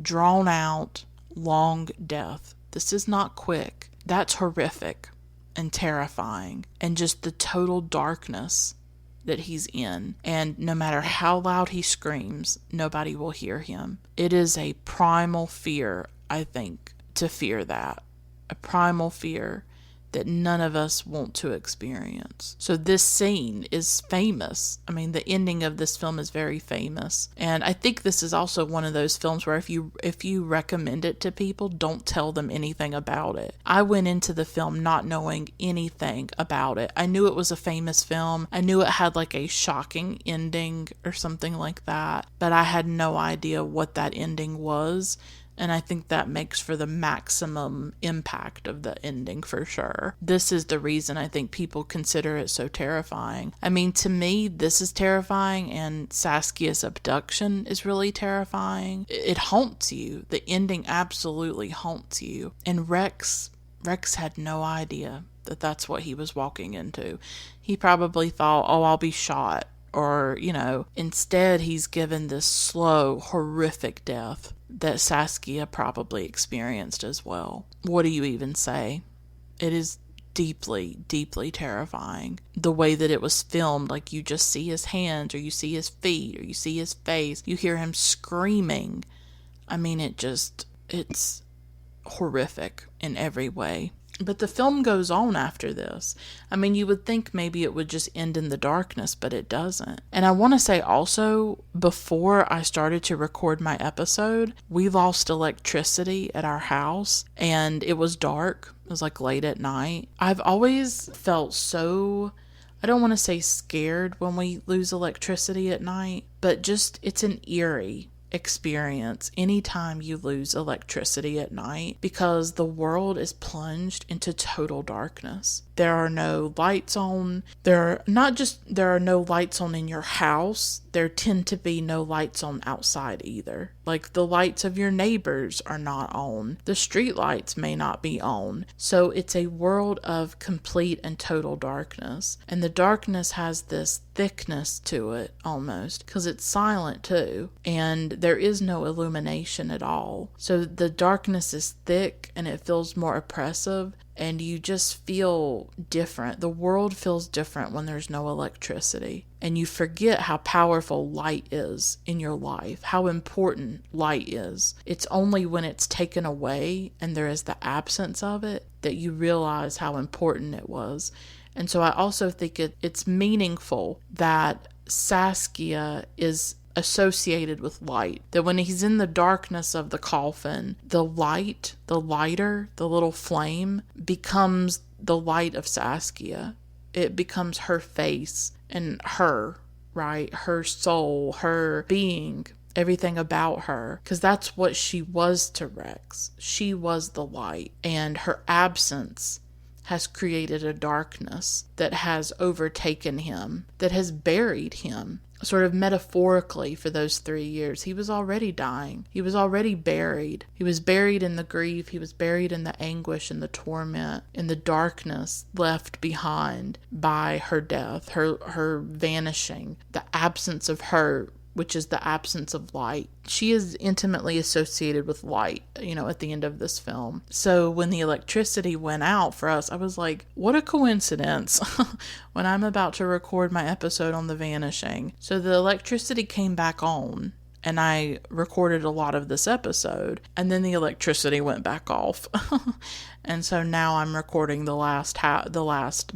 drawn out, long death. This is not quick. That's horrific and terrifying, and just the total darkness that he's in. And no matter how loud he screams, nobody will hear him. It is a primal fear, I think, to fear that. A primal fear that none of us want to experience. So this scene is famous. I mean, the ending of this film is very famous. And I think this is also one of those films where if you recommend it to people, don't tell them anything about it. I went into the film not knowing anything about it. I knew it was a famous film. I knew it had like a shocking ending or something like that, but I had no idea what that ending was. And I think that makes for the maximum impact of the ending for sure. This is the reason I think people consider it so terrifying. I mean, to me, this is terrifying, and Saskia's abduction is really terrifying. It haunts you. The ending absolutely haunts you. And Rex had no idea that that's what he was walking into. He probably thought, oh, I'll be shot. Or, instead he's given this slow, horrific death that Saskia probably experienced as well. What do you even say? It is deeply, deeply terrifying. The way that it was filmed, like you just see his hands, or you see his feet, or you see his face, you hear him screaming. I mean, it's horrific in every way. But the film goes on after this. I mean, you would think maybe it would just end in the darkness, but it doesn't. And I want to say also, before I started to record my episode, we lost electricity at our house, and it was dark. It was like late at night. I've always felt so, I don't want to say scared when we lose electricity at night, but just it's an eerie experience anytime you lose electricity at night, because the world is plunged into total darkness. There are no lights on. There are no lights on in your house. There tend to be no lights on outside either. Like the lights of your neighbors are not on. The street lights may not be on. So it's a world of complete and total darkness. And the darkness has this thickness to it almost, because it's silent too. And there is no illumination at all. So the darkness is thick and it feels more oppressive. And you just feel different. The world feels different when there's no electricity. And you forget how powerful light is in your life, how important light is. It's only when it's taken away and there is the absence of it that you realize how important it was. And so I also think it's meaningful that Saskia is associated with light, that when he's in the darkness of the coffin, the lighter, the little flame becomes the light of Saskia. It becomes her face and her, right? Her soul, her being, everything about her, because that's what she was to Rex. She was the light, and her absence has created a darkness that has overtaken him, that has buried him. Sort of metaphorically, for those 3 years, he was already dying. He was already buried. He was buried in the grief. He was buried in the anguish and the torment, in the darkness left behind by her death, her vanishing, the absence of her, which is the absence of light. She is intimately associated with light, at the end of this film. So when the electricity went out for us, I was like, what a coincidence when I'm about to record my episode on The Vanishing. So the electricity came back on, and I recorded a lot of this episode, and then the electricity went back off. And so now I'm recording the last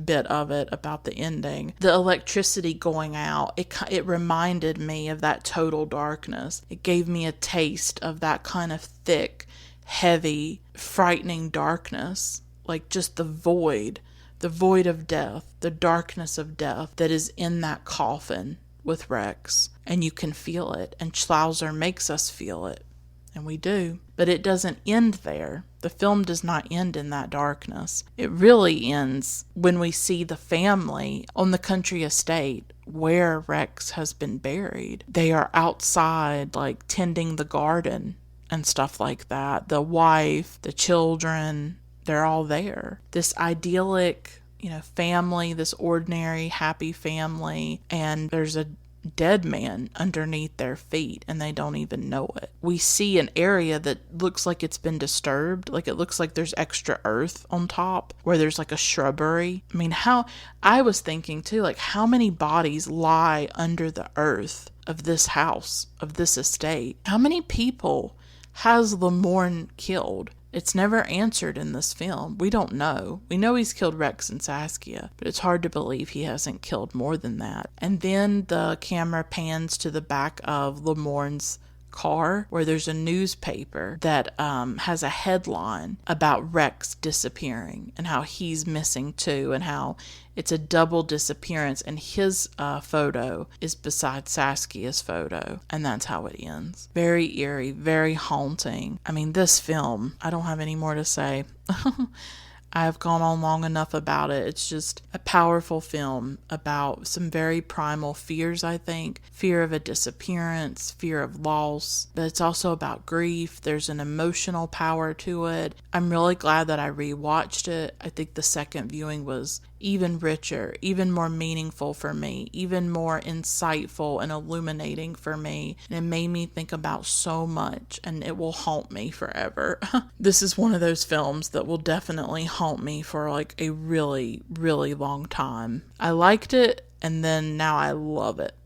bit of it about the ending. The electricity going out, it reminded me of that total darkness. It gave me a taste of that kind of thick, heavy, frightening darkness, like just the void of death, the darkness of death that is in that coffin with Rex. And you can feel it, and Sluizer makes us feel it. And we do. But it doesn't end there. The film does not end in that darkness. It really ends when we see the family on the country estate where Rex has been buried. They are outside, like tending the garden and stuff like that. The wife, the children, they're all there. This idyllic, family, this ordinary, happy family. And there's a dead man underneath their feet, and they don't even know it. We see an area that looks like it's been disturbed, like it looks like there's extra earth on top where there's like a shrubbery. I mean, I was thinking too, like how many bodies lie under the earth of this house, of this estate? How many people has Lamorne killed? It's never answered in this film. We don't know. We know he's killed Rex and Saskia, but it's hard to believe he hasn't killed more than that. And then the camera pans to the back of Lamorne's car, where there's a newspaper that has a headline about Rex disappearing and how he's missing too, and how it's a double disappearance, and his photo is beside Saskia's photo, and that's how it ends. Very eerie, very haunting. I mean, this film, I don't have any more to say. I've gone on long enough about it. It's just a powerful film about some very primal fears, I think. Fear of a disappearance, fear of loss, but it's also about grief. There's an emotional power to it. I'm really glad that I rewatched it. I think the second viewing was even richer, even more meaningful for me, even more insightful and illuminating for me. And it made me think about so much, and it will haunt me forever. This is one of those films that will definitely haunt me for like a really, really long time. I liked it, and then now I love it.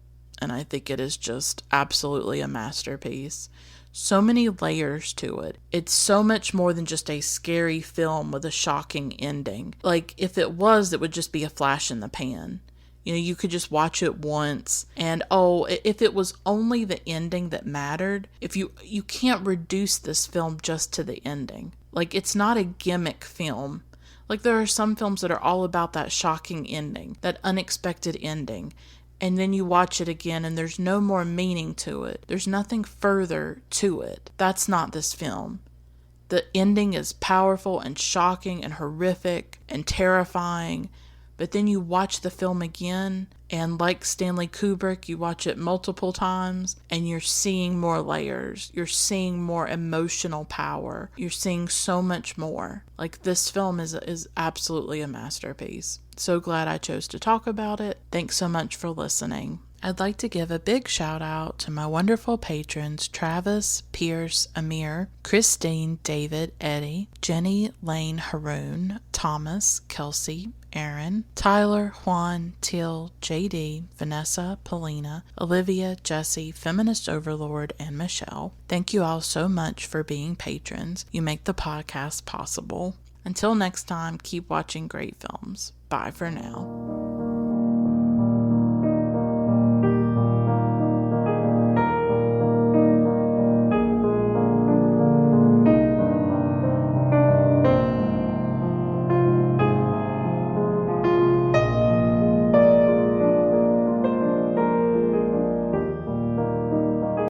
And I think it is just absolutely a masterpiece. So many layers to it. It's so much more than just a scary film with a shocking ending. Like, if it was, it would just be a flash in the pan. You know, you could just watch it once and, if it was only the ending that mattered, if you can't reduce this film just to the ending. Like, it's not a gimmick film. Like, there are some films that are all about that shocking ending, that unexpected ending. And then you watch it again and there's no more meaning to it. There's nothing further to it. That's not this film. The ending is powerful and shocking and horrific and terrifying. But then you watch the film again, and like Stanley Kubrick, you watch it multiple times and you're seeing more layers. You're seeing more emotional power. You're seeing so much more. Like, this film is absolutely a masterpiece. So glad I chose to talk about it. Thanks so much for listening. I'd like to give a big shout out to my wonderful patrons Travis, Pierce, Amir, Christine, David, Eddie, Jenny, Lane, Haroon, Thomas, Kelsey, Aaron, Tyler, Juan, Teal, JD, Vanessa, Polina, Olivia, Jesse, Feminist Overlord, and Michelle. Thank you all so much for being patrons. You make the podcast possible. Until next time, keep watching great films. Bye for now.